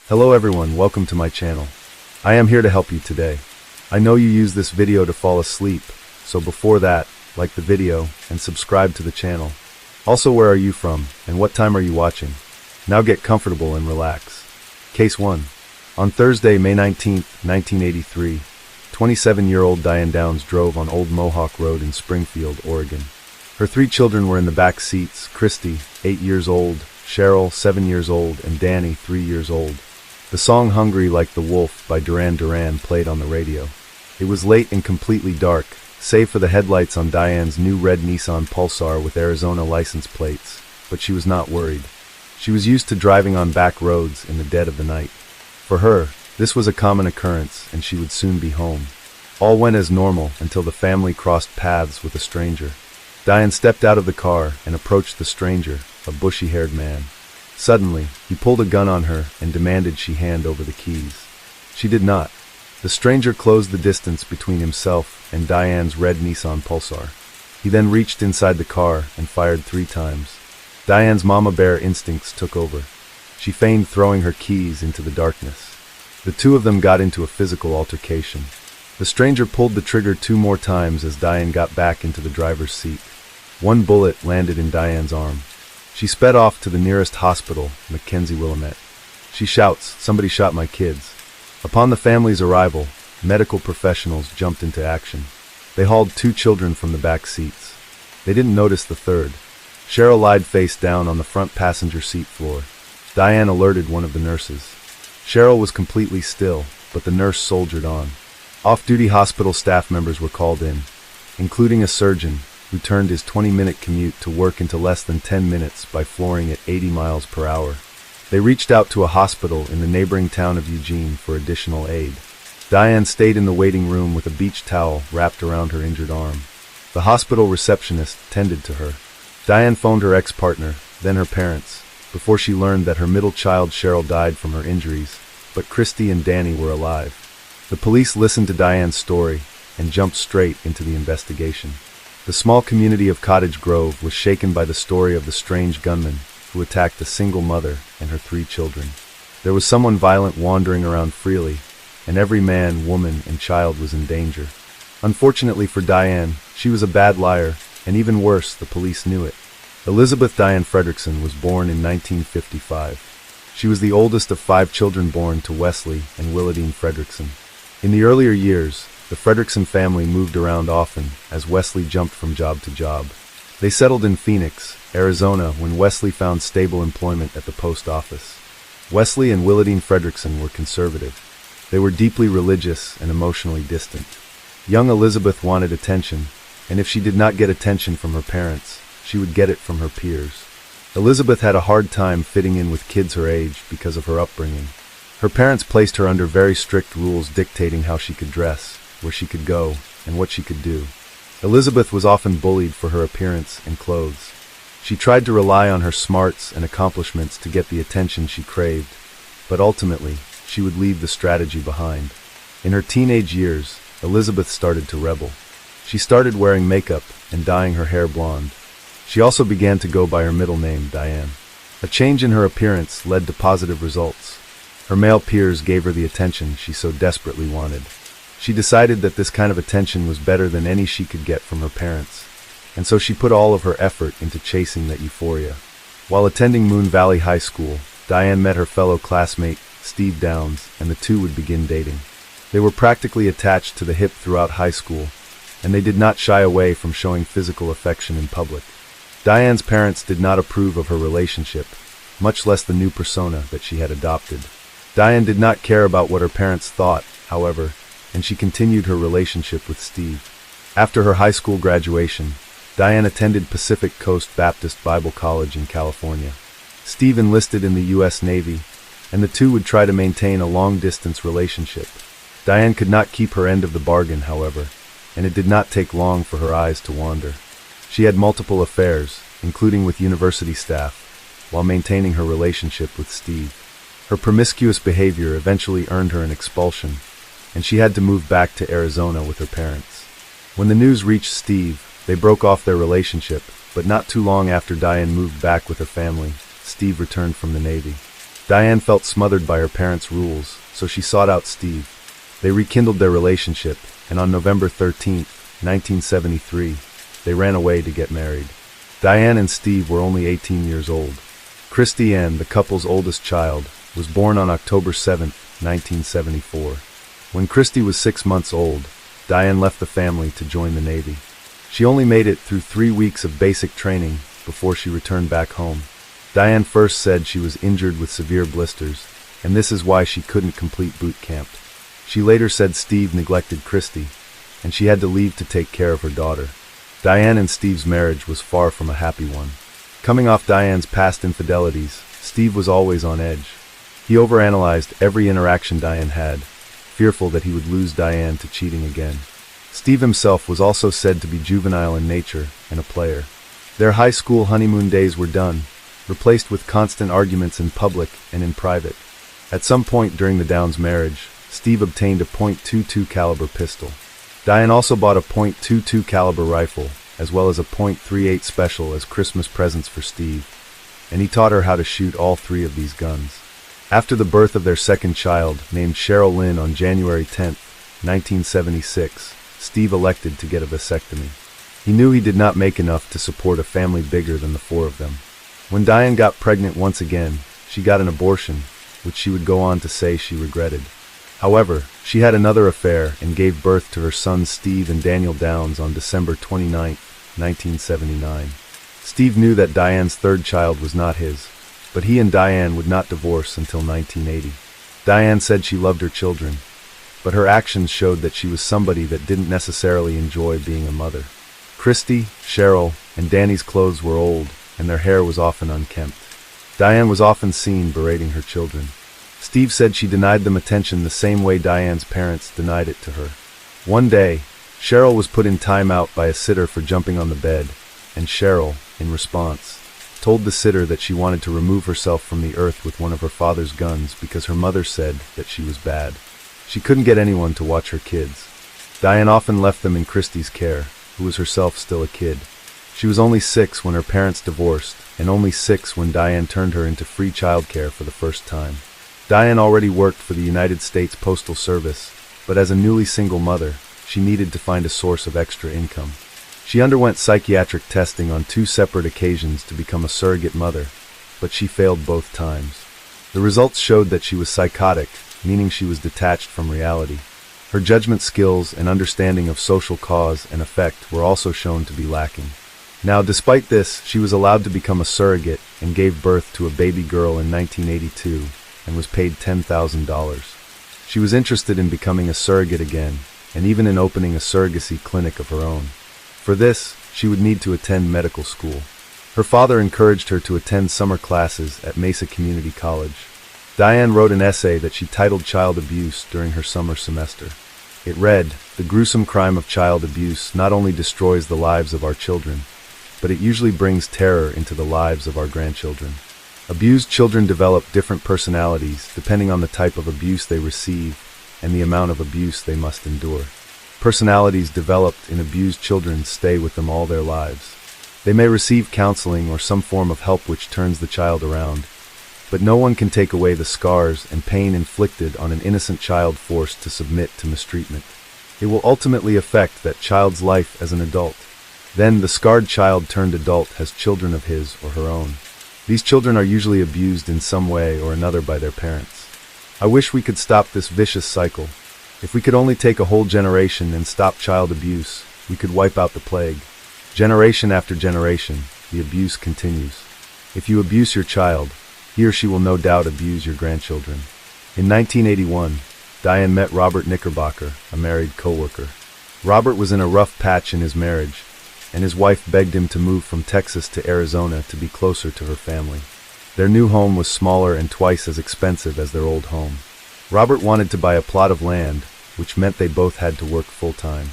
Hello everyone, welcome to my channel. I am here to help you today. I know you use this video to fall asleep, so before that, like the video and subscribe to the channel. Also, where are you from and what time are you watching? Now get comfortable and relax. Case 1. On Thursday, May 19, 1983, 27-year-old Diane Downs drove on Old Mohawk Road in Springfield, Oregon. Her 3 children were in the back seats: Christy, 8 years old, Cheryl, 7 years old, and Danny, 3 years old. The song "Hungry Like the Wolf" by Duran Duran played on the radio. It was late and completely dark, save for the headlights on Diane's new red Nissan Pulsar with Arizona license plates, but she was not worried. She was used to driving on back roads in the dead of the night. For her, this was a common occurrence, and she would soon be home. All went as normal until the family crossed paths with a stranger. Diane stepped out of the car and approached the stranger, a bushy-haired man. Suddenly, he pulled a gun on her and demanded she hand over the keys. She did not. The stranger closed the distance between himself and Diane's red Nissan Pulsar. He then reached inside the car and fired 3 times. Diane's mama bear instincts took over. She feigned throwing her keys into the darkness. The two of them got into a physical altercation. The stranger pulled the trigger 2 more times as Diane got back into the driver's seat. 1 bullet landed in Diane's arm. She sped off to the nearest hospital, Mackenzie Willamette. She shouts, "Somebody shot my kids." Upon the family's arrival, medical professionals jumped into action. They hauled 2 children from the back seats. They didn't notice the third. Cheryl lied face down on the front passenger seat floor. Diane alerted one of the nurses. Cheryl was completely still, but the nurse soldiered on. Off-duty hospital staff members were called in, including a surgeon, who turned his 20-minute commute to work into less than 10 minutes by flooring at 80 miles per hour. They reached out to a hospital in the neighboring town of Eugene for additional aid. Diane stayed in the waiting room with a beach towel wrapped around her injured arm. The hospital receptionist tended to her. Diane phoned her ex-partner, then her parents, before she learned that her middle child Cheryl died from her injuries, but Christy and Danny were alive. The police listened to Diane's story and jumped straight into the investigation. The small community of Cottage Grove was shaken by the story of the strange gunman who attacked a single mother and her 3 children. There was someone violent wandering around freely, and every man, woman, and child was in danger. Unfortunately for Diane, she was a bad liar, and even worse, the police knew it. Elizabeth Diane Fredrickson was born in 1955. She was the oldest of 5 children born to Wesley and Willadine Fredrickson. In the earlier years, the Fredrickson family moved around often as Wesley jumped from job to job. They settled in Phoenix, Arizona when Wesley found stable employment at the post office. Wesley and Willadine Fredrickson were conservative. They were deeply religious and emotionally distant. Young Elizabeth wanted attention, and if she did not get attention from her parents, she would get it from her peers. Elizabeth had a hard time fitting in with kids her age because of her upbringing. Her parents placed her under very strict rules dictating how she could dress, where she could go, and what she could do. Elizabeth was often bullied for her appearance and clothes. She tried to rely on her smarts and accomplishments to get the attention she craved, but ultimately, she would leave the strategy behind. In her teenage years, Elizabeth started to rebel. She started wearing makeup and dyeing her hair blonde. She also began to go by her middle name, Diane. A change in her appearance led to positive results. Her male peers gave her the attention she so desperately wanted. She decided that this kind of attention was better than any she could get from her parents, and so she put all of her effort into chasing that euphoria. While attending Moon Valley High School, Diane met her fellow classmate, Steve Downs, and the two would begin dating. They were practically attached to the hip throughout high school, and they did not shy away from showing physical affection in public. Diane's parents did not approve of her relationship, much less the new persona that she had adopted. Diane did not care about what her parents thought, however, and she continued her relationship with Steve. After her high school graduation, Diane attended Pacific Coast Baptist Bible College in California. Steve enlisted in the U.S. Navy, and the two would try to maintain a long-distance relationship. Diane could not keep her end of the bargain, however, and it did not take long for her eyes to wander. She had multiple affairs, including with university staff, while maintaining her relationship with Steve. Her promiscuous behavior eventually earned her an expulsion, and she had to move back to Arizona with her parents. When the news reached Steve, they broke off their relationship, but not too long after Diane moved back with her family, Steve returned from the Navy. Diane felt smothered by her parents' rules, so she sought out Steve. They rekindled their relationship, and on November 13, 1973, they ran away to get married. Diane and Steve were only 18 years old. Christy Ann, the couple's oldest child, was born on October 7, 1974. When Christy was 6 months old, Diane left the family to join the Navy. She only made it through 3 weeks of basic training before she returned back home. Diane first said she was injured with severe blisters, and this is why she couldn't complete boot camp. She later said Steve neglected Christy, and she had to leave to take care of her daughter. Diane and Steve's marriage was far from a happy one. Coming off Diane's past infidelities, Steve was always on edge. He overanalyzed every interaction Diane had, fearful that he would lose Diane to cheating again. Steve himself was also said to be juvenile in nature and a player. Their high school honeymoon days were done, replaced with constant arguments in public and in private. At some point during the Downs marriage, Steve obtained a .22 caliber pistol. Diane also bought a .22 caliber rifle, as well as a .38 special as Christmas presents for Steve, and he taught her how to shoot all 3 of these guns. After the birth of their second child, named Cheryl Lynn on January 10, 1976, Steve elected to get a vasectomy. He knew he did not make enough to support a family bigger than the 4 of them. When Diane got pregnant once again, she got an abortion, which she would go on to say she regretted. However, she had another affair and gave birth to her sons Steve and Daniel Downs on December 29, 1979. Steve knew that Diane's 3rd child was not his, but he and Diane would not divorce until 1980. Diane said she loved her children, but her actions showed that she was somebody that didn't necessarily enjoy being a mother. Christy, Cheryl, and Danny's clothes were old, and their hair was often unkempt. Diane was often seen berating her children. Steve said she denied them attention the same way Diane's parents denied it to her. One day, Cheryl was put in timeout by a sitter for jumping on the bed, and Cheryl, in response, told the sitter that she wanted to remove herself from the earth with one of her father's guns because her mother said that she was bad. She couldn't get anyone to watch her kids. Diane often left them in Christy's care, who was herself still a kid. She was only 6 when her parents divorced, and only 6 when Diane turned her into free childcare for the first time. Diane already worked for the United States Postal Service, but as a newly single mother, she needed to find a source of extra income. She underwent psychiatric testing on 2 separate occasions to become a surrogate mother, but she failed both times. The results showed that she was psychotic, meaning she was detached from reality. Her judgment skills and understanding of social cause and effect were also shown to be lacking. Now, despite this, she was allowed to become a surrogate and gave birth to a baby girl in 1982 and was paid $10,000. She was interested in becoming a surrogate again, and even in opening a surrogacy clinic of her own. For this, she would need to attend medical school. Her father encouraged her to attend summer classes at Mesa Community College. Diane wrote an essay that she titled Child Abuse during her summer semester. It read, "The gruesome crime of child abuse not only destroys the lives of our children, but it usually brings terror into the lives of our grandchildren. Abused children develop different personalities depending on the type of abuse they receive and the amount of abuse they must endure. Personalities developed in abused children stay with them all their lives. They may receive counseling or some form of help which turns the child around, but no one can take away the scars and pain inflicted on an innocent child forced to submit to mistreatment. It will ultimately affect that child's life as an adult. Then the scarred child turned adult has children of his or her own. These children are usually abused in some way or another by their parents. I wish we could stop this vicious cycle. If we could only take a whole generation and stop child abuse, we could wipe out the plague. Generation after generation, the abuse continues. If you abuse your child, he or she will no doubt abuse your grandchildren." In 1981, Diane met Robert Knickerbocker, a married co-worker. Robert was in a rough patch in his marriage, and his wife begged him to move from Texas to Arizona to be closer to her family. Their new home was smaller and twice as expensive as their old home. Robert wanted to buy a plot of land, which meant they both had to work full-time.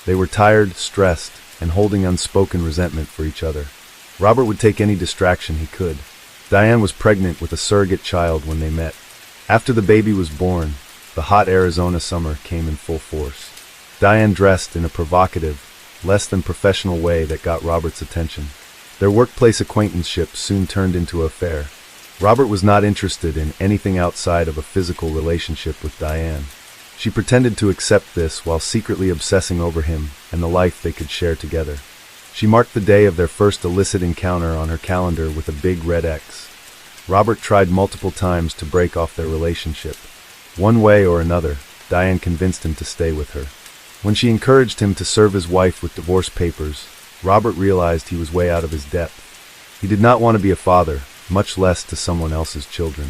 They were tired, stressed, and holding unspoken resentment for each other. Robert would take any distraction he could. Diane was pregnant with a surrogate child when they met. After the baby was born, the hot Arizona summer came in full force. Diane dressed in a provocative, less than professional way that got Robert's attention. Their workplace acquaintanceship soon turned into an affair. Robert was not interested in anything outside of a physical relationship with Diane. She pretended to accept this while secretly obsessing over him and the life they could share together. She marked the day of their first illicit encounter on her calendar with a big red X. Robert tried multiple times to break off their relationship. One way or another, Diane convinced him to stay with her. When she encouraged him to serve his wife with divorce papers, Robert realized he was way out of his depth. He did not want to be a father, much less to someone else's children.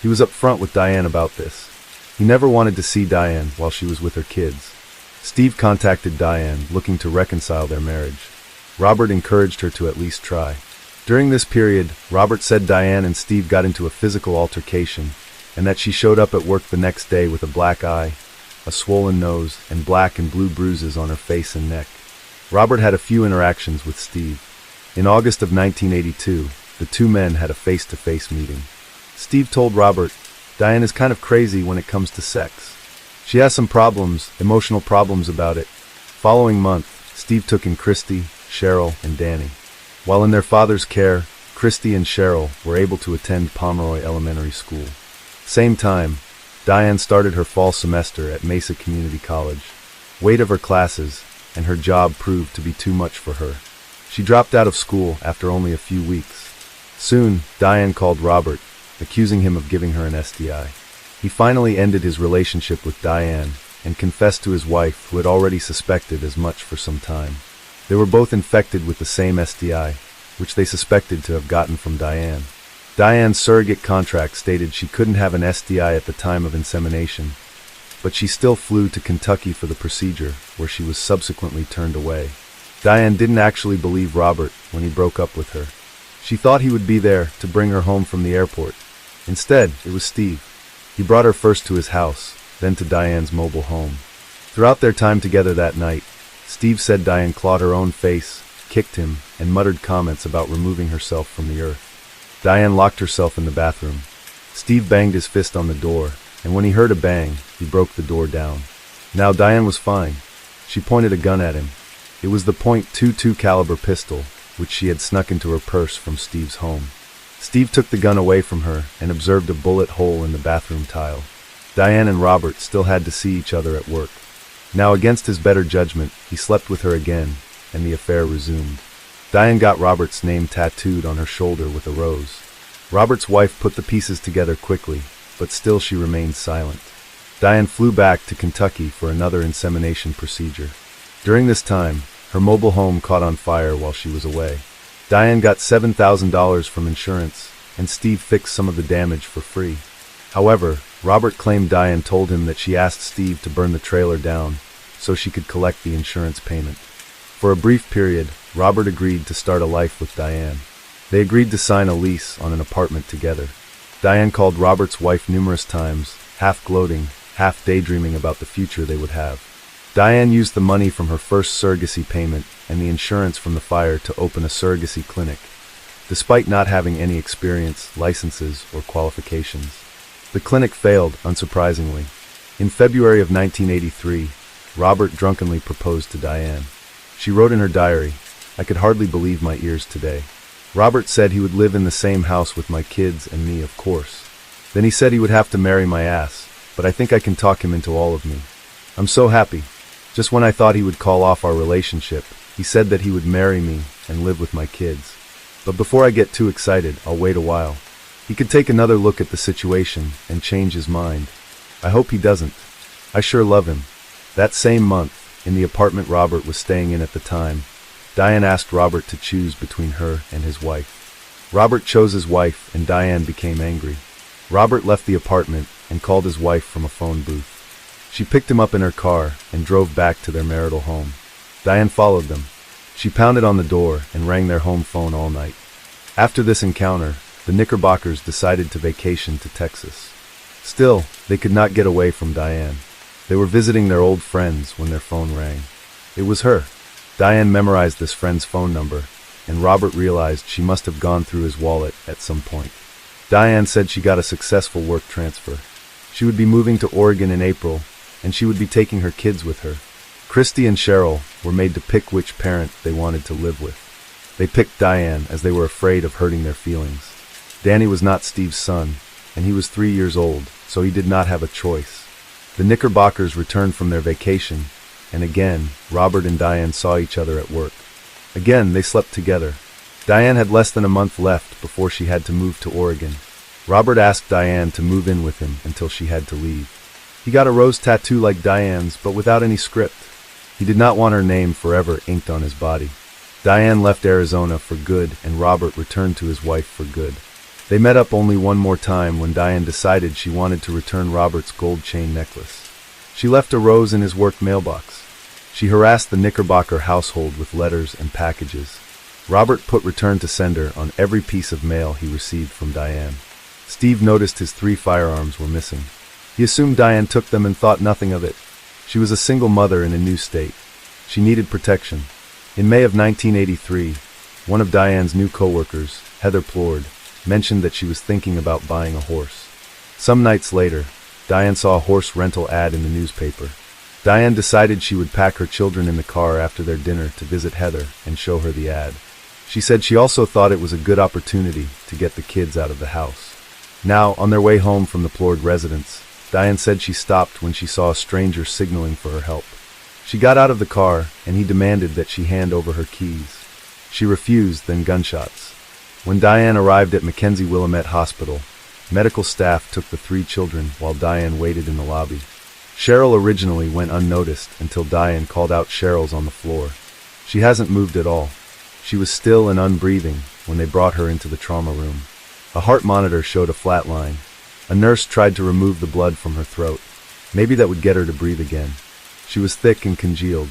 He was upfront with Diane about this. He never wanted to see Diane while she was with her kids. Steve contacted Diane, looking to reconcile their marriage. Robert encouraged her to at least try. During this period, Robert said Diane and Steve got into a physical altercation, and that she showed up at work the next day with a black eye, a swollen nose, and black and blue bruises on her face and neck. Robert had a few interactions with Steve. In August of 1982, the two men had a face-to-face meeting. Steve told Robert, "Diane is kind of crazy when it comes to sex. She has some problems, emotional problems about it." Following month, Steve took in Christy, Cheryl, and Danny. While in their father's care, Christy and Cheryl were able to attend Pomeroy Elementary School. Same time, Diane started her fall semester at Mesa Community College. Weight of her classes and her job proved to be too much for her. She dropped out of school after only a few weeks. Soon, Diane called Robert, accusing him of giving her an STI. He finally ended his relationship with Diane and confessed to his wife, who had already suspected as much for some time. They were both infected with the same STI, which they suspected to have gotten from Diane. Diane's surrogate contract stated she couldn't have an STI at the time of insemination, but she still flew to Kentucky for the procedure, where she was subsequently turned away. Diane didn't actually believe Robert when he broke up with her. She thought he would be there to bring her home from the airport. Instead, it was Steve. He brought her first to his house, then to Diane's mobile home. Throughout their time together that night, Steve said Diane clawed her own face, kicked him, and muttered comments about removing herself from the earth. Diane locked herself in the bathroom. Steve banged his fist on the door, and when he heard a bang, he broke the door down. Now Diane was fine. She pointed a gun at him. It was the .22 caliber pistol, which she had snuck into her purse from Steve's home. Steve took the gun away from her and observed a bullet hole in the bathroom tile. Diane and Robert still had to see each other at work. Now, against his better judgment, he slept with her again, and the affair resumed. Diane got Robert's name tattooed on her shoulder with a rose. Robert's wife put the pieces together quickly, but still she remained silent. Diane flew back to Kentucky for another insemination procedure. During this time, her mobile home caught on fire while she was away. Diane got $7,000 from insurance, and Steve fixed some of the damage for free. However, Robert claimed Diane told him that she asked Steve to burn the trailer down so she could collect the insurance payment. For a brief period, Robert agreed to start a life with Diane. They agreed to sign a lease on an apartment together. Diane called Robert's wife numerous times, half gloating, half daydreaming about the future they would have. Diane used the money from her first surrogacy payment and the insurance from the fire to open a surrogacy clinic, despite not having any experience, licenses, or qualifications. The clinic failed, unsurprisingly. In February of 1983, Robert drunkenly proposed to Diane. She wrote in her diary, "I could hardly believe my ears today. Robert said he would live in the same house with my kids and me, of course. Then he said he would have to marry my ass, but I think I can talk him into all of me. I'm so happy. Just when I thought he would call off our relationship, he said that he would marry me and live with my kids. But before I get too excited, I'll wait a while. He could take another look at the situation and change his mind. I hope he doesn't. I sure love him." That same month, in the apartment Robert was staying in at the time, Diane asked Robert to choose between her and his wife. Robert chose his wife, and Diane became angry. Robert left the apartment and called his wife from a phone booth. She picked him up in her car and drove back to their marital home. Diane followed them. She pounded on the door and rang their home phone all night. After this encounter, the Knickerbockers decided to vacation to Texas. Still, they could not get away from Diane. They were visiting their old friends when their phone rang. It was her. Diane memorized this friend's phone number, and Robert realized she must have gone through his wallet at some point. Diane said she got a successful work transfer. She would be moving to Oregon in April, and she would be taking her kids with her. Christy and Cheryl were made to pick which parent they wanted to live with. They picked Diane as they were afraid of hurting their feelings. Danny was not Steve's son, and he was 3 years old, so he did not have a choice. The Knickerbockers returned from their vacation, and again, Robert and Diane saw each other at work. Again, they slept together. Diane had less than a month left before she had to move to Oregon. Robert asked Diane to move in with him until she had to leave. He got a rose tattoo like Diane's, but without any script. He did not want her name forever inked on his body. Diane left Arizona for good, and Robert returned to his wife for good. They met up only one more time when Diane decided she wanted to return Robert's gold chain necklace. She left a rose in his work mailbox. She harassed the Knickerbocker household with letters and packages. Robert put return to sender on every piece of mail he received from Diane. Steve noticed his 3 firearms were missing. He assumed Diane took them and thought nothing of it. She was a single mother in a new state. She needed protection. In May of 1983, one of Diane's new co-workers, Heather Plord, mentioned that she was thinking about buying a horse. Some nights later, Diane saw a horse rental ad in the newspaper. Diane decided she would pack her children in the car after their dinner to visit Heather and show her the ad. She said she also thought it was a good opportunity to get the kids out of the house. Now, on their way home from the Plord residence, Diane said she stopped when she saw a stranger signaling for her help. She got out of the car, and he demanded that she hand over her keys. She refused, then gunshots. When Diane arrived at Mackenzie Willamette Hospital, medical staff took the 3 children while Diane waited in the lobby. Cheryl originally went unnoticed until Diane called out Cheryl's on the floor. She hasn't moved at all. She was still and unbreathing when they brought her into the trauma room. A heart monitor showed a flat line. A nurse tried to remove the blood from her throat. Maybe that would get her to breathe again. She was thick and congealed.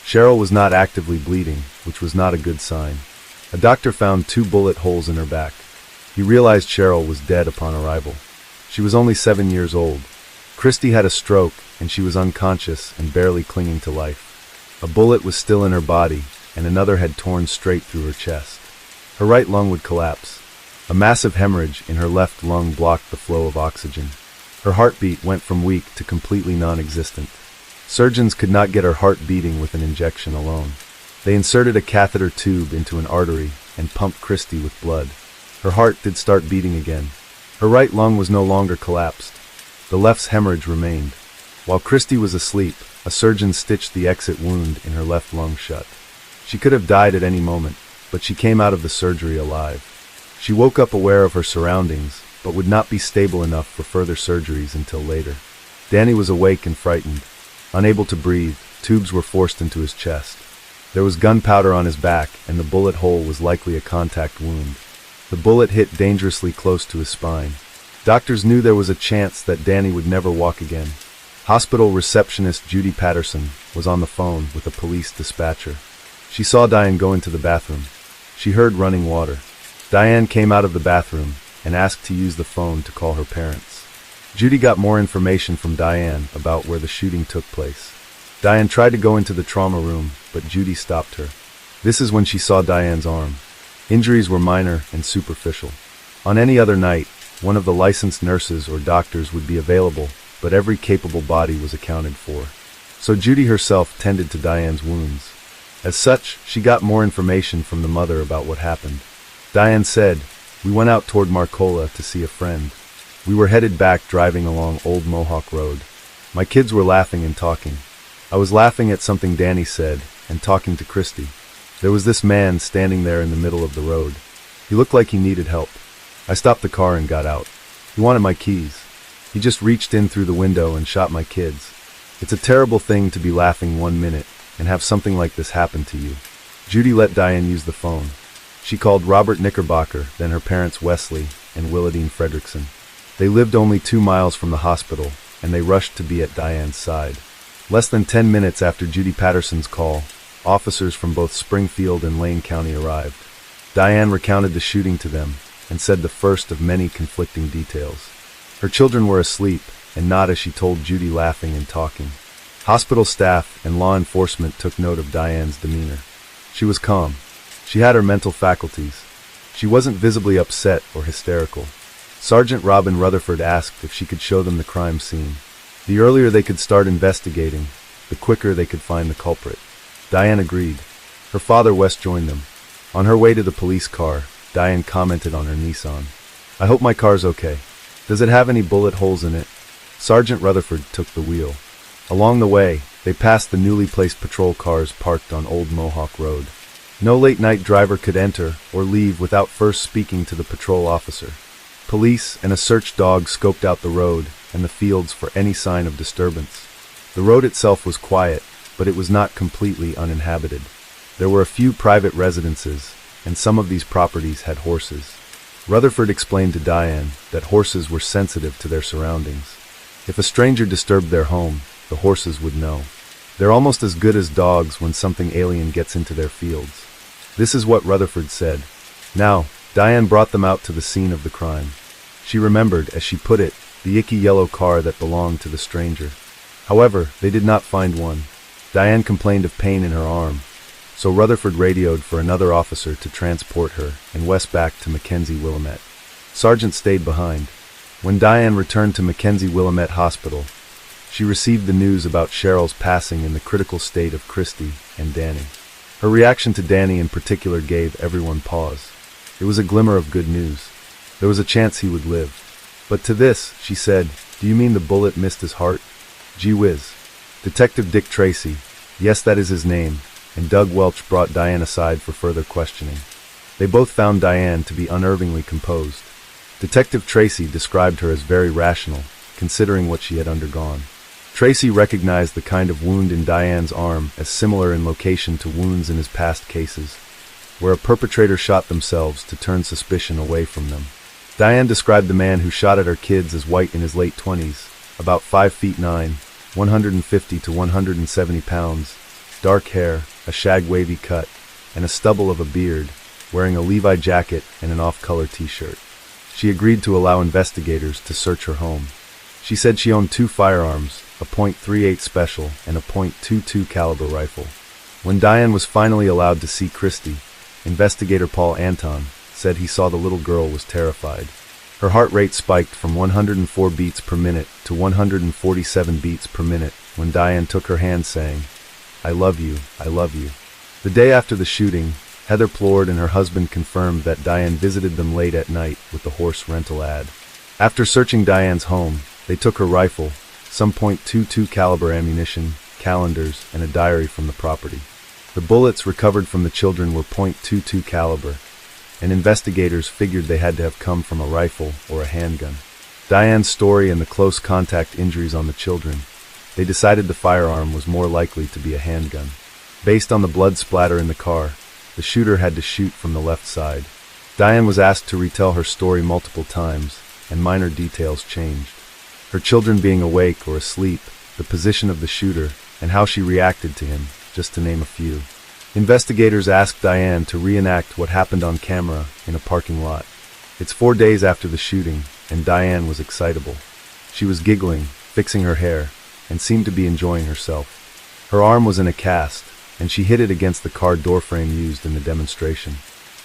Cheryl was not actively bleeding, which was not a good sign. A doctor found 2 bullet holes in her back. He realized Cheryl was dead upon arrival. She was only 7 years old. Christy had a stroke, and she was unconscious and barely clinging to life. A bullet was still in her body, and another had torn straight through her chest. Her right lung would collapse. A massive hemorrhage in her left lung blocked the flow of oxygen. Her heartbeat went from weak to completely non-existent. Surgeons could not get her heart beating with an injection alone. They inserted a catheter tube into an artery and pumped Christy with blood. Her heart did start beating again. Her right lung was no longer collapsed. The left's hemorrhage remained. While Christy was asleep, a surgeon stitched the exit wound in her left lung shut. She could have died at any moment, but she came out of the surgery alive. She woke up aware of her surroundings, but would not be stable enough for further surgeries until later. Danny was awake and frightened. Unable to breathe, tubes were forced into his chest. There was gunpowder on his back, and the bullet hole was likely a contact wound. The bullet hit dangerously close to his spine. Doctors knew there was a chance that Danny would never walk again. Hospital receptionist Judy Patterson was on the phone with a police dispatcher. She saw Diane go into the bathroom. She heard running water. Diane came out of the bathroom and asked to use the phone to call her parents. Judy got more information from Diane about where the shooting took place. Diane tried to go into the trauma room, but Judy stopped her. This is when she saw Diane's arm. Injuries were minor and superficial. On any other night, one of the licensed nurses or doctors would be available, but every capable body was accounted for. So Judy herself tended to Diane's wounds. As such, she got more information from the mother about what happened. Diane said, "We went out toward Marcola to see a friend. We were headed back driving along Old Mohawk Road. My kids were laughing and talking. I was laughing at something Danny said and talking to Christy. There was this man standing there in the middle of the road. He looked like he needed help. I stopped the car and got out. He wanted my keys. He just reached in through the window and shot my kids. It's a terrible thing to be laughing 1 minute and have something like this happen to you." Judy let Diane use the phone. She called Robert Knickerbocker, then her parents Wesley and Willadine Fredrickson. They lived only 2 miles from the hospital, and they rushed to be at Diane's side. Less than 10 minutes after Judy Patterson's call, officers from both Springfield and Lane County arrived. Diane recounted the shooting to them and said the first of many conflicting details. Her children were asleep, and not as she told Judy, laughing and talking. Hospital staff and law enforcement took note of Diane's demeanor. She was calm. She had her mental faculties. She wasn't visibly upset or hysterical. Sergeant Robin Rutherford asked if she could show them the crime scene. The earlier they could start investigating, the quicker they could find the culprit. Diane agreed. Her father Wes joined them. On her way to the police car, Diane commented on her Nissan. I hope my car's okay. Does it have any bullet holes in it? Sergeant Rutherford took the wheel. Along the way, they passed the newly placed patrol cars parked on Old Mohawk Road. No late-night driver could enter or leave without first speaking to the patrol officer. Police and a search dog scoped out the road and the fields for any sign of disturbance. The road itself was quiet, but it was not completely uninhabited. There were a few private residences, and some of these properties had horses. Rutherford explained to Diane that horses were sensitive to their surroundings. If a stranger disturbed their home, the horses would know. They're almost as good as dogs when something alien gets into their fields. This is what Rutherford said. Now, Diane brought them out to the scene of the crime. She remembered, as she put it, the icky yellow car that belonged to the stranger. However, they did not find one. Diane complained of pain in her arm, so Rutherford radioed for another officer to transport her and Wes back to Mackenzie Willamette. Sargent stayed behind. When Diane returned to Mackenzie Willamette Hospital, she received the news about Cheryl's passing in the critical state of Christy and Danny. Her reaction to Danny in particular gave everyone pause. It was a glimmer of good news. There was a chance he would live. But to this, she said, "Do you mean the bullet missed his heart?" Gee whiz. Detective Dick Tracy, yes, that is his name, and Doug Welch brought Diane aside for further questioning. They both found Diane to be unnervingly composed. Detective Tracy described her as very rational, considering what she had undergone. Tracy recognized the kind of wound in Diane's arm as similar in location to wounds in his past cases, where a perpetrator shot themselves to turn suspicion away from them. Diane described the man who shot at her kids as white in his late 20s, about 5'9", 150 to 170 pounds, dark hair, a shag wavy cut, and a stubble of a beard, wearing a Levi jacket and an off-color t-shirt. She agreed to allow investigators to search her home. She said she owned 2 firearms, a .38 Special and a .22 caliber rifle. When Diane was finally allowed to see Christy, investigator Paul Anton said he saw the little girl was terrified. Her heart rate spiked from 104 beats per minute to 147 beats per minute when Diane took her hand saying, "I love you, I love you." The day after the shooting, Heather Plord and her husband confirmed that Diane visited them late at night with the horse rental ad. After searching Diane's home, they took her rifle, some .22 caliber ammunition, calendars, and a diary from the property. The bullets recovered from the children were .22 caliber, and investigators figured they had to have come from a rifle or a handgun. Diane's story and the close contact injuries on the children, they decided the firearm was more likely to be a handgun. Based on the blood splatter in the car, the shooter had to shoot from the left side. Diane was asked to retell her story multiple times, and minor details changed. Her children being awake or asleep, the position of the shooter, and how she reacted to him, just to name a few. Investigators asked Diane to reenact what happened on camera in a parking lot. It's 4 days after the shooting, and Diane was excitable. She was giggling, fixing her hair, and seemed to be enjoying herself. Her arm was in a cast, and she hit it against the car doorframe used in the demonstration.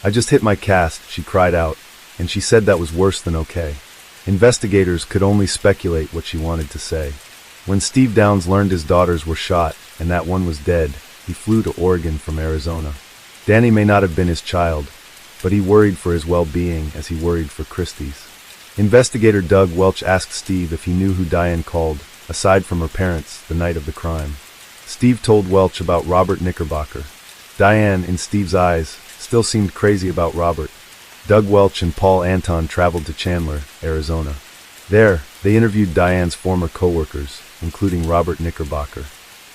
"I just hit my cast," she cried out, and she said that was worse than okay. Investigators could only speculate what she wanted to say. When Steve Downs learned his daughters were shot and that one was dead, he flew to Oregon from Arizona. Danny may not have been his child, but he worried for his well-being as he worried for Christy's. Investigator Doug Welch asked Steve if he knew who Diane called, aside from her parents, the night of the crime. Steve told Welch about Robert Knickerbocker. Diane, in Steve's eyes, still seemed crazy about Robert. Doug Welch and Paul Anton traveled to Chandler, Arizona. There, they interviewed Diane's former co-workers, including Robert Knickerbocker.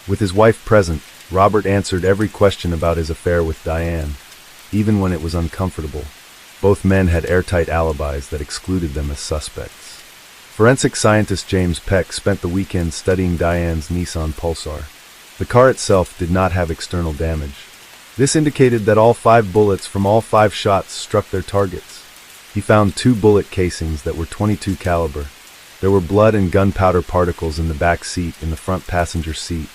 With his wife present, Robert answered every question about his affair with Diane, even when it was uncomfortable. Both men had airtight alibis that excluded them as suspects. Forensic scientist James Peck spent the weekend studying Diane's Nissan Pulsar. The car itself did not have external damage. This indicated that all 5 bullets from all 5 shots struck their targets. He found 2 bullet casings that were .22 caliber. There were blood and gunpowder particles in the back seat and the front passenger seat,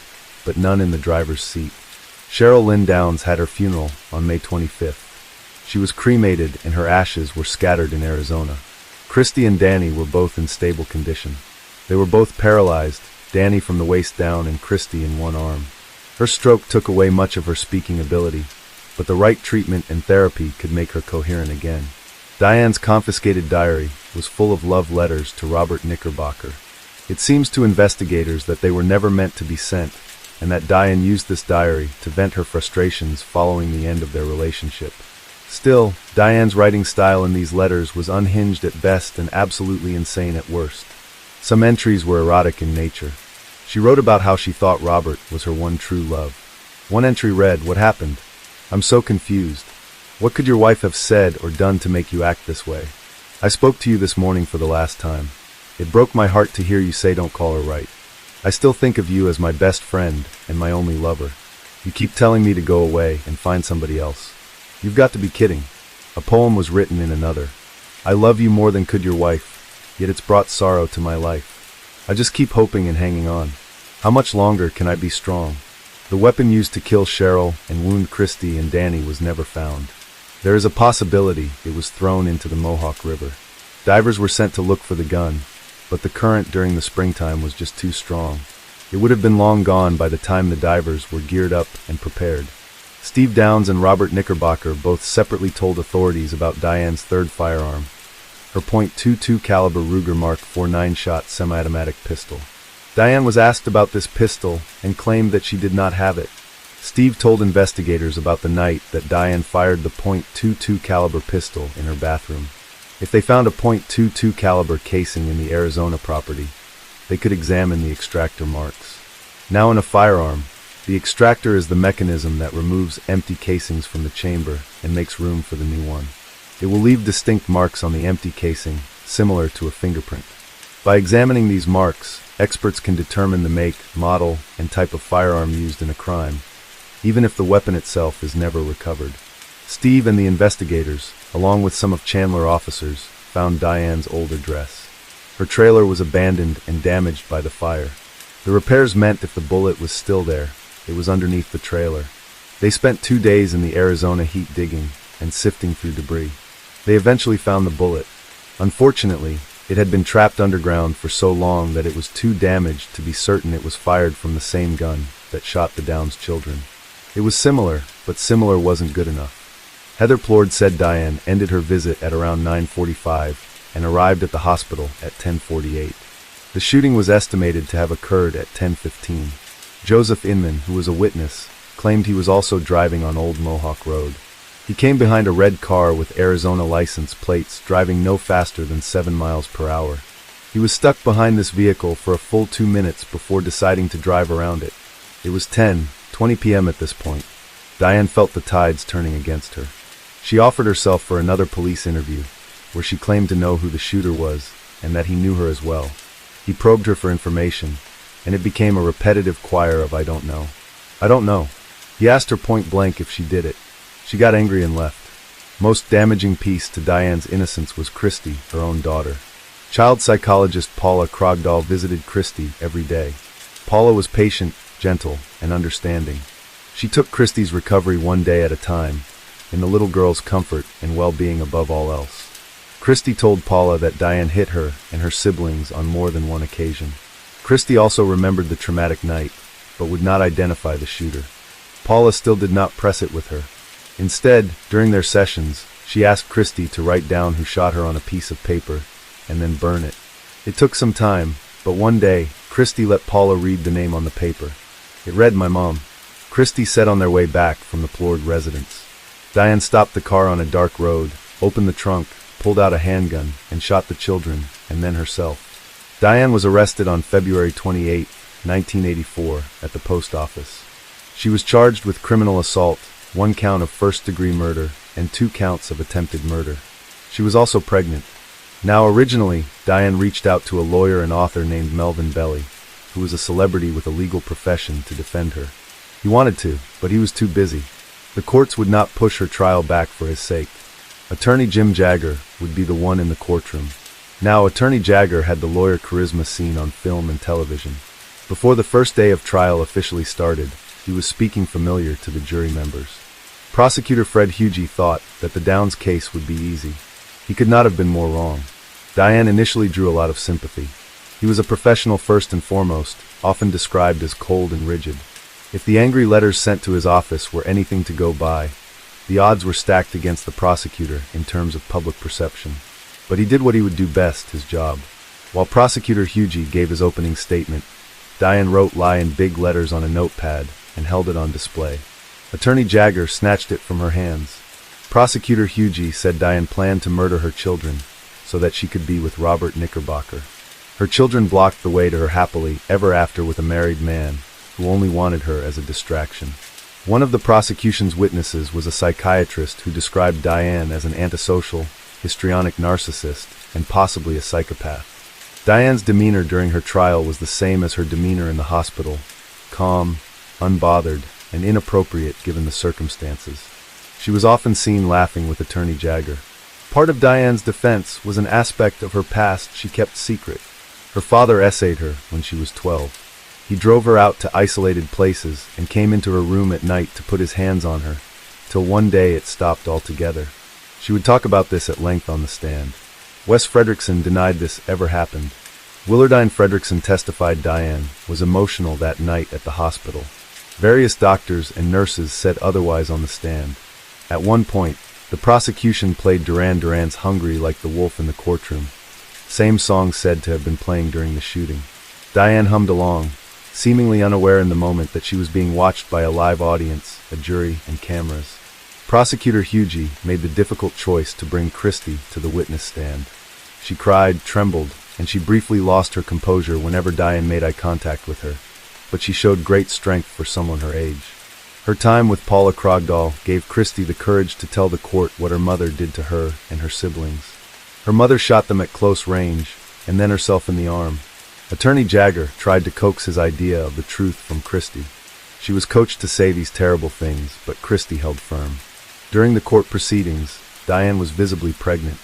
but none in the driver's seat. Cheryl Lynn Downs had her funeral on May 25th. She was cremated and her ashes were scattered in Arizona. Christy and Danny were both in stable condition. They were both paralyzed, Danny from the waist down and Christy in one arm. Her stroke took away much of her speaking ability, but the right treatment and therapy could make her coherent again. Diane's confiscated diary was full of love letters to Robert Knickerbocker. It seems to investigators that they were never meant to be sent, and that Diane used this diary to vent her frustrations following the end of their relationship. Still, Diane's writing style in these letters was unhinged at best and absolutely insane at worst. Some entries were erotic in nature. She wrote about how she thought Robert was her one true love. One entry read, "What happened? I'm so confused. What could your wife have said or done to make you act this way? I spoke to you this morning for the last time. It broke my heart to hear you say don't call her right. I still think of you as my best friend and my only lover. You keep telling me to go away and find somebody else. You've got to be kidding." A poem was written in another. "I love you more than could your wife, yet it's brought sorrow to my life. I just keep hoping and hanging on. How much longer can I be strong? The weapon used to kill Cheryl and wound Christy and Danny was never found. There is a possibility it was thrown into the Mohawk River. Divers were sent to look for the gun, but the current during the springtime was just too strong. It would have been long gone by the time the divers were geared up and prepared." Steve Downs and Robert Knickerbocker both separately told authorities about Diane's third firearm, her .22 caliber Ruger Mark IV 9-shot semi-automatic pistol. Diane was asked about this pistol and claimed that she did not have it. Steve told investigators about the night that Diane fired the .22 caliber pistol in her bathroom. If they found a .22 caliber casing in the Arizona property, they could examine the extractor marks. Now in a firearm, the extractor is the mechanism that removes empty casings from the chamber and makes room for the new one. It will leave distinct marks on the empty casing, similar to a fingerprint. By examining these marks, experts can determine the make, model, and type of firearm used in a crime, even if the weapon itself is never recovered. Steve and the investigators, along with some of Chandler officers, found Diane's old address. Her trailer was abandoned and damaged by the fire. The repairs meant if the bullet was still there, it was underneath the trailer. They spent 2 days in the Arizona heat digging and sifting through debris. They eventually found the bullet. Unfortunately, it had been trapped underground for so long that it was too damaged to be certain it was fired from the same gun that shot the Downs children. It was similar, but similar wasn't good enough. Heather Plord said Diane ended her visit at around 9:45 and arrived at the hospital at 10:48. The shooting was estimated to have occurred at 10:15. Joseph Inman, who was a witness, claimed he was also driving on Old Mohawk Road. He came behind a red car with Arizona license plates driving no faster than 7 miles per hour. He was stuck behind this vehicle for a full 2 minutes before deciding to drive around it. It was 10:20 p.m. at this point. Diane felt the tides turning against her. She offered herself for another police interview, where she claimed to know who the shooter was and that he knew her as well. He probed her for information, and it became a repetitive choir of "I don't know. I don't know." He asked her point blank if she did it. She got angry and left. Most damaging piece to Diane's innocence was Christy, her own daughter. Child psychologist Paula Krogdahl visited Christy every day. Paula was patient, gentle, and understanding. She took Christy's recovery one day at a time, in the little girl's comfort and well-being above all else. Christy told Paula that Diane hit her and her siblings on more than one occasion. Christy also remembered the traumatic night, but would not identify the shooter. Paula still did not press it with her. Instead, during their sessions, she asked Christy to write down who shot her on a piece of paper, and then burn it. It took some time, but one day, Christy let Paula read the name on the paper. It read, "My mom." Christy said on their way back from the Plord residence. Diane stopped the car on a dark road, opened the trunk, pulled out a handgun, and shot the children, and then herself. Diane was arrested on February 28, 1984, at the post office. She was charged with criminal assault, 1 count of first-degree murder, and 2 counts of attempted murder. She was also pregnant. Now, originally, Diane reached out to a lawyer and author named Melvin Belly, who was a celebrity with a legal profession, to defend her. He wanted to, but he was too busy. The courts would not push her trial back for his sake. Attorney Jim Jagger would be the one in the courtroom. Now, Attorney Jagger had the lawyer charisma seen on film and television. Before the first day of trial officially started, he was speaking familiar to the jury members. Prosecutor Fred Hugie thought that the Downs case would be easy. He could not have been more wrong. Diane initially drew a lot of sympathy. He was a professional first and foremost, often described as cold and rigid. If the angry letters sent to his office were anything to go by, The odds were stacked against the prosecutor in terms of public perception. But he did what he would do best, his job. While Prosecutor Hughie gave his opening statement, Diane wrote "lie" in big letters on a notepad and held it on display. Attorney Jagger snatched it from her hands. Prosecutor Hughie said Diane planned to murder her children so that she could be with Robert Knickerbocker. Her children blocked the way to her happily ever after with a married man who only wanted her as a distraction. One of the prosecution's witnesses was a psychiatrist who described Diane as an antisocial, histrionic narcissist, and possibly a psychopath. Diane's demeanor during her trial was the same as her demeanor in the hospital, calm, unbothered, and inappropriate given the circumstances. She was often seen laughing with Attorney Jagger. Part of Diane's defense was an aspect of her past she kept secret. Her father essayed her when she was 12. He drove her out to isolated places and came into her room at night to put his hands on her, till one day it stopped altogether. She would talk about this at length on the stand. Wes Fredrickson denied this ever happened. Willardine Fredrickson testified Diane was emotional that night at the hospital. Various doctors and nurses said otherwise on the stand. At one point, the prosecution played Duran Duran's "Hungry Like the Wolf" in the courtroom. Same song said to have been playing during the shooting. Diane hummed along, seemingly unaware in the moment that she was being watched by a live audience, a jury, and cameras. Prosecutor Hughie made the difficult choice to bring Christy to the witness stand. She cried, trembled, and she briefly lost her composure whenever Diane made eye contact with her, but she showed great strength for someone her age. Her time with Paula Krogdahl gave Christy the courage to tell the court what her mother did to her and her siblings. Her mother shot them at close range, and then herself in the arm. Attorney Jagger tried to coax his idea of the truth from Christy. She was coached to say these terrible things, but Christy held firm. During the court proceedings, Diane was visibly pregnant.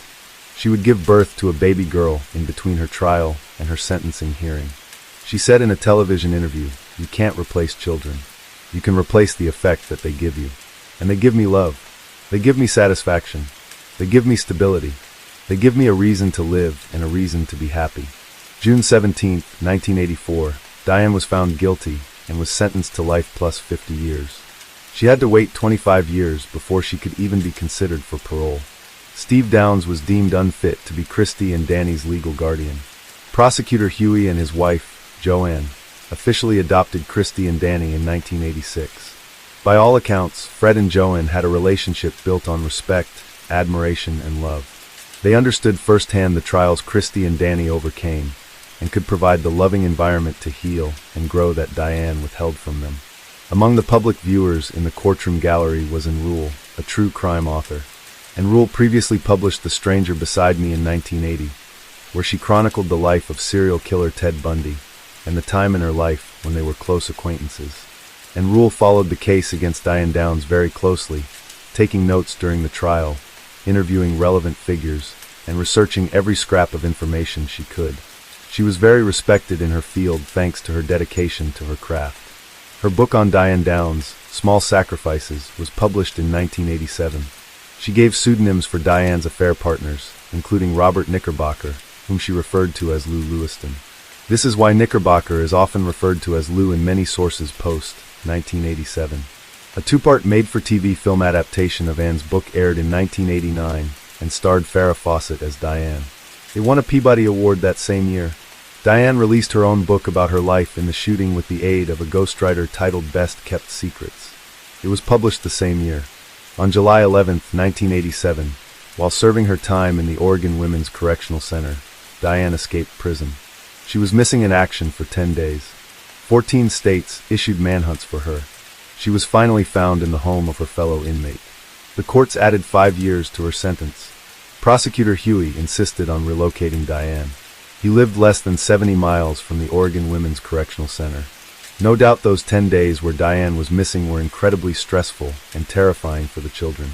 She would give birth to a baby girl in between her trial and her sentencing hearing. She said in a television interview, "You can't replace children. You can replace the effect that they give you. And they give me love. They give me satisfaction. They give me stability. They give me a reason to live and a reason to be happy." June 17, 1984, Diane was found guilty and was sentenced to life plus 50 years. She had to wait 25 years before she could even be considered for parole. Steve Downs was deemed unfit to be Christy and Danny's legal guardian. Prosecutor Hughie and his wife, Joanne, officially adopted Christy and Danny in 1986. By all accounts, Fred and Joanne had a relationship built on respect, admiration, and love. They understood firsthand the trials Christy and Danny overcame, and could provide the loving environment to heal and grow that Diane withheld from them. Among the public viewers in the courtroom gallery was Enrule, a true crime author. Enrule previously published The Stranger Beside Me in 1980, where she chronicled the life of serial killer Ted Bundy and the time in her life when they were close acquaintances. Enrule followed the case against Diane Downs very closely, taking notes during the trial, interviewing relevant figures, and researching every scrap of information she could. She was very respected in her field thanks to her dedication to her craft. Her book on Diane Downs, Small Sacrifices, was published in 1987. She gave pseudonyms for Diane's affair partners, including Robert Knickerbocker, whom she referred to as Lou Lewiston. This is why Knickerbocker is often referred to as Lou in many sources post-1987. A two-part made-for-TV film adaptation of Anne's book aired in 1989 and starred Farrah Fawcett as Diane. It won a Peabody Award that same year. Diane released her own book about her life in the shooting with the aid of a ghostwriter titled Best Kept Secrets. It was published the same year. On July 11, 1987, while serving her time in the Oregon Women's Correctional Center, Diane escaped prison. She was missing in action for 10 days. 14 states issued manhunts for her. She was finally found in the home of her fellow inmate. The courts added 5 years to her sentence. Prosecutor Hughie insisted on relocating Diane. He lived less than 70 miles from the Oregon Women's Correctional Center. No doubt those 10 days where Diane was missing were incredibly stressful and terrifying for the children.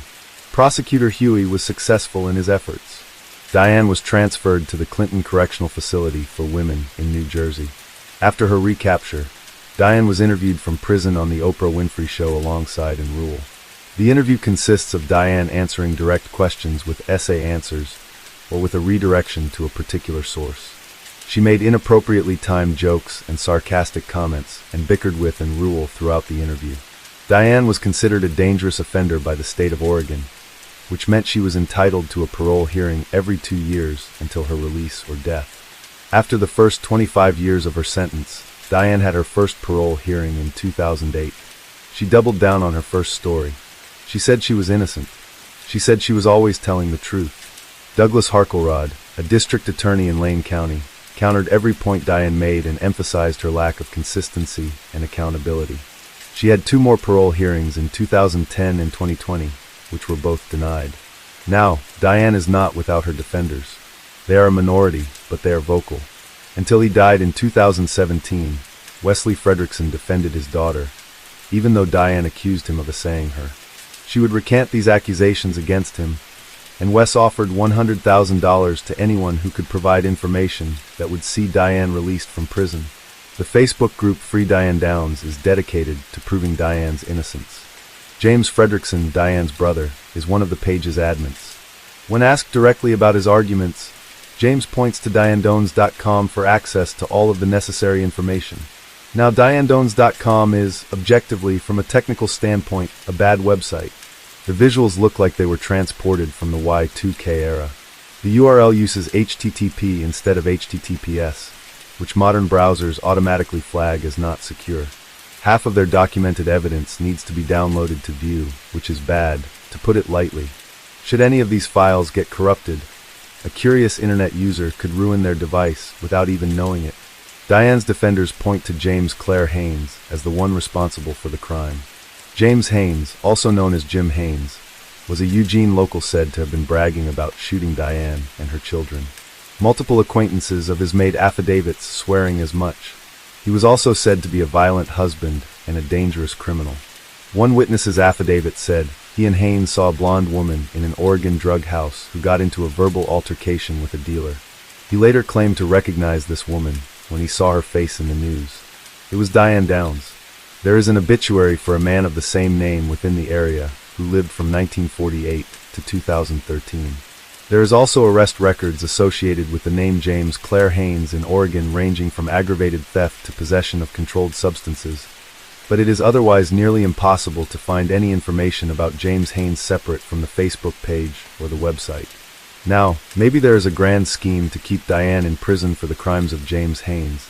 Prosecutor Hughie was successful in his efforts. Diane was transferred to the Clinton Correctional Facility for Women in New Jersey. After her recapture, Diane was interviewed from prison on the Oprah Winfrey Show alongside Enrule. The interview consists of Diane answering direct questions with essay answers or with a redirection to a particular source. She made inappropriately timed jokes and sarcastic comments and bickered with Enrule throughout the interview. Diane was considered a dangerous offender by the state of Oregon, which meant she was entitled to a parole hearing every 2 years until her release or death. After the first 25 years of her sentence, Diane had her first parole hearing in 2008. She doubled down on her first story. She said she was innocent. She said she was always telling the truth. Douglas Harkelrod, a district attorney in Lane County, countered every point Diane made and emphasized her lack of consistency and accountability. She had 2 more parole hearings in 2010 and 2020, which were both denied. Now, Diane is not without her defenders. They are a minority, but they are vocal. Until he died in 2017, Wesley Fredrickson defended his daughter, even though Diane accused him of assaying her. She would recant these accusations against him, and Wes offered $100,000 to anyone who could provide information that would see Diane released from prison. The Facebook group Free Diane Downs is dedicated to proving Diane's innocence. James Fredrickson, Diane's brother, is one of the page's admins. When asked directly about his arguments, James points to DianeDones.com for access to all of the necessary information. Now, DianeDones.com is, objectively, from a technical standpoint, a bad website. The visuals look like they were transported from the Y2K era. The URL uses HTTP instead of HTTPS, which modern browsers automatically flag as not secure. Half of their documented evidence needs to be downloaded to view, which is bad, to put it lightly. Should any of these files get corrupted, a curious internet user could ruin their device without even knowing it. Diane's defenders point to James Clare Haynes as the one responsible for the crime. James Haynes, also known as Jim Haynes, was a Eugene local said to have been bragging about shooting Diane and her children. Multiple acquaintances of his made affidavits swearing as much. He was also said to be a violent husband and a dangerous criminal. One witness's affidavit said he and Haynes saw a blonde woman in an Oregon drug house who got into a verbal altercation with a dealer. He later claimed to recognize this woman when he saw her face in the news. It was Diane Downs. There is an obituary for a man of the same name within the area who lived from 1948 to 2013. There is also arrest records associated with the name James Clare Haynes in Oregon ranging from aggravated theft to possession of controlled substances, but it is otherwise nearly impossible to find any information about James Haynes separate from the Facebook page or the website. Now, maybe there is a grand scheme to keep Diane in prison for the crimes of James Haynes,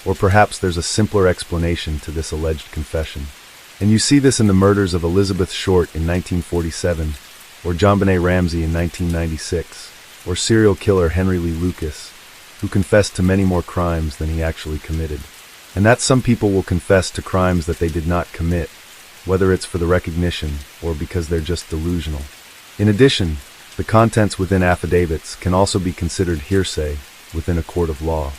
or perhaps there's a simpler explanation to this alleged confession. And you see this in the murders of Elizabeth Short in 1947, or JonBenet Ramsey in 1996, or serial killer Henry Lee Lucas, who confessed to many more crimes than he actually committed. And that some people will confess to crimes that they did not commit, whether it's for the recognition or because they're just delusional. In addition, the contents within affidavits can also be considered hearsay within a court of law.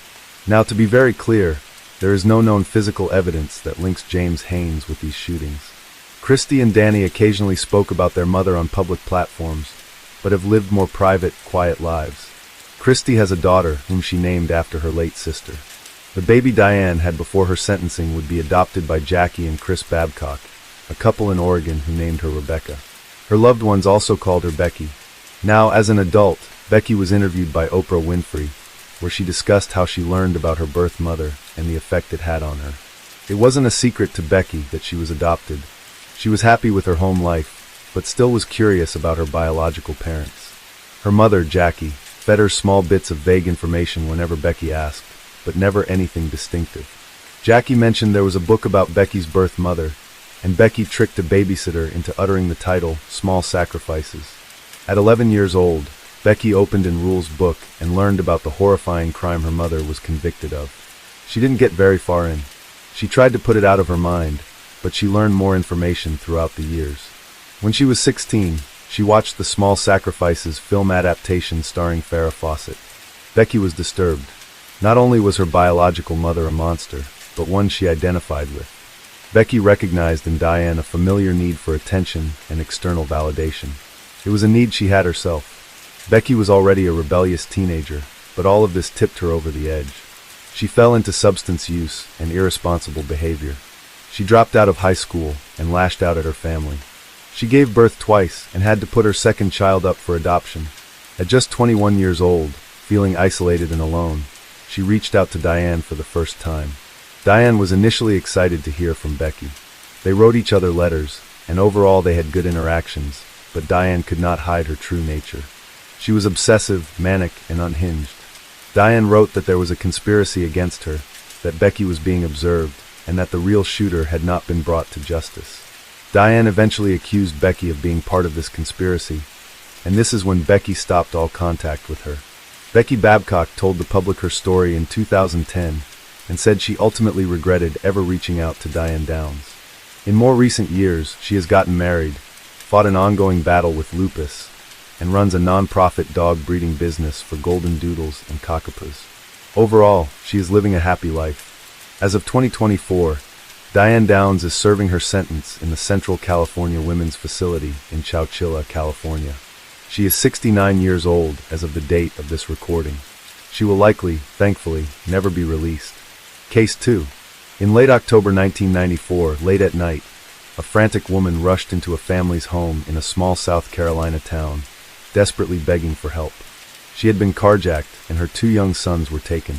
Now, to be very clear, there is no known physical evidence that links James Haynes with these shootings. Christy and Danny occasionally spoke about their mother on public platforms, but have lived more private, quiet lives. Christy has a daughter whom she named after her late sister. The baby Diane had before her sentencing would be adopted by Jackie and Chris Babcock, a couple in Oregon who named her Rebecca. Her loved ones also called her Becky. Now, as an adult, Becky was interviewed by Oprah Winfrey, where she discussed how she learned about her birth mother and the effect it had on her. It wasn't a secret to Becky that she was adopted. She was happy with her home life, but still was curious about her biological parents. Her mother, Jackie, fed her small bits of vague information whenever Becky asked, but never anything distinctive. Jackie mentioned there was a book about Becky's birth mother, and Becky tricked a babysitter into uttering the title, Small Sacrifices. At 11 years old, Becky opened in Rule's book and learned about the horrifying crime her mother was convicted of. She didn't get very far in. She tried to put it out of her mind, but she learned more information throughout the years. When she was 16, she watched the Small Sacrifices film adaptation starring Farrah Fawcett. Becky was disturbed. Not only was her biological mother a monster, but one she identified with. Becky recognized in Diane a familiar need for attention and external validation. It was a need she had herself. Becky was already a rebellious teenager, but all of this tipped her over the edge. She fell into substance use and irresponsible behavior. She dropped out of high school and lashed out at her family. She gave birth twice and had to put her second child up for adoption. At just 21 years old, feeling isolated and alone, she reached out to Diane for the first time. Diane was initially excited to hear from Becky. They wrote each other letters, and overall they had good interactions, but Diane could not hide her true nature. She was obsessive, manic, and unhinged. Diane wrote that there was a conspiracy against her, that Becky was being observed, and that the real shooter had not been brought to justice. Diane eventually accused Becky of being part of this conspiracy, and this is when Becky stopped all contact with her. Becky Babcock told the public her story in 2010 and said she ultimately regretted ever reaching out to Diane Downs. In more recent years, she has gotten married, fought an ongoing battle with lupus, and runs a non-profit dog breeding business for golden doodles and cockapoos. Overall, she is living a happy life. As of 2024, Diane Downs is serving her sentence in the Central California Women's Facility in Chowchilla, California. She is 69 years old as of the date of this recording. She will likely, thankfully, never be released. Case 2. In late October 1994, late at night, a frantic woman rushed into a family's home in a small South Carolina town, desperately begging for help. She had been carjacked, and her 2 young sons were taken.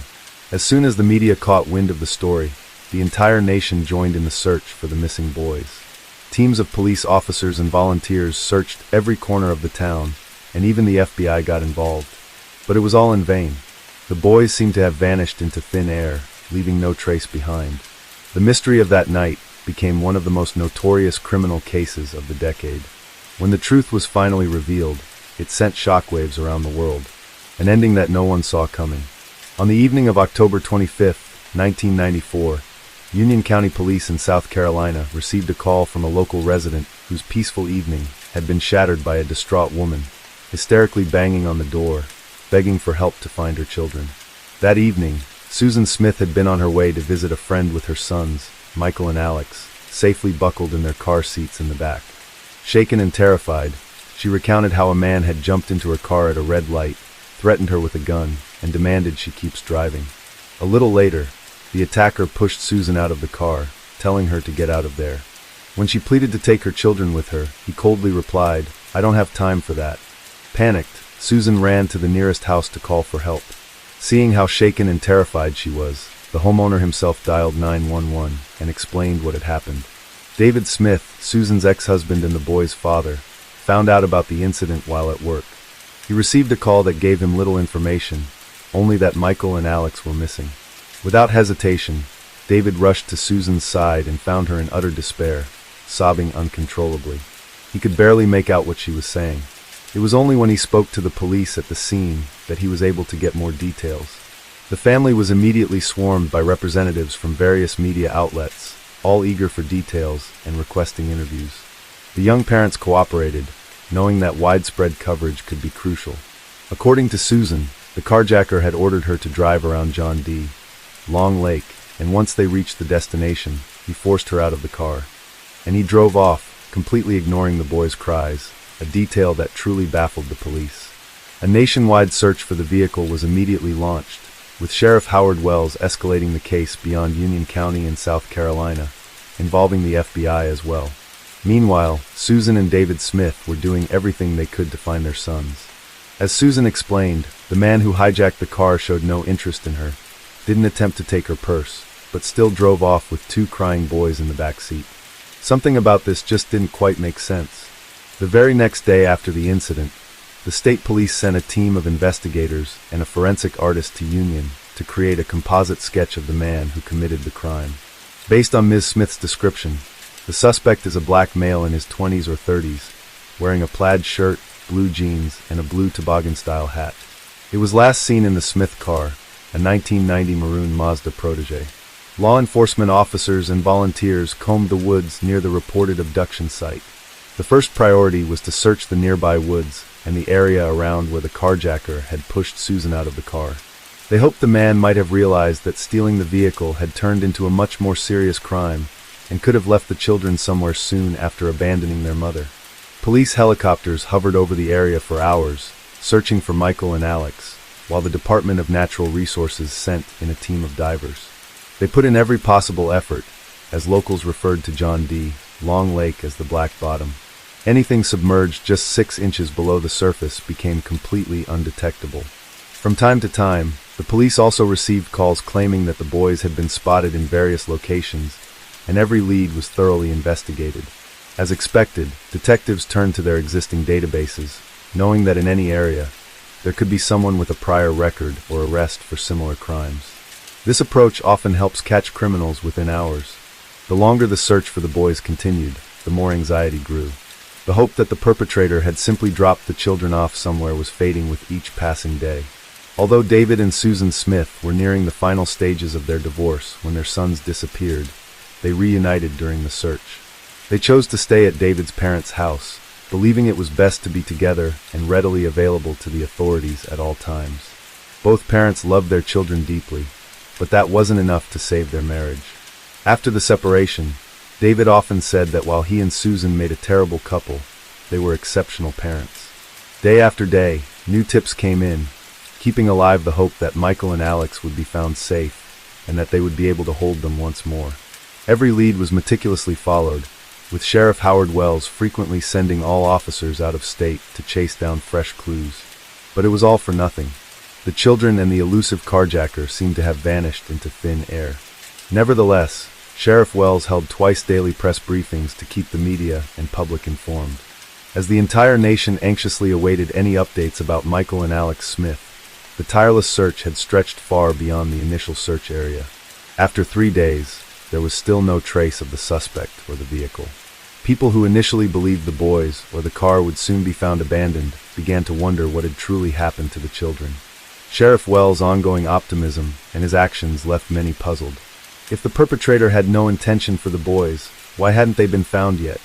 As soon as the media caught wind of the story, the entire nation joined in the search for the missing boys. Teams of police officers and volunteers searched every corner of the town, and even the FBI got involved. But it was all in vain. The boys seemed to have vanished into thin air, leaving no trace behind. The mystery of that night became one of the most notorious criminal cases of the decade. When the truth was finally revealed, it sent shockwaves around the world, an ending that no one saw coming. On the evening of October 25, 1994, Union County Police in South Carolina received a call from a local resident whose peaceful evening had been shattered by a distraught woman, hysterically banging on the door, begging for help to find her children. That evening, Susan Smith had been on her way to visit a friend with her sons, Michael and Alex, safely buckled in their car seats in the back. Shaken and terrified, she recounted how a man had jumped into her car at a red light, threatened her with a gun, and demanded she keeps driving. A little later, the attacker pushed Susan out of the car, telling her to get out of there. When she pleaded to take her children with her, he coldly replied, "I don't have time for that." Panicked, Susan ran to the nearest house to call for help. Seeing how shaken and terrified she was, the homeowner himself dialed 911 and explained what had happened. David Smith, Susan's ex-husband and the boy's father, found out about the incident while at work. He received a call that gave him little information, only that Michael and Alex were missing. Without hesitation, David rushed to Susan's side and found her in utter despair, sobbing uncontrollably. He could barely make out what she was saying. It was only when he spoke to the police at the scene that he was able to get more details. The family was immediately swarmed by representatives from various media outlets, all eager for details and requesting interviews. The young parents cooperated, knowing that widespread coverage could be crucial. According to Susan, the carjacker had ordered her to drive around John D. Long Lake, and once they reached the destination, he forced her out of the car. And he drove off, completely ignoring the boys' cries, a detail that truly baffled the police. A nationwide search for the vehicle was immediately launched, with Sheriff Howard Wells escalating the case beyond Union County in South Carolina, involving the FBI as well. Meanwhile, Susan and David Smith were doing everything they could to find their sons. As Susan explained, the man who hijacked the car showed no interest in her, didn't attempt to take her purse, but still drove off with 2 crying boys in the back seat. Something about this just didn't quite make sense. The very next day after the incident, the state police sent a team of investigators and a forensic artist to Union to create a composite sketch of the man who committed the crime. Based on Ms. Smith's description, the suspect is a black male in his 20s or 30s, wearing a plaid shirt, blue jeans, and a blue toboggan-style hat. It was last seen in the Smith car, a 1990 maroon Mazda Protege. Law enforcement officers and volunteers combed the woods near the reported abduction site. The first priority was to search the nearby woods and the area around where the carjacker had pushed Susan out of the car. They hoped the man might have realized that stealing the vehicle had turned into a much more serious crime and could have left the children somewhere soon after abandoning their mother. Police helicopters hovered over the area for hours, searching for Michael and Alex, while the Department of Natural Resources sent in a team of divers. They put in every possible effort, as locals referred to John D. Long Lake as the Black Bottom. Anything submerged just 6 inches below the surface became completely undetectable. From time to time, the police also received calls claiming that the boys had been spotted in various locations, and every lead was thoroughly investigated. As expected, detectives turned to their existing databases, knowing that in any area, there could be someone with a prior record or arrest for similar crimes. This approach often helps catch criminals within hours. The longer the search for the boys continued, the more anxiety grew. The hope that the perpetrator had simply dropped the children off somewhere was fading with each passing day. Although David and Susan Smith were nearing the final stages of their divorce when their sons disappeared, they reunited during the search. They chose to stay at David's parents' house, believing it was best to be together and readily available to the authorities at all times. Both parents loved their children deeply, but that wasn't enough to save their marriage. After the separation, David often said that while he and Susan made a terrible couple, they were exceptional parents. Day after day, new tips came in, keeping alive the hope that Michael and Alex would be found safe and that they would be able to hold them once more. Every lead was meticulously followed, with Sheriff Howard Wells frequently sending all officers out of state to chase down fresh clues. But it was all for nothing. The children and the elusive carjacker seemed to have vanished into thin air. Nevertheless, Sheriff Wells held twice daily press briefings to keep the media and public informed. As the entire nation anxiously awaited any updates about Michael and Alex Smith, the tireless search had stretched far beyond the initial search area. After 3 days, there was still no trace of the suspect or the vehicle. People who initially believed the boys or the car would soon be found abandoned began to wonder what had truly happened to the children. Sheriff Wells' ongoing optimism and his actions left many puzzled. If the perpetrator had no intention for the boys, why hadn't they been found yet?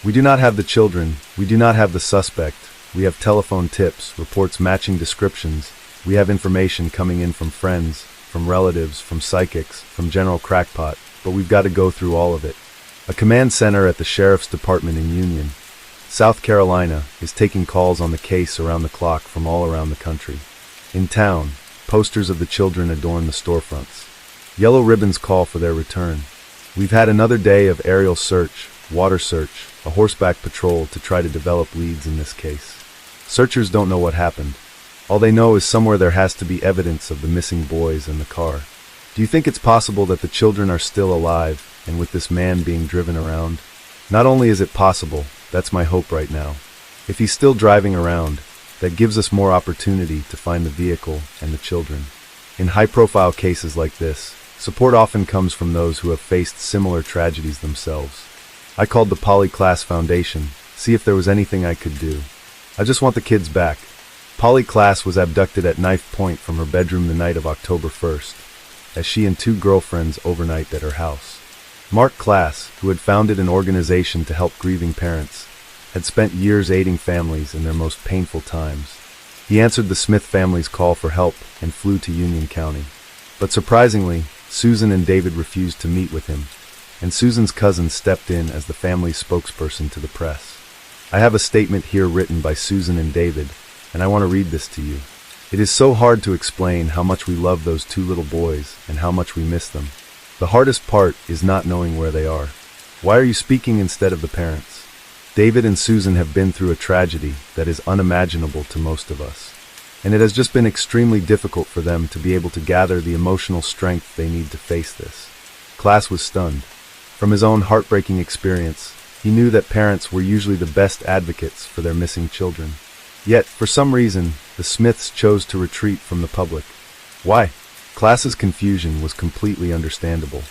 We do not have the children, we do not have the suspect, we have telephone tips, reports matching descriptions, we have information coming in from friends, from relatives, from psychics, from General Crackpot, but we've got to go through all of it. A command center at the Sheriff's Department in Union, South Carolina, is taking calls on the case around the clock from all around the country. In town, posters of the children adorn the storefronts. Yellow ribbons call for their return. We've had another day of aerial search, water search, a horseback patrol to try to develop leads in this case. Searchers don't know what happened. All they know is somewhere there has to be evidence of the missing boys and the car. Do you think it's possible that the children are still alive, and with this man being driven around? Not only is it possible, that's my hope right now. If he's still driving around, that gives us more opportunity to find the vehicle and the children. In high-profile cases like this, support often comes from those who have faced similar tragedies themselves. I called the Polly Class Foundation, see if there was anything I could do. I just want the kids back. Polly Class was abducted at knife point from her bedroom the night of October 1st, as she and 2 girlfriends overnight at her house. Mark Class, who had founded an organization to help grieving parents, had spent years aiding families in their most painful times. He answered the Smith family's call for help and flew to Union County. But surprisingly, Susan and David refused to meet with him, and Susan's cousin stepped in as the family's spokesperson to the press. I have a statement here written by Susan and David, and I want to read this to you. It is so hard to explain how much we love those 2 little boys and how much we miss them. The hardest part is not knowing where they are. Why are you speaking instead of the parents? David and Susan have been through a tragedy that is unimaginable to most of us, and it has just been extremely difficult for them to be able to gather the emotional strength they need to face this. Class was stunned. From his own heartbreaking experience, he knew that parents were usually the best advocates for their missing children. Yet, for some reason, the Smiths chose to retreat from the public. Why? Class's confusion was completely understandable.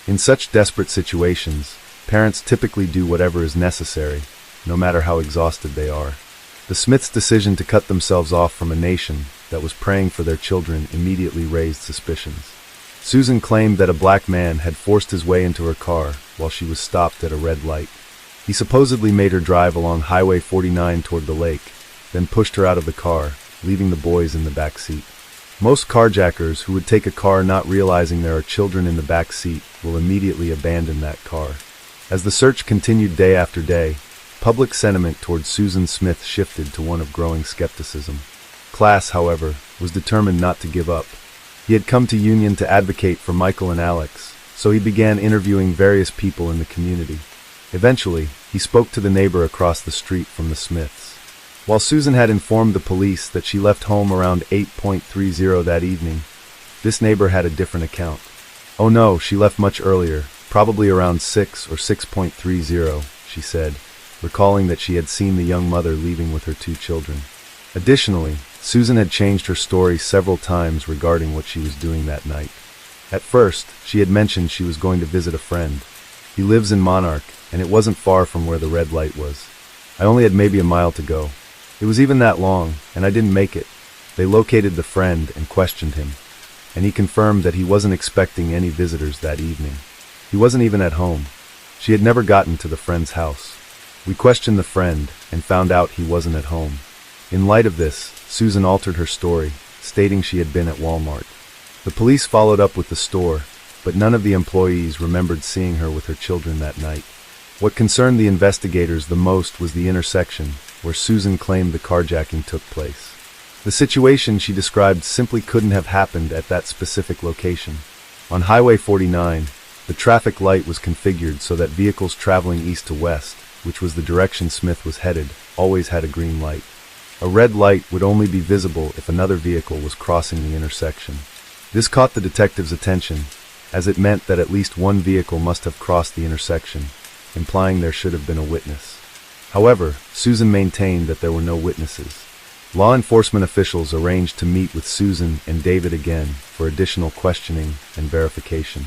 In such desperate situations, parents typically do whatever is necessary, no matter how exhausted they are. The Smiths' decision to cut themselves off from a nation that was praying for their children immediately raised suspicions. Susan claimed that a black man had forced his way into her car while she was stopped at a red light. He supposedly made her drive along Highway 49 toward the lake, then pushed her out of the car, leaving the boys in the back seat. Most carjackers who would take a car not realizing there are children in the back seat will immediately abandon that car. As the search continued day after day, public sentiment towards Susan Smith shifted to one of growing skepticism. Class, however, was determined not to give up. He had come to Union to advocate for Michael and Alex, so he began interviewing various people in the community. Eventually, he spoke to the neighbor across the street from the Smiths. While Susan had informed the police that she left home around 8:30 that evening, this neighbor had a different account. Oh no, she left much earlier, probably around 6 or 6.30, she said, recalling that she had seen the young mother leaving with her 2 children. Additionally, Susan had changed her story several times regarding what she was doing that night. At first, she had mentioned she was going to visit a friend. He lives in Monarch, and it wasn't far from where the red light was. I only had maybe a mile to go. It was even that long, and I didn't make it. They located the friend and questioned him, and he confirmed that he wasn't expecting any visitors that evening. He wasn't even at home. She had never gotten to the friend's house. We questioned the friend and found out he wasn't at home. In light of this, Susan altered her story, stating she had been at Walmart. The police followed up with the store, but none of the employees remembered seeing her with her children that night. What concerned the investigators the most was the intersection where Susan claimed the carjacking took place. The situation she described simply couldn't have happened at that specific location. On Highway 49, the traffic light was configured so that vehicles traveling east to west, which was the direction Smith was headed, always had a green light. A red light would only be visible if another vehicle was crossing the intersection. This caught the detective's attention, as it meant that at least one vehicle must have crossed the intersection, implying there should have been a witness. However, Susan maintained that there were no witnesses. Law enforcement officials arranged to meet with Susan and David again for additional questioning and verification.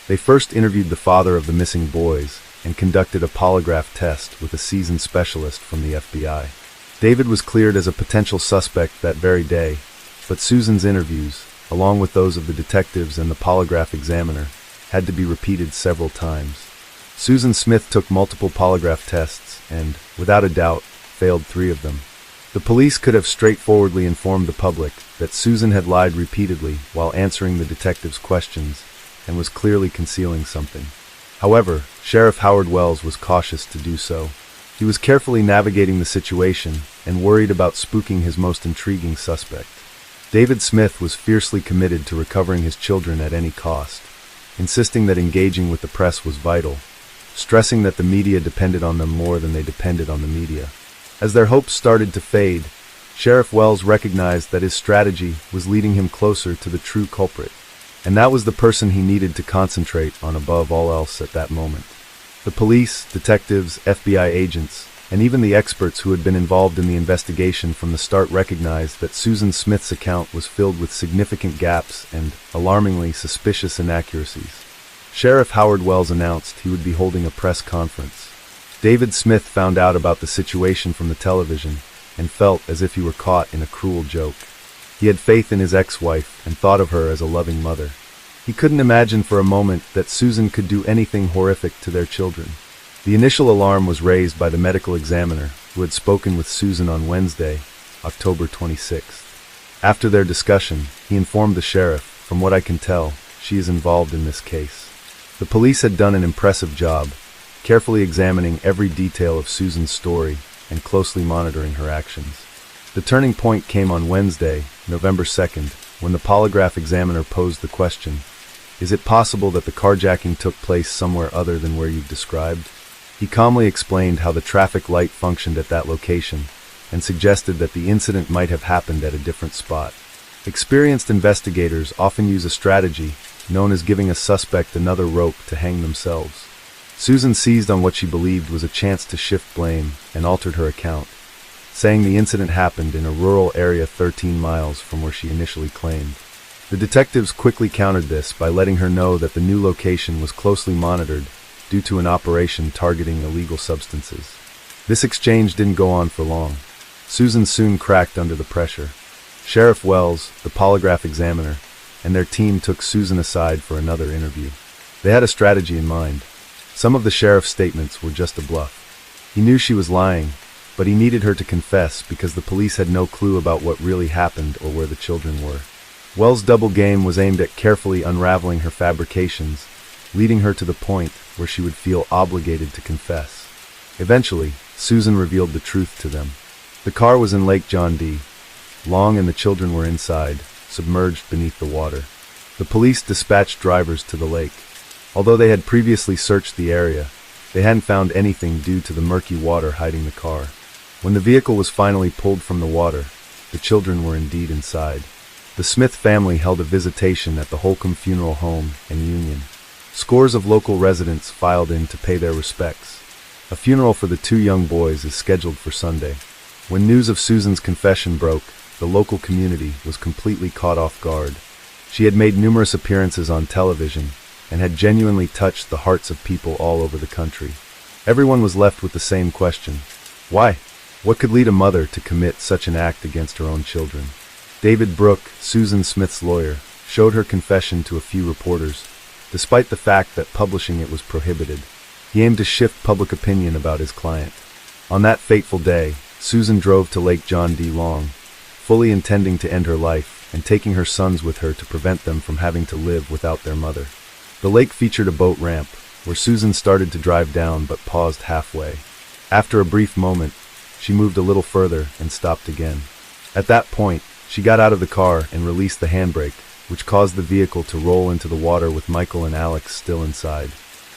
They first interviewed the father of the missing boys and conducted a polygraph test with a seasoned specialist from the FBI. David was cleared as a potential suspect that very day, but Susan's interviews, along with those of the detectives and the polygraph examiner, had to be repeated several times. Susan Smith took multiple polygraph tests and, without a doubt, failed 3 of them. The police could have straightforwardly informed the public that Susan had lied repeatedly while answering the detectives' questions and was clearly concealing something. However, Sheriff Howard Wells was cautious to do so. He was carefully navigating the situation and worried about spooking his most intriguing suspect. David Smith was fiercely committed to recovering his children at any cost, insisting that engaging with the press was vital, stressing that the media depended on them more than they depended on the media. As their hopes started to fade, Sheriff Wells recognized that his strategy was leading him closer to the true culprit, and that was the person he needed to concentrate on above all else at that moment. The police, detectives, FBI agents, and even the experts who had been involved in the investigation from the start recognized that Susan Smith's account was filled with significant gaps and, alarmingly, suspicious inaccuracies. Sheriff Howard Wells announced he would be holding a press conference. David Smith found out about the situation from the television and felt as if he were caught in a cruel joke. He had faith in his ex-wife and thought of her as a loving mother. He couldn't imagine for a moment that Susan could do anything horrific to their children. The initial alarm was raised by the medical examiner who had spoken with Susan on Wednesday, October 26th. After their discussion, he informed the sheriff, "From what I can tell, she is involved in this case." The police had done an impressive job, carefully examining every detail of Susan's story and closely monitoring her actions. The turning point came on Wednesday, November 2nd, when the polygraph examiner posed the question, "Is it possible that the carjacking took place somewhere other than where you've described?" He calmly explained how the traffic light functioned at that location and suggested that the incident might have happened at a different spot. Experienced investigators often use a strategy known as giving a suspect another rope to hang themselves. Susan seized on what she believed was a chance to shift blame and altered her account, saying the incident happened in a rural area 13 miles from where she initially claimed. The detectives quickly countered this by letting her know that the new location was closely monitored due to an operation targeting illegal substances. This exchange didn't go on for long. Susan soon cracked under the pressure. Sheriff Wells, the polygraph examiner, and their team took Susan aside for another interview. They had a strategy in mind. Some of the sheriff's statements were just a bluff. He knew she was lying, but he needed her to confess because the police had no clue about what really happened or where the children were. Wells' double game was aimed at carefully unraveling her fabrications, leading her to the point where she would feel obligated to confess. Eventually, Susan revealed the truth to them. The car was in Lake John D. Long and the children were inside, submerged beneath the water. The police dispatched drivers to the lake. Although they had previously searched the area, they hadn't found anything due to the murky water hiding the car. When the vehicle was finally pulled from the water, the children were indeed inside. The Smith family held a visitation at the Holcomb Funeral Home in Union. Scores of local residents filed in to pay their respects. A funeral for the two young boys is scheduled for Sunday. When news of Susan's confession broke, the local community was completely caught off guard. She had made numerous appearances on television and had genuinely touched the hearts of people all over the country. Everyone was left with the same question. Why? What could lead a mother to commit such an act against her own children? David Brooke, Susan Smith's lawyer, showed her confession to a few reporters. Despite the fact that publishing it was prohibited, he aimed to shift public opinion about his client. On that fateful day, Susan drove to Lake John D. Long, fully intending to end her life and taking her sons with her to prevent them from having to live without their mother. The lake featured a boat ramp, where Susan started to drive down but paused halfway. After a brief moment, she moved a little further and stopped again. At that point, she got out of the car and released the handbrake, which caused the vehicle to roll into the water with Michael and Alex still inside.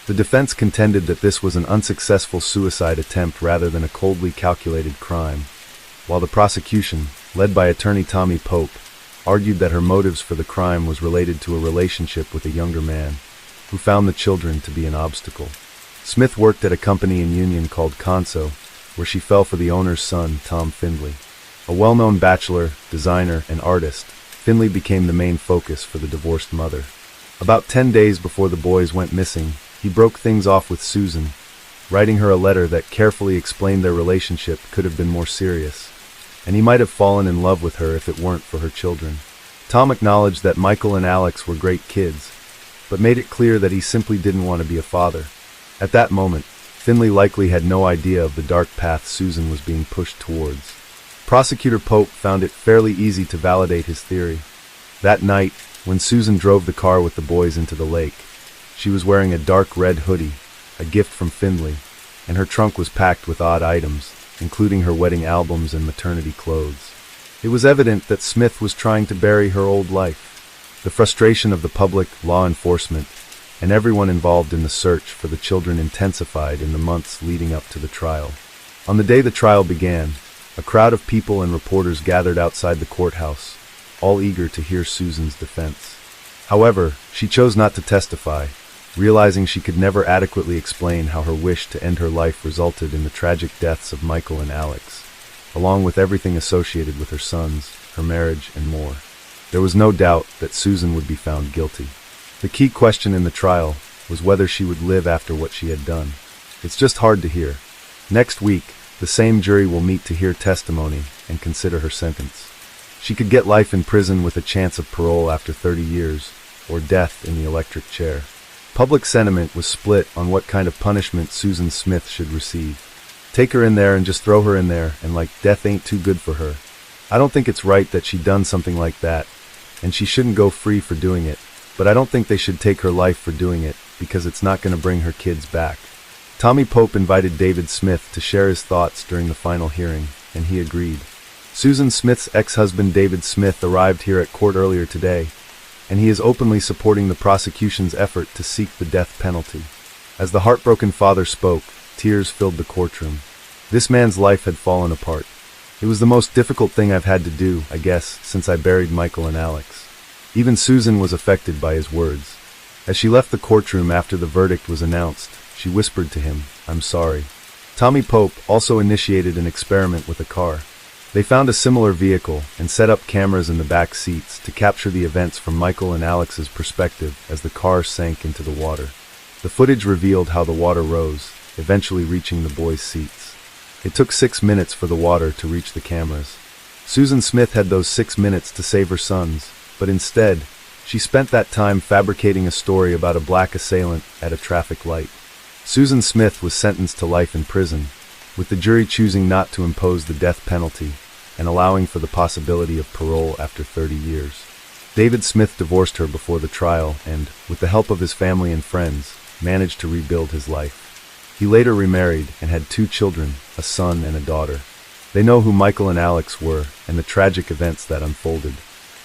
The defense contended that this was an unsuccessful suicide attempt rather than a coldly calculated crime, while the prosecution, led by attorney Tommy Pope, argued that her motives for the crime was related to a relationship with a younger man, who found the children to be an obstacle. Smith worked at a company in Union called Conso, where she fell for the owner's son, Tom Findley. A well-known bachelor, designer, and artist, Findley became the main focus for the divorced mother. About 10 days before the boys went missing, he broke things off with Susan, writing her a letter that carefully explained their relationship could have been more serious, and he might have fallen in love with her if it weren't for her children. Tom acknowledged that Michael and Alex were great kids, but made it clear that he simply didn't want to be a father. At that moment, Findley likely had no idea of the dark path Susan was being pushed towards. Prosecutor Pope found it fairly easy to validate his theory. That night, when Susan drove the car with the boys into the lake, she was wearing a dark red hoodie, a gift from Findley, and her trunk was packed with odd items, including her wedding albums and maternity clothes. It was evident that Smith was trying to bury her old life. The frustration of the public, law enforcement, and everyone involved in the search for the children intensified in the months leading up to the trial. On the day the trial began, a crowd of people and reporters gathered outside the courthouse, all eager to hear Susan's defense. However, she chose not to testify, realizing she could never adequately explain how her wish to end her life resulted in the tragic deaths of Michael and Alex, along with everything associated with her sons, her marriage, and more. There was no doubt that Susan would be found guilty. The key question in the trial was whether she would live after what she had done. It's just hard to hear. Next week, the same jury will meet to hear testimony and consider her sentence. She could get life in prison with a chance of parole after 30 years, or death in the electric chair. Public sentiment was split on what kind of punishment Susan Smith should receive. Take her in there and just throw her in there, and like death ain't too good for her. I don't think it's right that she done something like that, and she shouldn't go free for doing it, but I don't think they should take her life for doing it, because it's not going to bring her kids back. Tommy Pope invited David Smith to share his thoughts during the final hearing, and he agreed. Susan Smith's ex-husband David Smith arrived here at court earlier today, and he is openly supporting the prosecution's effort to seek the death penalty. As the heartbroken father spoke, tears filled the courtroom. This man's life had fallen apart. It was the most difficult thing I've had to do, I guess, since I buried Michael and Alex. Even Susan was affected by his words. As she left the courtroom after the verdict was announced, she whispered to him, "I'm sorry." Tommy Pope also initiated an experiment with a car. They found a similar vehicle and set up cameras in the back seats to capture the events from Michael and Alex's perspective as the car sank into the water. The footage revealed how the water rose, eventually reaching the boys' seats. It took 6 minutes for the water to reach the cameras. Susan Smith had those 6 minutes to save her sons, but instead, she spent that time fabricating a story about a black assailant at a traffic light. Susan Smith was sentenced to life in prison, with the jury choosing not to impose the death penalty and allowing for the possibility of parole after 30 years. David Smith divorced her before the trial and, with the help of his family and friends, managed to rebuild his life. He later remarried and had 2 children, a son and a daughter. They know who Michael and Alex were and the tragic events that unfolded.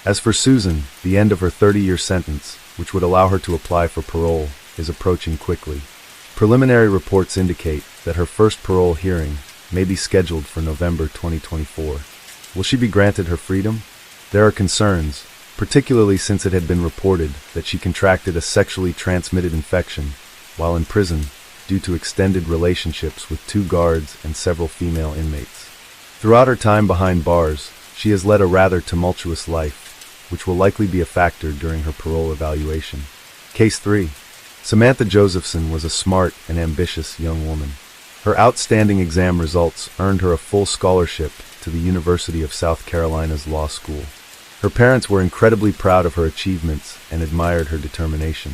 As for Susan, the end of her 30-year sentence, which would allow her to apply for parole, is approaching quickly. Preliminary reports indicate that her first parole hearing may be scheduled for November 2024. Will she be granted her freedom? There are concerns, particularly since it had been reported that she contracted a sexually transmitted infection while in prison due to extended relationships with 2 guards and several female inmates. Throughout her time behind bars, she has led a rather tumultuous life, which will likely be a factor during her parole evaluation. Case 3. Samantha Josephson was a smart and ambitious young woman. Her outstanding exam results earned her a full scholarship to the University of South Carolina's law school. Her parents were incredibly proud of her achievements and admired her determination.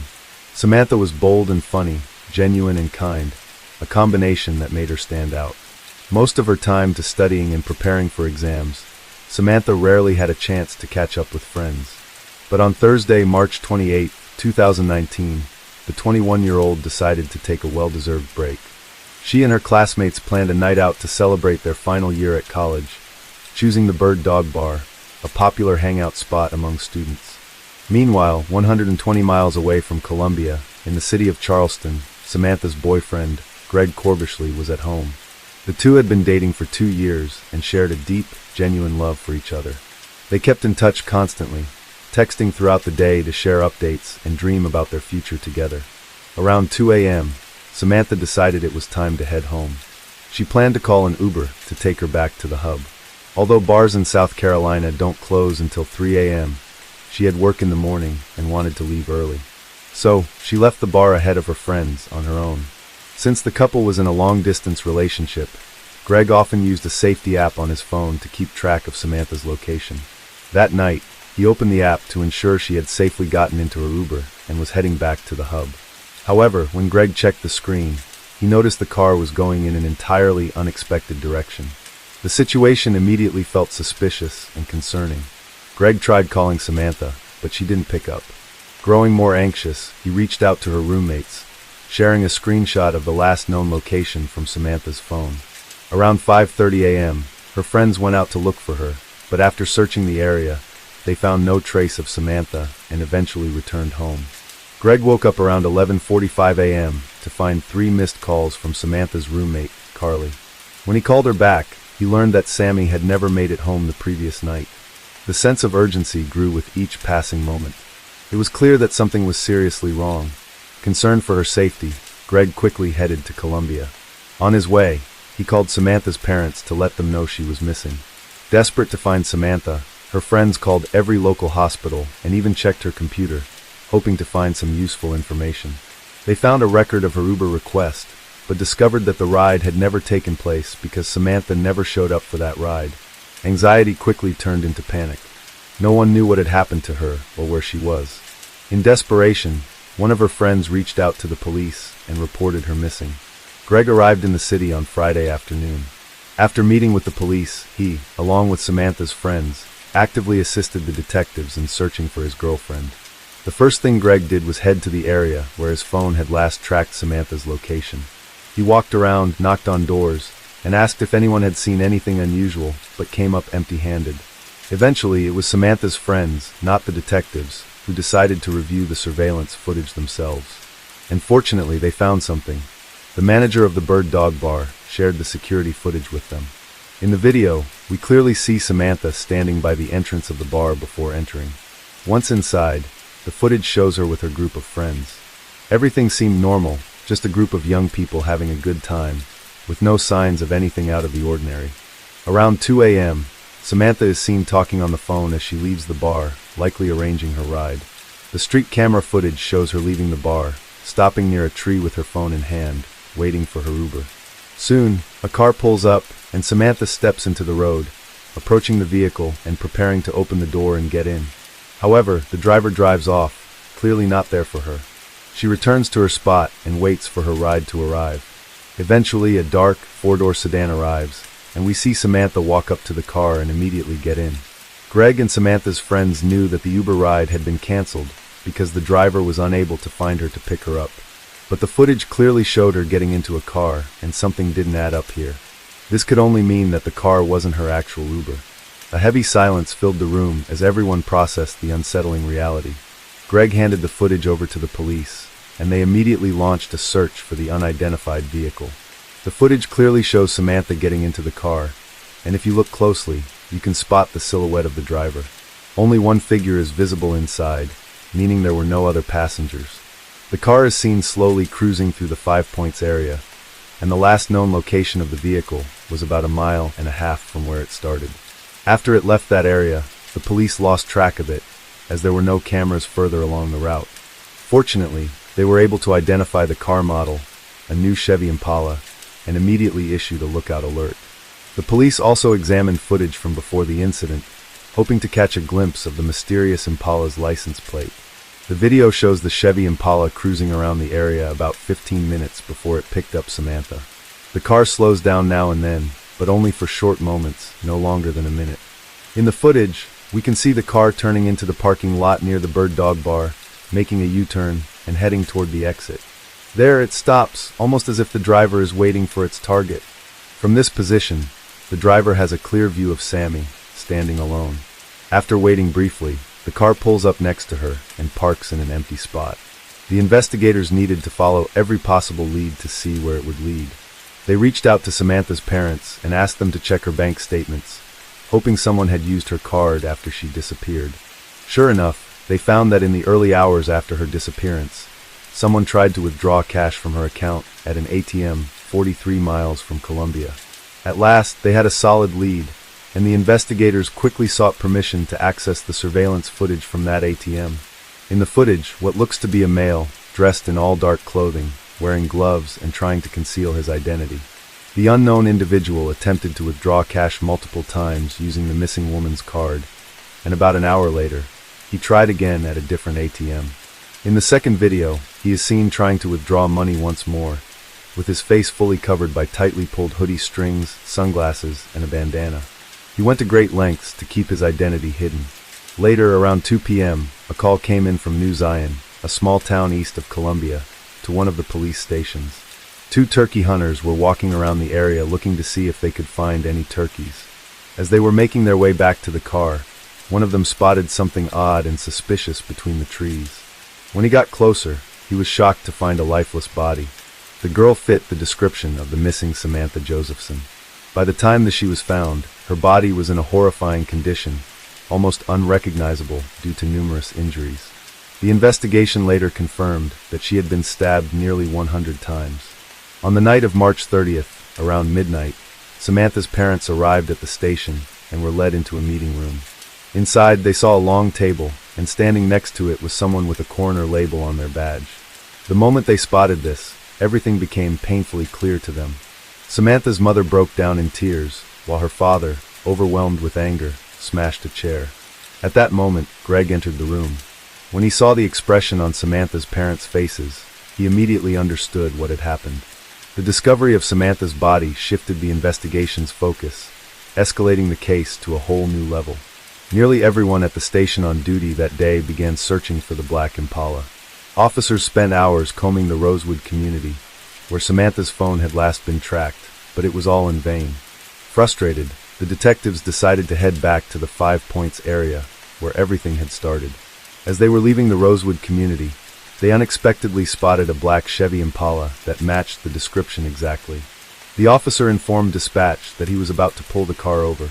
Samantha was bold and funny, genuine and kind, a combination that made her stand out. Most of her time to studying and preparing for exams, Samantha rarely had a chance to catch up with friends. But on Thursday, March 28, 2019, the 21-year-old decided to take a well-deserved break. She and her classmates planned a night out to celebrate their final year at college, choosing the Bird Dog Bar, a popular hangout spot among students. Meanwhile, 120 miles away from Columbia, in the city of Charleston, Samantha's boyfriend, Greg Corbishley, was at home. The two had been dating for 2 years and shared a deep, genuine love for each other. They kept in touch constantly, texting throughout the day to share updates and dream about their future together. Around 2 a.m., Samantha decided it was time to head home. She planned to call an Uber to take her back to the hub. Although bars in South Carolina don't close until 3 a.m., she had work in the morning and wanted to leave early. So, she left the bar ahead of her friends on her own. Since the couple was in a long-distance relationship, Greg often used a safety app on his phone to keep track of Samantha's location. That night, he opened the app to ensure she had safely gotten into her Uber and was heading back to the hub. However, when Greg checked the screen, he noticed the car was going in an entirely unexpected direction. The situation immediately felt suspicious and concerning. Greg tried calling Samantha, but she didn't pick up. Growing more anxious, he reached out to her roommates, sharing a screenshot of the last known location from Samantha's phone. Around 5:30 a.m., her friends went out to look for her, but after searching the area, they found no trace of Samantha and eventually returned home. Greg woke up around 11:45 a.m. to find 3 missed calls from Samantha's roommate, Carly. When he called her back, he learned that Sammy had never made it home the previous night. The sense of urgency grew with each passing moment. It was clear that something was seriously wrong. Concerned for her safety, Greg quickly headed to Columbia. On his way, he called Samantha's parents to let them know she was missing. Desperate to find Samantha, her friends called every local hospital and even checked her computer, hoping to find some useful information. They found a record of her Uber request, but discovered that the ride had never taken place because Samantha never showed up for that ride. Anxiety quickly turned into panic. No one knew what had happened to her or where she was. In desperation, one of her friends reached out to the police and reported her missing. Greg arrived in the city on Friday afternoon. After meeting with the police, he, along with Samantha's friends, actively assisted the detectives in searching for his girlfriend. The first thing Greg did was head to the area where his phone had last tracked Samantha's location. He walked around, knocked on doors, and asked if anyone had seen anything unusual, but came up empty-handed. Eventually, it was Samantha's friends, not the detectives, who decided to review the surveillance footage themselves. And fortunately, they found something. The manager of the Bird Dog Bar shared the security footage with them. In the video, we clearly see Samantha standing by the entrance of the bar before entering. Once inside, the footage shows her with her group of friends. Everything seemed normal, just a group of young people having a good time, with no signs of anything out of the ordinary. Around 2 a.m., Samantha is seen talking on the phone as she leaves the bar, likely arranging her ride. The street camera footage shows her leaving the bar, stopping near a tree with her phone in hand, waiting for her Uber. Soon, a car pulls up, and Samantha steps into the road, approaching the vehicle and preparing to open the door and get in. However, the driver drives off, clearly not there for her. She returns to her spot and waits for her ride to arrive. Eventually, a dark, 4-door sedan arrives, and we see Samantha walk up to the car and immediately get in. Greg and Samantha's friends knew that the Uber ride had been canceled because the driver was unable to find her to pick her up. But the footage clearly showed her getting into a car, and something didn't add up here. This could only mean that the car wasn't her actual Uber. A heavy silence filled the room as everyone processed the unsettling reality. Greg handed the footage over to the police, and they immediately launched a search for the unidentified vehicle. The footage clearly shows Samantha getting into the car, and if you look closely, you can spot the silhouette of the driver. Only one figure is visible inside, meaning there were no other passengers. The car is seen slowly cruising through the 5 Points area, and the last known location of the vehicle was about 1.5 miles from where it started. After it left that area, the police lost track of it, as there were no cameras further along the route. Fortunately, they were able to identify the car model, a new Chevy Impala, and immediately issued a lookout alert. The police also examined footage from before the incident, hoping to catch a glimpse of the mysterious Impala's license plate. The video shows the Chevy Impala cruising around the area about 15 minutes before it picked up Samantha. The car slows down now and then, but only for short moments, no longer than a minute. In the footage, we can see the car turning into the parking lot near the Bird Dog Bar, making a U-turn and heading toward the exit. There it stops, almost as if the driver is waiting for its target. From this position, the driver has a clear view of Sammy, standing alone. After waiting briefly, the car pulls up next to her and parks in an empty spot. The investigators needed to follow every possible lead to see where it would lead. They reached out to Samantha's parents and asked them to check her bank statements, hoping someone had used her card after she disappeared. Sure enough, they found that in the early hours after her disappearance, someone tried to withdraw cash from her account at an ATM 43 miles from Colombia. At last, they had a solid lead, and the investigators quickly sought permission to access the surveillance footage from that ATM. In the footage, what looks to be a male, dressed in all dark clothing, wearing gloves and trying to conceal his identity. The unknown individual attempted to withdraw cash multiple times using the missing woman's card, and about an hour later, he tried again at a different ATM. In the second video, he is seen trying to withdraw money once more, with his face fully covered by tightly pulled hoodie strings, sunglasses, and a bandana. He went to great lengths to keep his identity hidden. Later, around 2 p.m., a call came in from New Zion, a small town east of Columbia, to one of the police stations. 2 turkey hunters were walking around the area looking to see if they could find any turkeys. As they were making their way back to the car, one of them spotted something odd and suspicious between the trees. When he got closer, he was shocked to find a lifeless body. The girl fit the description of the missing Samantha Josephson. By the time that she was found, her body was in a horrifying condition, almost unrecognizable due to numerous injuries. The investigation later confirmed that she had been stabbed nearly 100 times. On the night of March 30th, around midnight, Samantha's parents arrived at the station and were led into a meeting room. Inside, they saw a long table, and standing next to it was someone with a coroner label on their badge. The moment they spotted this, everything became painfully clear to them. Samantha's mother broke down in tears, while her father, overwhelmed with anger, smashed a chair. At that moment, Greg entered the room. When he saw the expression on Samantha's parents' faces, he immediately understood what had happened. The discovery of Samantha's body shifted the investigation's focus, escalating the case to a whole new level. Nearly everyone at the station on duty that day began searching for the black Impala. Officers spent hours combing the Rosewood community, where Samantha's phone had last been tracked, but it was all in vain. Frustrated, the detectives decided to head back to the 5 Points area, where everything had started. As they were leaving the Rosewood community, they unexpectedly spotted a black Chevy Impala that matched the description exactly. The officer informed dispatch that he was about to pull the car over.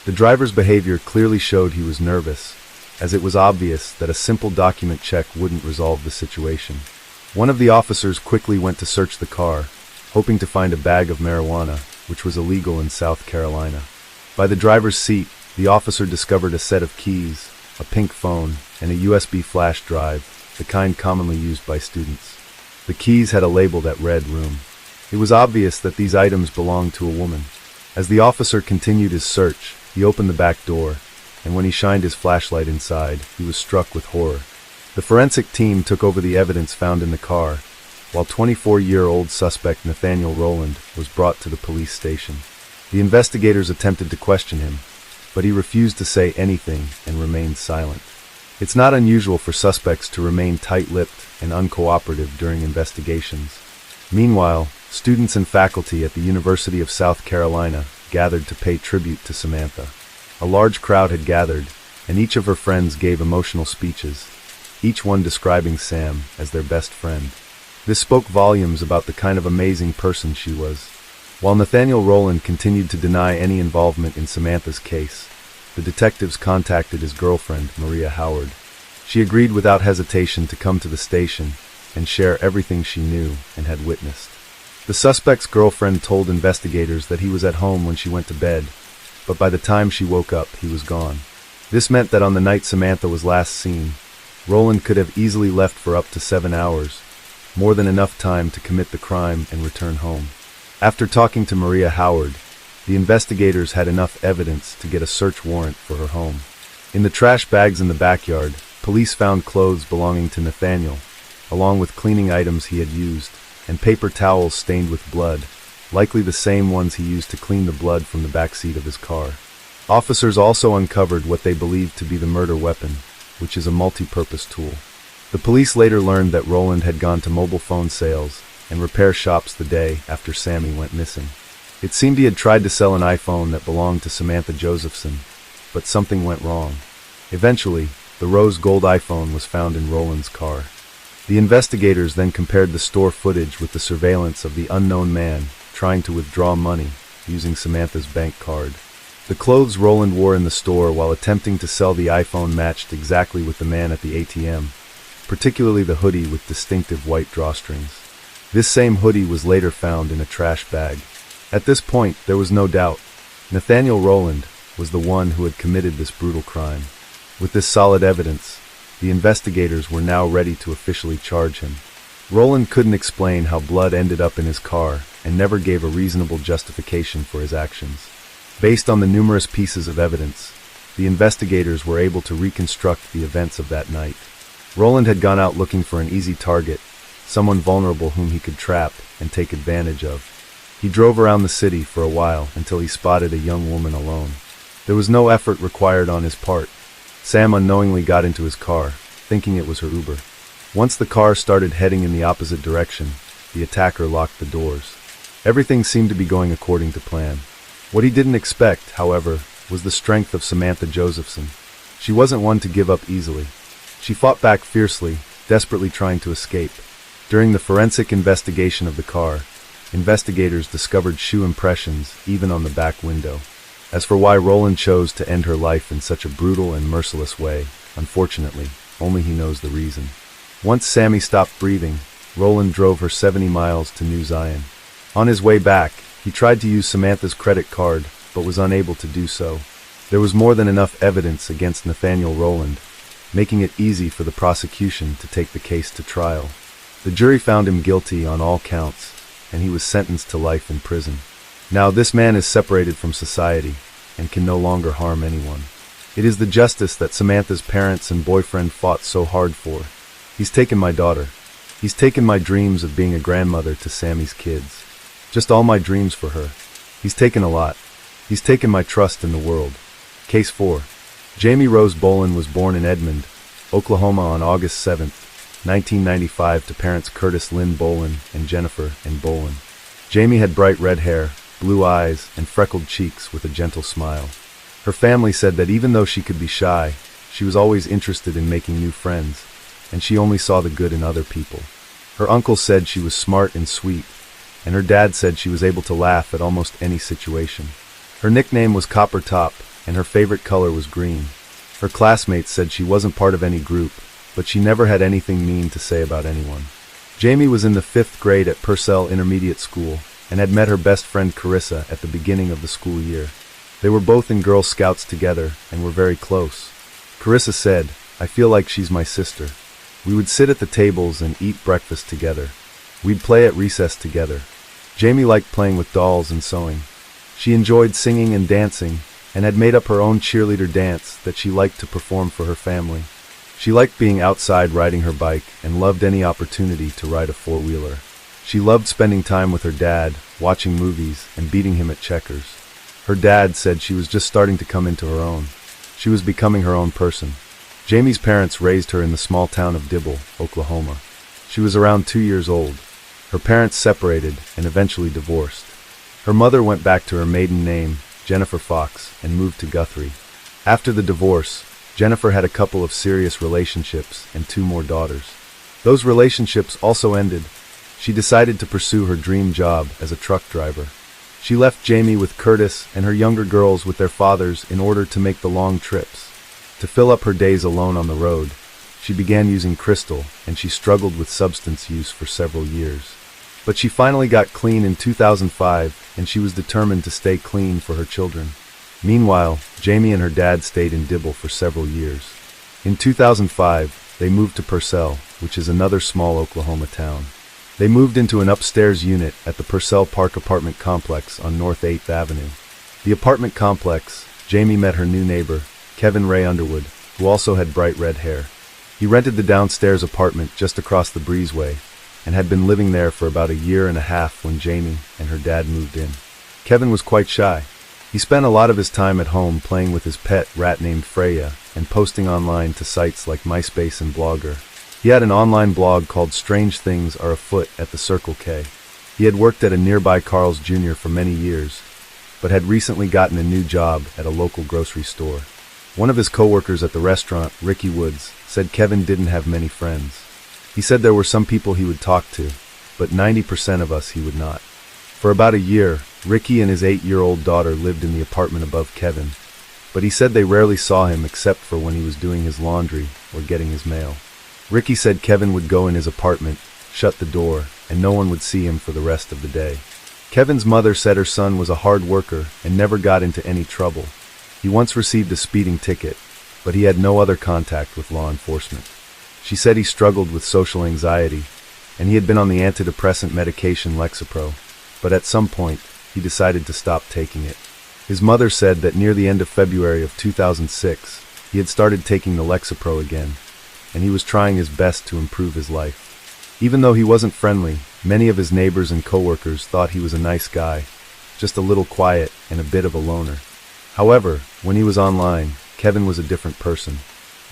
The driver's behavior clearly showed he was nervous, as it was obvious that a simple document check wouldn't resolve the situation. One of the officers quickly went to search the car, hoping to find a bag of marijuana, which was illegal in South Carolina. By the driver's seat, the officer discovered a set of keys, a pink phone, and a USB flash drive, the kind commonly used by students. The keys had a label that read "Room." It was obvious that these items belonged to a woman. As the officer continued his search, he opened the back door, and when he shined his flashlight inside, he was struck with horror. The forensic team took over the evidence found in the car, while 24-year-old suspect Nathaniel Rowland was brought to the police station. The investigators attempted to question him, but he refused to say anything and remained silent. It's not unusual for suspects to remain tight-lipped and uncooperative during investigations. Meanwhile, students and faculty at the University of South Carolina gathered to pay tribute to Samantha. A large crowd had gathered, and each of her friends gave emotional speeches, each one describing Sam as their best friend. This spoke volumes about the kind of amazing person she was. While Nathaniel Rowland continued to deny any involvement in Samantha's case, the detectives contacted his girlfriend, Maria Howard. She agreed without hesitation to come to the station and share everything she knew and had witnessed. The suspect's girlfriend told investigators that he was at home when she went to bed, but by the time she woke up, he was gone. This meant that on the night Samantha was last seen, Roland could have easily left for up to 7 hours, more than enough time to commit the crime and return home. After talking to Maria Howard, the investigators had enough evidence to get a search warrant for her home. In the trash bags in the backyard, police found clothes belonging to Nathaniel, along with cleaning items he had used, and paper towels stained with blood, likely the same ones he used to clean the blood from the backseat of his car. Officers also uncovered what they believed to be the murder weapon, which is a multi-purpose tool. The police later learned that Roland had gone to mobile phone sales and repair shops the day after Sammy went missing. It seemed he had tried to sell an iPhone that belonged to Samantha Josephson, but something went wrong. Eventually, the rose gold iPhone was found in Roland's car. The investigators then compared the store footage with the surveillance of the unknown man trying to withdraw money using Samantha's bank card. The clothes Roland wore in the store while attempting to sell the iPhone matched exactly with the man at the ATM, particularly the hoodie with distinctive white drawstrings. This same hoodie was later found in a trash bag. At this point, there was no doubt. Nathaniel Roland was the one who had committed this brutal crime. With this solid evidence, the investigators were now ready to officially charge him. Roland couldn't explain how blood ended up in his car and never gave a reasonable justification for his actions. Based on the numerous pieces of evidence, the investigators were able to reconstruct the events of that night. Roland had gone out looking for an easy target, someone vulnerable whom he could trap and take advantage of. He drove around the city for a while until he spotted a young woman alone. There was no effort required on his part. Sam unknowingly got into his car, thinking it was her Uber. Once the car started heading in the opposite direction, the attacker locked the doors. Everything seemed to be going according to plan. What he didn't expect, however, was the strength of Samantha Josephson. She wasn't one to give up easily. She fought back fiercely, desperately trying to escape. During the forensic investigation of the car, investigators discovered shoe impressions even on the back window. As for why Roland chose to end her life in such a brutal and merciless way, unfortunately, only he knows the reason. Once Sammy stopped breathing, Roland drove her 70 miles to New Zion. On his way back, he tried to use Samantha's credit card, but was unable to do so. There was more than enough evidence against Nathaniel Roland, making it easy for the prosecution to take the case to trial. The jury found him guilty on all counts, and he was sentenced to life in prison. Now this man is separated from society and can no longer harm anyone. It is the justice that Samantha's parents and boyfriend fought so hard for. He's taken my daughter. He's taken my dreams of being a grandmother to Sammy's kids. Just all my dreams for her. He's taken a lot. He's taken my trust in the world. Case 4. Jamie Rose Bolin was born in Edmond, Oklahoma on August 7, 1995 to parents Curtis Lynn Bolin and Jennifer N. Bolin. Jamie had bright red hair, blue eyes, and freckled cheeks with a gentle smile. Her family said that even though she could be shy, she was always interested in making new friends, and she only saw the good in other people. Her uncle said she was smart and sweet, and her dad said she was able to laugh at almost any situation. Her nickname was Copper Top, and her favorite color was green. Her classmates said she wasn't part of any group, but she never had anything mean to say about anyone. Jamie was in the 5th grade at Purcell Intermediate School, and had met her best friend Carissa at the beginning of the school year. They were both in Girl Scouts together and were very close. Carissa said, "I feel like she's my sister." We would sit at the tables and eat breakfast together. We'd play at recess together. Jamie liked playing with dolls and sewing. She enjoyed singing and dancing, and had made up her own cheerleader dance that she liked to perform for her family. She liked being outside riding her bike and loved any opportunity to ride a four-wheeler. She loved spending time with her dad, watching movies, and beating him at checkers. Her dad said she was just starting to come into her own. She was becoming her own person. Jamie's parents raised her in the small town of Dibble, Oklahoma. She was around 2 years old. Her parents separated and eventually divorced. Her mother went back to her maiden name, Jennifer Fox, and moved to Guthrie. After the divorce, Jennifer had a couple of serious relationships and 2 more daughters. Those relationships also ended. She decided to pursue her dream job as a truck driver. She left Jamie with Curtis and her younger girls with their fathers in order to make the long trips. To fill up her days alone on the road, she began using crystal, and she struggled with substance use for several years. But she finally got clean in 2005, and she was determined to stay clean for her children. Meanwhile, Jamie and her dad stayed in Dibble for several years. In 2005, they moved to Purcell, which is another small Oklahoma town. They moved into an upstairs unit at the Purcell Park apartment complex on North 8th Avenue. The apartment complex, Jamie met her new neighbor, Kevin Ray Underwood, who also had bright red hair. He rented the downstairs apartment just across the breezeway, and had been living there for about a year and a half when Jamie and her dad moved in. Kevin was quite shy. He spent a lot of his time at home playing with his pet rat named Freya and posting online to sites like MySpace and Blogger. He had an online blog called Strange Things Are Afoot at the Circle K. He had worked at a nearby Carl's Jr. for many years, but had recently gotten a new job at a local grocery store. One of his coworkers at the restaurant, Ricky Woods, said Kevin didn't have many friends. He said there were some people he would talk to, but 90% of us he would not. For about a year, Ricky and his 8-year-old daughter lived in the apartment above Kevin, but he said they rarely saw him except for when he was doing his laundry or getting his mail. Ricky said Kevin would go in his apartment, shut the door, and no one would see him for the rest of the day. Kevin's mother said her son was a hard worker and never got into any trouble. He once received a speeding ticket, but he had no other contact with law enforcement. She said he struggled with social anxiety, and he had been on the antidepressant medication Lexapro, but at some point, he decided to stop taking it. His mother said that near the end of February of 2006, he had started taking the Lexapro again, and he was trying his best to improve his life. Even though he wasn't friendly, many of his neighbors and coworkers thought he was a nice guy, just a little quiet and a bit of a loner. However, when he was online, Kevin was a different person.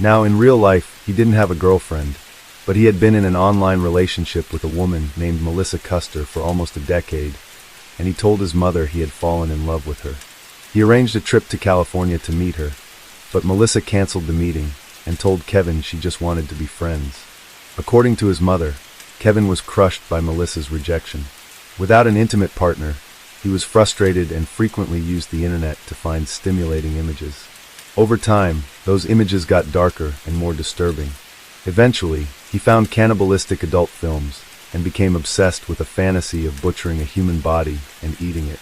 Now, in real life, he didn't have a girlfriend, but he had been in an online relationship with a woman named Melissa Custer for almost a decade, and he told his mother he had fallen in love with her. He arranged a trip to California to meet her, but Melissa canceled the meeting and told Kevin she just wanted to be friends. According to his mother, Kevin was crushed by Melissa's rejection. Without an intimate partner, he was frustrated and frequently used the internet to find stimulating images. Over time, those images got darker and more disturbing. Eventually, he found cannibalistic adult films and became obsessed with a fantasy of butchering a human body and eating it.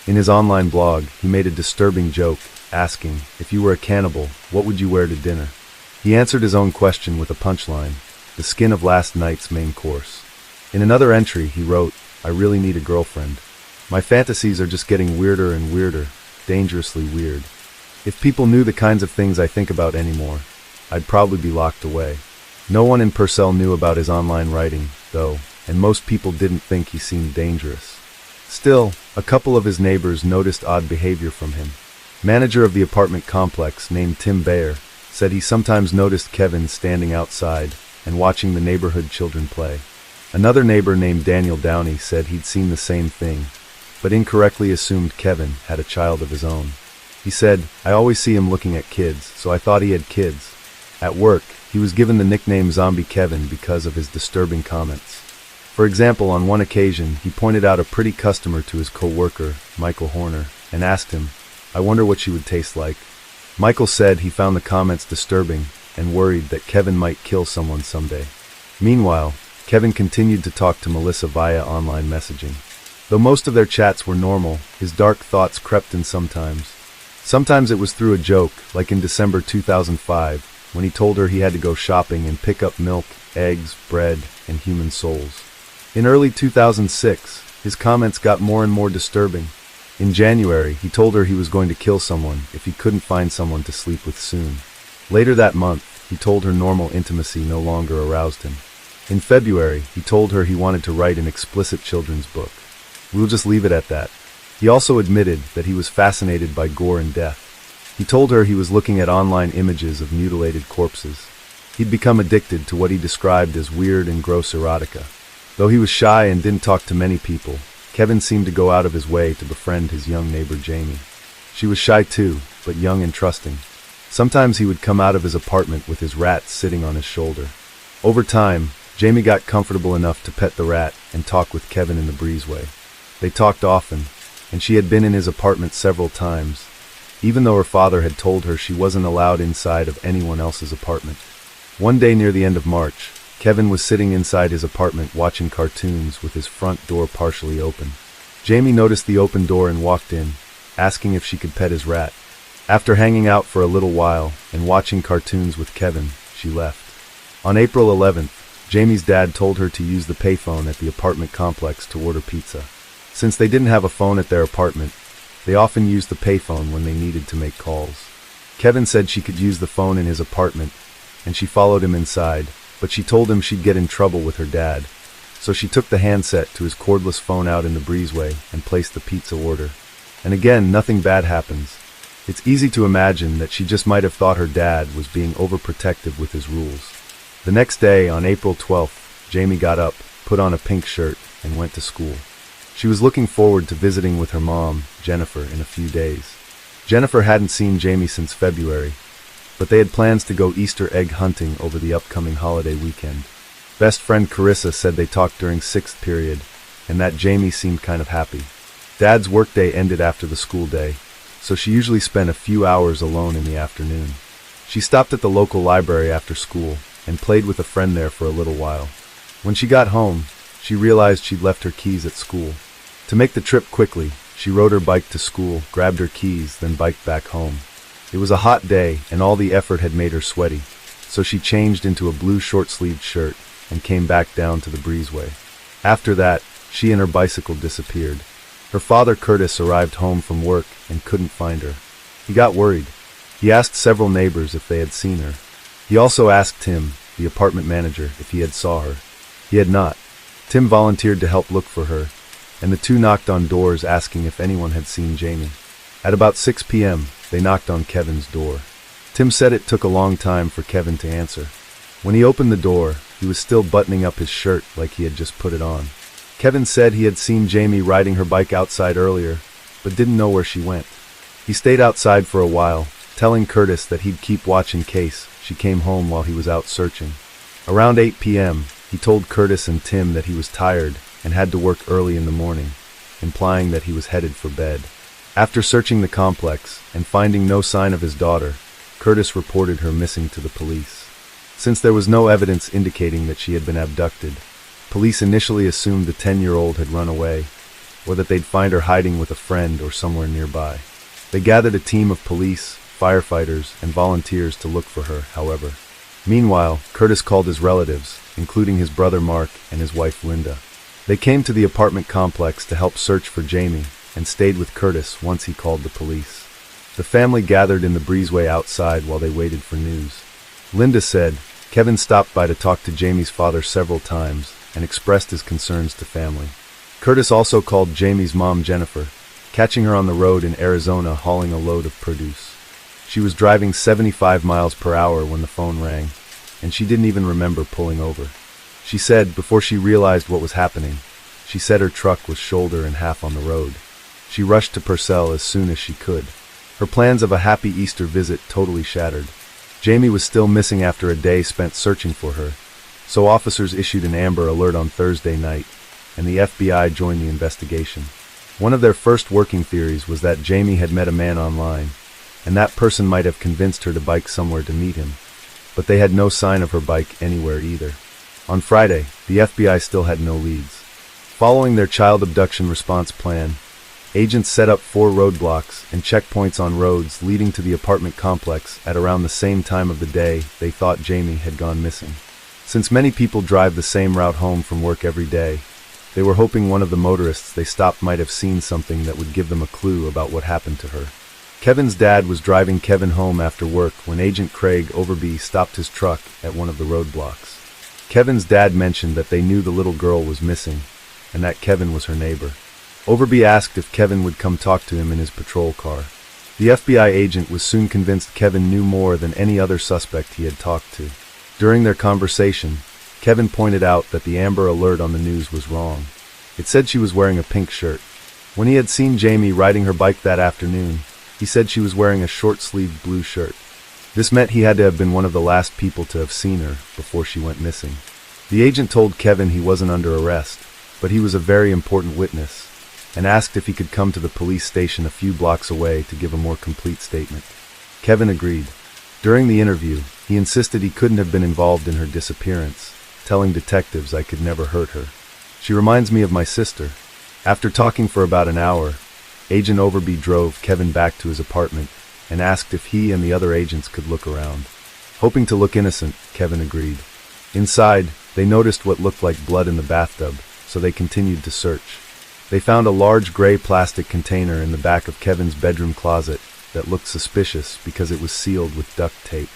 In his online blog, he made a disturbing joke, asking, "If you were a cannibal, what would you wear to dinner?" He answered his own question with a punchline, "The skin of last night's main course." In another entry, he wrote, "I really need a girlfriend. My fantasies are just getting weirder and weirder, dangerously weird. If people knew the kinds of things I think about anymore, I'd probably be locked away." No one in Purcell knew about his online writing, though, and most people didn't think he seemed dangerous. Still, a couple of his neighbors noticed odd behavior from him. Manager of the apartment complex, named Tim Bayer, said he sometimes noticed Kevin standing outside and watching the neighborhood children play. Another neighbor named Daniel Downey said he'd seen the same thing, but incorrectly assumed Kevin had a child of his own. He said, "I always see him looking at kids, so I thought he had kids." At work, he was given the nickname Zombie Kevin because of his disturbing comments. For example, on one occasion, he pointed out a pretty customer to his co-worker, Michael Horner, and asked him, "I wonder what she would taste like." Michael said he found the comments disturbing and worried that Kevin might kill someone someday. Meanwhile, Kevin continued to talk to Melissa via online messaging. Though most of their chats were normal, his dark thoughts crept in sometimes. Sometimes it was through a joke, like in December 2005, when he told her he had to go shopping and pick up milk, eggs, bread, and human souls. In early 2006, his comments got more and more disturbing. In January, he told her he was going to kill someone if he couldn't find someone to sleep with soon. Later that month, he told her normal intimacy no longer aroused him. In February, he told her he wanted to write an explicit children's book. We'll just leave it at that. He also admitted that he was fascinated by gore and death. He told her he was looking at online images of mutilated corpses. He'd become addicted to what he described as weird and gross erotica. Though he was shy and didn't talk to many people, Kevin seemed to go out of his way to befriend his young neighbor Jamie. She was shy too, but young and trusting. Sometimes he would come out of his apartment with his rat sitting on his shoulder. Over time, Jamie got comfortable enough to pet the rat and talk with Kevin in the breezeway. They talked often, and she had been in his apartment several times, even though her father had told her she wasn't allowed inside of anyone else's apartment. One day near the end of March, Kevin was sitting inside his apartment watching cartoons with his front door partially open. Jamie noticed the open door and walked in, asking if she could pet his rat. After hanging out for a little while and watching cartoons with Kevin, she left. On April 11th, Jamie's dad told her to use the payphone at the apartment complex to order pizza. Since they didn't have a phone at their apartment, they often used the payphone when they needed to make calls. Kevin said she could use the phone in his apartment, and she followed him inside, but she told him she'd get in trouble with her dad, so she took the handset to his cordless phone out in the breezeway and placed the pizza order. And again, nothing bad happens. It's easy to imagine that she just might have thought her dad was being overprotective with his rules. The next day, on April 12th, Jamie got up, put on a pink shirt, and went to school. She was looking forward to visiting with her mom, Jennifer, in a few days. Jennifer hadn't seen Jamie since February, but they had plans to go Easter egg hunting over the upcoming holiday weekend. Best friend Carissa said they talked during 6th period, and that Jamie seemed kind of happy. Dad's workday ended after the school day, so she usually spent a few hours alone in the afternoon. She stopped at the local library after school and played with a friend there for a little while. When she got home, she realized she'd left her keys at school. To make the trip quickly, she rode her bike to school, grabbed her keys, then biked back home. It was a hot day, and all the effort had made her sweaty, so she changed into a blue short-sleeved shirt and came back down to the breezeway. After that, she and her bicycle disappeared. Her father, Curtis, arrived home from work and couldn't find her. He got worried. He asked several neighbors if they had seen her. He also asked Tim, the apartment manager, if he had saw her. He had not. Tim volunteered to help look for her, and the two knocked on doors asking if anyone had seen Jamie. At about 6 p.m., they knocked on Kevin's door. Tim said it took a long time for Kevin to answer. When he opened the door, he was still buttoning up his shirt like he had just put it on. Kevin said he had seen Jamie riding her bike outside earlier, but didn't know where she went. He stayed outside for a while, telling Curtis that he'd keep watch in case she came home while he was out searching. Around 8 p.m., he told Curtis and Tim that he was tired and had to work early in the morning, implying that he was headed for bed. After searching the complex and finding no sign of his daughter, Curtis reported her missing to the police. Since there was no evidence indicating that she had been abducted, police initially assumed the 10-year-old had run away, or that they'd find her hiding with a friend or somewhere nearby. They gathered a team of police, firefighters, and volunteers to look for her, however. Meanwhile, Curtis called his relatives, including his brother Mark and his wife Linda. They came to the apartment complex to help search for Jamie and stayed with Curtis once he called the police. The family gathered in the breezeway outside while they waited for news. Linda said, Kevin stopped by to talk to Jamie's father several times and expressed his concerns to family. Curtis also called Jamie's mom Jennifer, catching her on the road in Arizona hauling a load of produce. She was driving 75 miles per hour when the phone rang, and she didn't even remember pulling over. She said, before she realized what was happening, she said her truck was shoulder and half on the road. She rushed to Purcell as soon as she could. Her plans of a happy Easter visit totally shattered. Jamie was still missing after a day spent searching for her, so officers issued an Amber Alert on Thursday night, and the FBI joined the investigation. One of their first working theories was that Jamie had met a man online, and that person might have convinced her to bike somewhere to meet him, but they had no sign of her bike anywhere either. On Friday, the FBI still had no leads. Following their child abduction response plan, agents set up 4 roadblocks and checkpoints on roads leading to the apartment complex at around the same time of the day they thought Jamie had gone missing. Since many people drive the same route home from work every day, they were hoping one of the motorists they stopped might have seen something that would give them a clue about what happened to her. Kevin's dad was driving Kevin home after work when Agent Craig Overby stopped his truck at one of the roadblocks. Kevin's dad mentioned that they knew the little girl was missing, and that Kevin was her neighbor. Overby asked if Kevin would come talk to him in his patrol car. The FBI agent was soon convinced Kevin knew more than any other suspect he had talked to. During their conversation, Kevin pointed out that the Amber Alert on the news was wrong. It said she was wearing a pink shirt. When he had seen Jamie riding her bike that afternoon, he said she was wearing a short-sleeved blue shirt. This meant he had to have been one of the last people to have seen her before she went missing. The agent told Kevin he wasn't under arrest, but he was a very important witness, and asked if he could come to the police station a few blocks away to give a more complete statement. Kevin agreed. During the interview, he insisted he couldn't have been involved in her disappearance, telling detectives I could never hurt her. She reminds me of my sister. After talking for about an hour, Agent Overby drove Kevin back to his apartment and asked if he and the other agents could look around. Hoping to look innocent, Kevin agreed. Inside, they noticed what looked like blood in the bathtub, so they continued to search. They found a large gray plastic container in the back of Kevin's bedroom closet that looked suspicious because it was sealed with duct tape.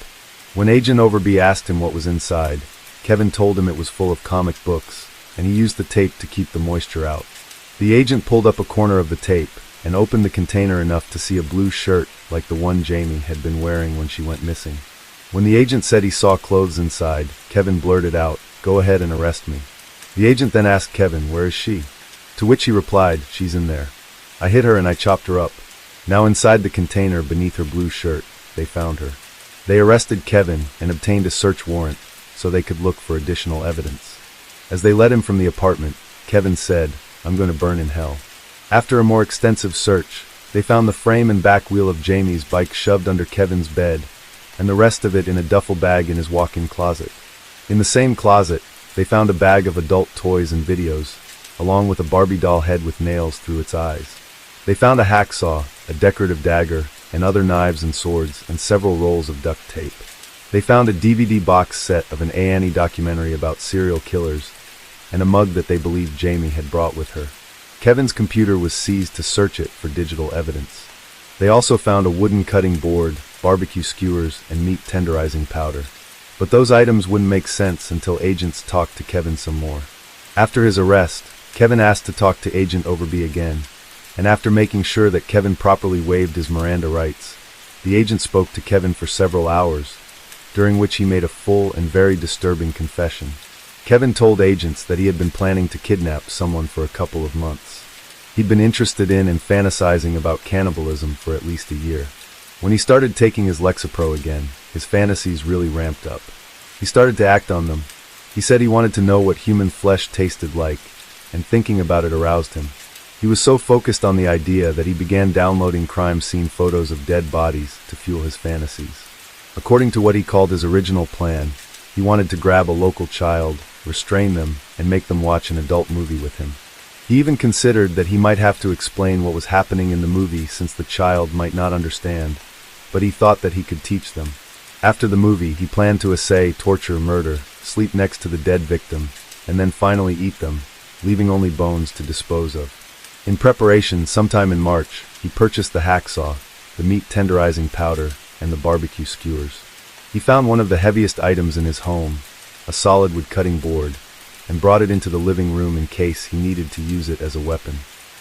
When Agent Overby asked him what was inside, Kevin told him it was full of comic books, and he used the tape to keep the moisture out. The agent pulled up a corner of the tape and opened the container enough to see a blue shirt like the one Jamie had been wearing when she went missing. When the agent said he saw clothes inside, Kevin blurted out, "Go ahead and arrest me." The agent then asked Kevin, "Where is she?" To which he replied, "She's in there. I hit her and I chopped her up." Now inside the container beneath her blue shirt, they found her. They arrested Kevin and obtained a search warrant so they could look for additional evidence. As they led him from the apartment, Kevin said, "I'm going to burn in hell." After a more extensive search, they found the frame and back wheel of Jamie's bike shoved under Kevin's bed, and the rest of it in a duffel bag in his walk-in closet. In the same closet, they found a bag of adult toys and videos, along with a Barbie doll head with nails through its eyes. They found a hacksaw, a decorative dagger, and other knives and swords, and several rolls of duct tape. They found a DVD box set of an A&E documentary about serial killers, and a mug that they believed Jamie had brought with her. Kevin's computer was seized to search it for digital evidence. They also found a wooden cutting board, barbecue skewers, and meat tenderizing powder. But those items wouldn't make sense until agents talked to Kevin some more. After his arrest, Kevin asked to talk to Agent Overby again, and after making sure that Kevin properly waived his Miranda rights, the agent spoke to Kevin for several hours, during which he made a full and very disturbing confession. Kevin told agents that he had been planning to kidnap someone for a couple of months. He'd been interested in and fantasizing about cannibalism for at least a year. When he started taking his Lexapro again, his fantasies really ramped up. He started to act on them. He said he wanted to know what human flesh tasted like, and thinking about it aroused him. He was so focused on the idea that he began downloading crime scene photos of dead bodies to fuel his fantasies. According to what he called his original plan, he wanted to grab a local child, restrain them, and make them watch an adult movie with him. He even considered that he might have to explain what was happening in the movie since the child might not understand, but he thought that he could teach them. After the movie, he planned to essay, torture, murder, sleep next to the dead victim, and then finally eat them, leaving only bones to dispose of. In preparation, sometime in March, he purchased the hacksaw, the meat tenderizing powder, and the barbecue skewers. He found one of the heaviest items in his home, a solid wood cutting board, and brought it into the living room in case he needed to use it as a weapon.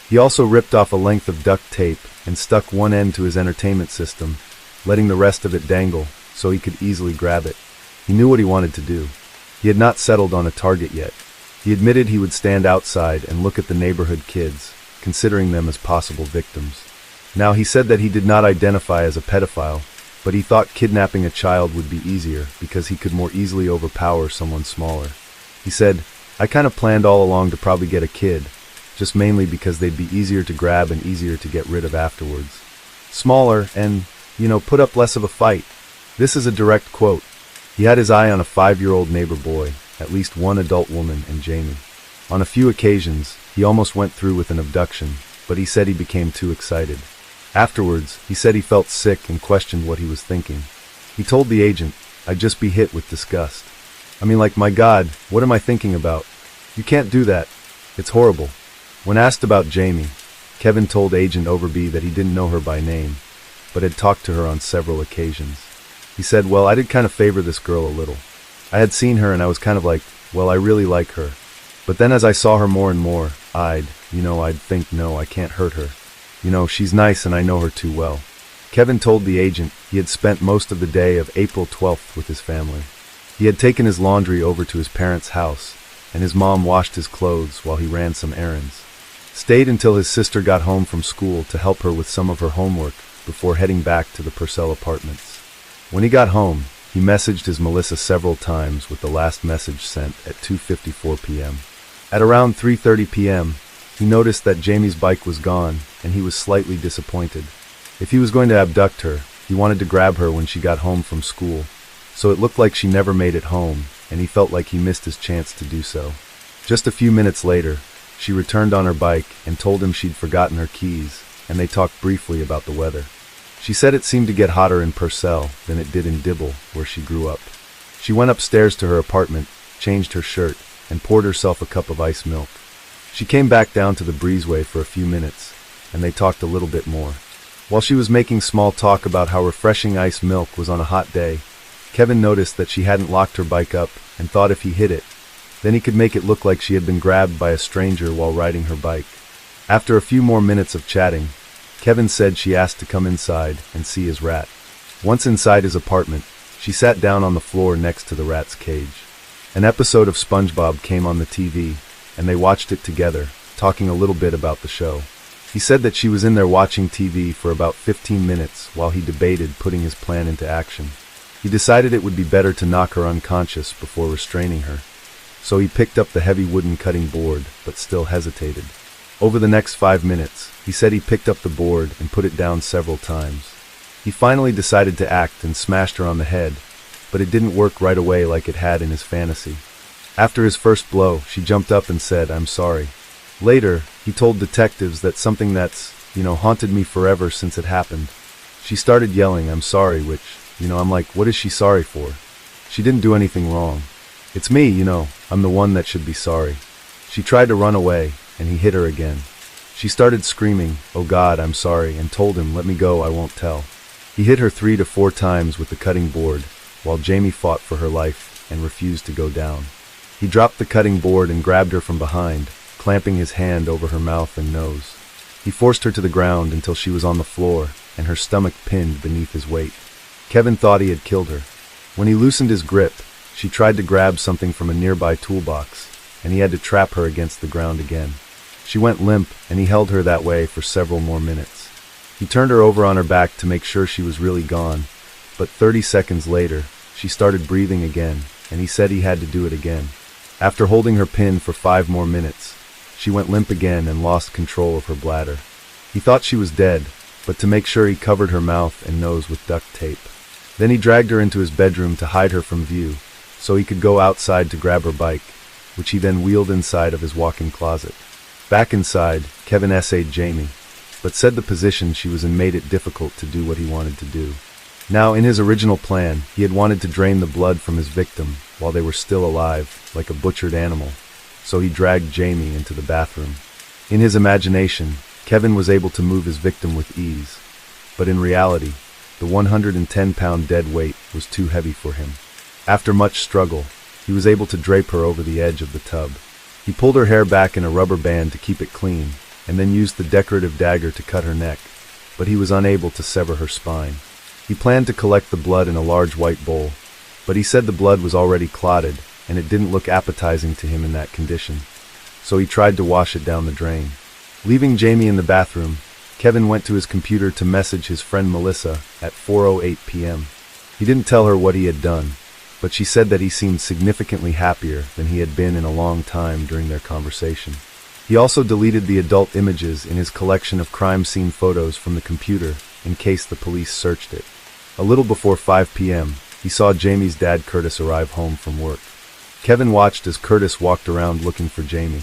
He also ripped off a length of duct tape and stuck one end to his entertainment system, letting the rest of it dangle so he could easily grab it. He knew what he wanted to do. He had not settled on a target yet. He admitted he would stand outside and look at the neighborhood kids, considering them as possible victims. Now, he said that he did not identify as a pedophile, but he thought kidnapping a child would be easier because he could more easily overpower someone smaller. He said, "I kind of planned all along to probably get a kid, just mainly because they'd be easier to grab and easier to get rid of afterwards. Smaller and, put up less of a fight." This is a direct quote. He had his eye on a 5-year-old neighbor boy, at least one adult woman, and Jamie. On a few occasions, he almost went through with an abduction, but he said he became too excited. Afterwards, he said he felt sick and questioned what he was thinking. He told the agent, "I'd just be hit with disgust. I mean, like, my God, what am I thinking about? You can't do that. It's horrible." When asked about Jamie, Kevin told Agent Overby that he didn't know her by name, but had talked to her on several occasions. He said, "Well, I did kind of favor this girl a little. I had seen her and I was kind of like, well, I really like her. But then as I saw her more and more, I'd think, no, I can't hurt her. She's nice and I know her too well." Kevin told the agent he had spent most of the day of April 12th with his family. He had taken his laundry over to his parents' house, and his mom washed his clothes while he ran some errands. Stayed until his sister got home from school to help her with some of her homework before heading back to the Purcell apartments. When he got home, he messaged his Melissa several times with the last message sent at 2:54 p.m. At around 3:30 p.m., he noticed that Jamie's bike was gone, and he was slightly disappointed. If he was going to abduct her, he wanted to grab her when she got home from school, so it looked like she never made it home, and he felt like he missed his chance to do so. Just a few minutes later, she returned on her bike and told him she'd forgotten her keys, and they talked briefly about the weather. She said it seemed to get hotter in Purcell than it did in Dibble, where she grew up. She went upstairs to her apartment, changed her shirt, and poured herself a cup of iced milk. She came back down to the breezeway for a few minutes, and they talked a little bit more. While she was making small talk about how refreshing iced milk was on a hot day, Kevin noticed that she hadn't locked her bike up and thought if he hit it, then he could make it look like she had been grabbed by a stranger while riding her bike. After a few more minutes of chatting, Kevin said she asked to come inside and see his rat. Once inside his apartment, she sat down on the floor next to the rat's cage. An episode of SpongeBob came on the TV, and they watched it together, talking a little bit about the show. He said that she was in there watching TV for about 15 minutes while he debated putting his plan into action. He decided it would be better to knock her unconscious before restraining her, so he picked up the heavy wooden cutting board, but still hesitated. Over the next 5 minutes, he said he picked up the board and put it down several times. He finally decided to act and smashed her on the head, but it didn't work right away like it had in his fantasy. After his first blow, she jumped up and said, "I'm sorry." Later, he told detectives that something that's, haunted me forever since it happened. She started yelling, "I'm sorry," which, I'm like, what is she sorry for? She didn't do anything wrong. It's me, I'm the one that should be sorry. She tried to run away, and he hit her again. She started screaming, "Oh God, I'm sorry," and told him, "Let me go, I won't tell." He hit her 3 to 4 times with the cutting board, while Jamie fought for her life and refused to go down. He dropped the cutting board and grabbed her from behind, clamping his hand over her mouth and nose. He forced her to the ground until she was on the floor, and her stomach pinned beneath his weight. Kevin thought he had killed her. When he loosened his grip, she tried to grab something from a nearby toolbox, and he had to trap her against the ground again. She went limp, and he held her that way for several more minutes. He turned her over on her back to make sure she was really gone, but 30 seconds later, she started breathing again, and he said he had to do it again. After holding her pinned for 5 more minutes, she went limp again and lost control of her bladder. He thought she was dead, but to make sure he covered her mouth and nose with duct tape. Then he dragged her into his bedroom to hide her from view, so he could go outside to grab her bike, which he then wheeled inside of his walk-in closet. Back inside, Kevin essayed Jamie, but said the position she was in made it difficult to do what he wanted to do. Now, in his original plan, he had wanted to drain the blood from his victim while they were still alive, like a butchered animal, so he dragged Jamie into the bathroom. In his imagination, Kevin was able to move his victim with ease, but in reality, the 110-pound dead weight was too heavy for him. After much struggle, he was able to drape her over the edge of the tub. He pulled her hair back in a rubber band to keep it clean, and then used the decorative dagger to cut her neck, but he was unable to sever her spine. He planned to collect the blood in a large white bowl, but he said the blood was already clotted, and it didn't look appetizing to him in that condition, so he tried to wash it down the drain. Leaving Jamie in the bathroom, Kevin went to his computer to message his friend Melissa at 4:08 p.m. He didn't tell her what he had done, but she said that he seemed significantly happier than he had been in a long time during their conversation. He also deleted the adult images in his collection of crime scene photos from the computer in case the police searched it. A little before 5 p.m., he saw Jamie's dad Curtis arrive home from work. Kevin watched as Curtis walked around looking for Jamie.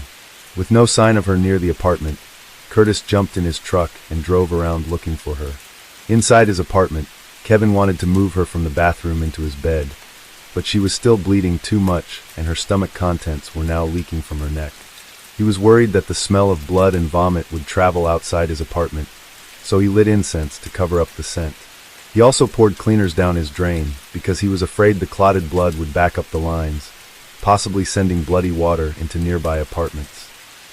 With no sign of her near the apartment, Curtis jumped in his truck and drove around looking for her. Inside his apartment, Kevin wanted to move her from the bathroom into his bed, but she was still bleeding too much and her stomach contents were now leaking from her neck. He was worried that the smell of blood and vomit would travel outside his apartment, so he lit incense to cover up the scent. He also poured cleaners down his drain because he was afraid the clotted blood would back up the lines, possibly sending bloody water into nearby apartments.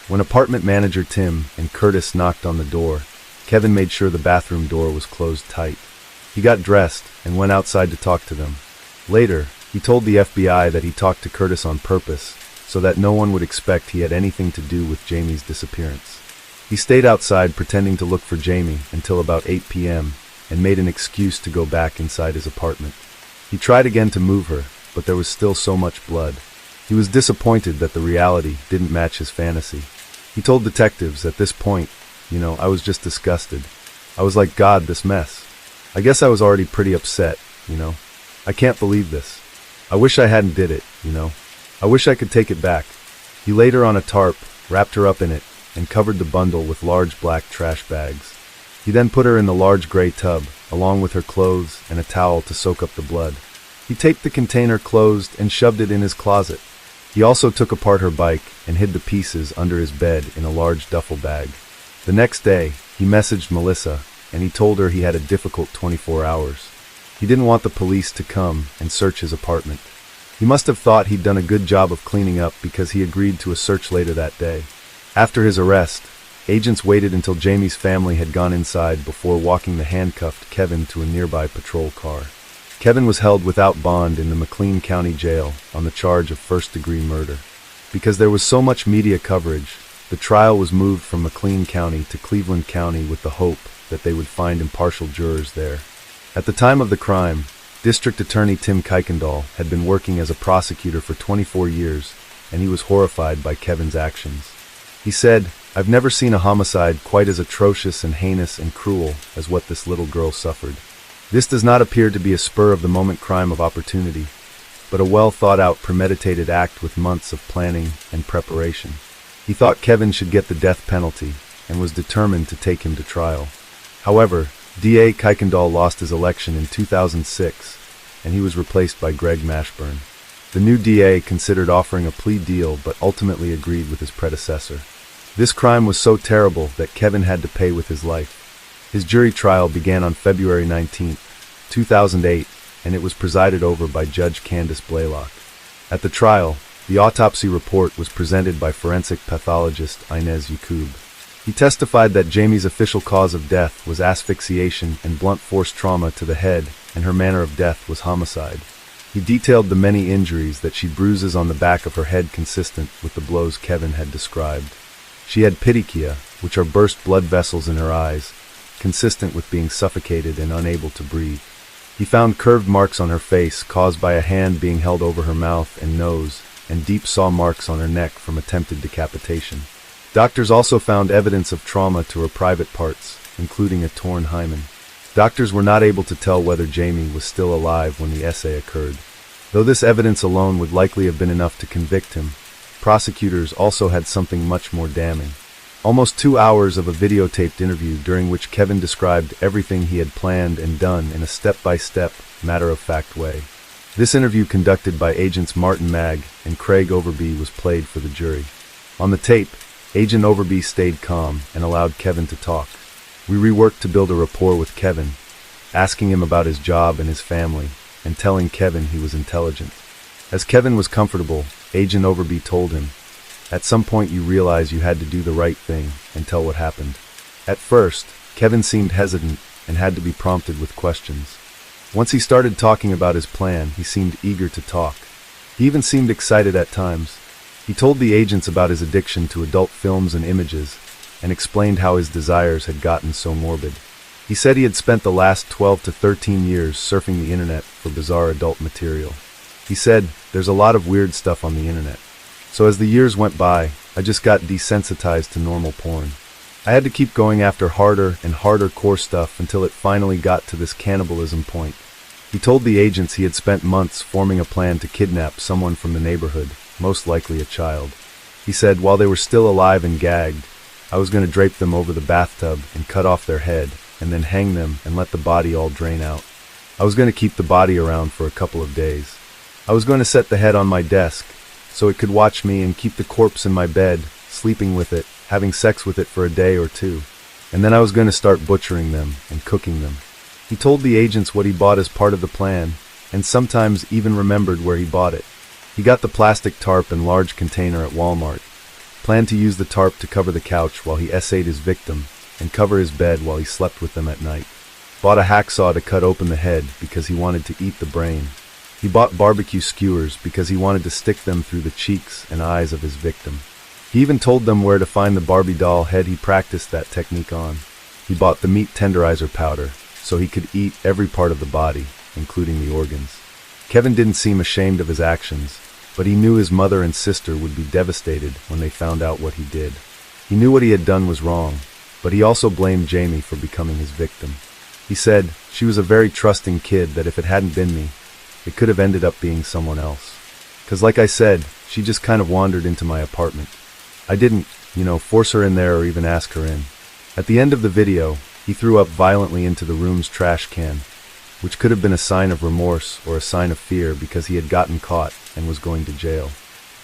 When apartment manager Tim and Curtis knocked on the door, Kevin made sure the bathroom door was closed tight. He got dressed and went outside to talk to them. Later, he told the FBI that he talked to Curtis on purpose, so that no one would expect he had anything to do with Jamie's disappearance. He stayed outside pretending to look for Jamie until about 8 p.m. and made an excuse to go back inside his apartment. He tried again to move her, but there was still so much blood. He was disappointed that the reality didn't match his fantasy. He told detectives, "At this point, I was just disgusted. I was like, God, this mess. I guess I was already pretty upset. I can't believe this. I wish I hadn't did it. I wish I could take it back." He laid her on a tarp, wrapped her up in it, and covered the bundle with large black trash bags. He then put her in the large gray tub, along with her clothes and a towel to soak up the blood. He taped the container closed and shoved it in his closet. He also took apart her bike and hid the pieces under his bed in a large duffel bag. The next day, he messaged Melissa, and he told her he had a difficult 24 hours. He didn't want the police to come and search his apartment. He must have thought he'd done a good job of cleaning up because he agreed to a search later that day. After his arrest, agents waited until Jamie's family had gone inside before walking the handcuffed Kevin to a nearby patrol car. Kevin was held without bond in the McLean County Jail on the charge of first-degree murder. Because there was so much media coverage, the trial was moved from McLean County to Cleveland County with the hope that they would find impartial jurors there. At the time of the crime, District Attorney Tim Kuykendall had been working as a prosecutor for 24 years, and he was horrified by Kevin's actions. He said, "I've never seen a homicide quite as atrocious and heinous and cruel as what this little girl suffered. This does not appear to be a spur-of-the-moment crime of opportunity, but a well-thought-out premeditated act with months of planning and preparation." He thought Kevin should get the death penalty and was determined to take him to trial. However, DA Kuykendall lost his election in 2006, and he was replaced by Greg Mashburn. The new DA considered offering a plea deal but ultimately agreed with his predecessor. This crime was so terrible that Kevin had to pay with his life. His jury trial began on February 19, 2008, and it was presided over by Judge Candace Blaylock. At the trial, the autopsy report was presented by forensic pathologist Inez Yacoub. He testified that Jamie's official cause of death was asphyxiation and blunt force trauma to the head, and her manner of death was homicide. He detailed the many injuries that she bruises on the back of her head consistent with the blows Kevin had described. She had pitychia, which are burst blood vessels in her eyes, consistent with being suffocated and unable to breathe. He found curved marks on her face caused by a hand being held over her mouth and nose, and deep saw marks on her neck from attempted decapitation. Doctors also found evidence of trauma to her private parts, including a torn hymen. Doctors were not able to tell whether Jamie was still alive when the essay occurred. Though this evidence alone would likely have been enough to convict him, prosecutors also had something much more damning. Almost 2 hours of a videotaped interview during which Kevin described everything he had planned and done in a step-by-step, matter-of-fact way. This interview, conducted by agents Martin Magg and Craig Overby, was played for the jury. On the tape, Agent Overby stayed calm and allowed Kevin to talk. We reworked to build a rapport with Kevin, asking him about his job and his family, and telling Kevin he was intelligent. As Kevin was comfortable, Agent Overby told him, "At some point you realize you had to do the right thing and tell what happened." At first, Kevin seemed hesitant and had to be prompted with questions. Once he started talking about his plan, he seemed eager to talk. He even seemed excited at times. He told the agents about his addiction to adult films and images, and explained how his desires had gotten so morbid. He said he had spent the last 12 to 13 years surfing the internet for bizarre adult material. He said, "There's a lot of weird stuff on the internet. So as the years went by, I just got desensitized to normal porn. I had to keep going after harder and harder core stuff until it finally got to this cannibalism point." He told the agents he had spent months forming a plan to kidnap someone from the neighborhood, most likely a child. He said, "While they were still alive and gagged, I was going to drape them over the bathtub and cut off their head, and then hang them and let the body all drain out. I was going to keep the body around for a couple of days. I was going to set the head on my desk, so it could watch me, and keep the corpse in my bed, sleeping with it, having sex with it for a day or two. And then I was going to start butchering them and cooking them." He told the agents what he bought as part of the plan, and sometimes even remembered where he bought it. He got the plastic tarp and large container at Walmart, planned to use the tarp to cover the couch while he essayed his victim, and cover his bed while he slept with them at night. Bought a hacksaw to cut open the head because he wanted to eat the brain. He bought barbecue skewers because he wanted to stick them through the cheeks and eyes of his victim. He even told them where to find the Barbie doll head he practiced that technique on. He bought the meat tenderizer powder so he could eat every part of the body, including the organs. Kevin didn't seem ashamed of his actions, but he knew his mother and sister would be devastated when they found out what he did. He knew what he had done was wrong, but he also blamed Jamie for becoming his victim. He said, "She was a very trusting kid that if it hadn't been me, it could have ended up being someone else. 'Cause like I said, she just kind of wandered into my apartment. I didn't, force her in there or even ask her in." At the end of the video, he threw up violently into the room's trash can, which could have been a sign of remorse or a sign of fear because he had gotten caught and was going to jail.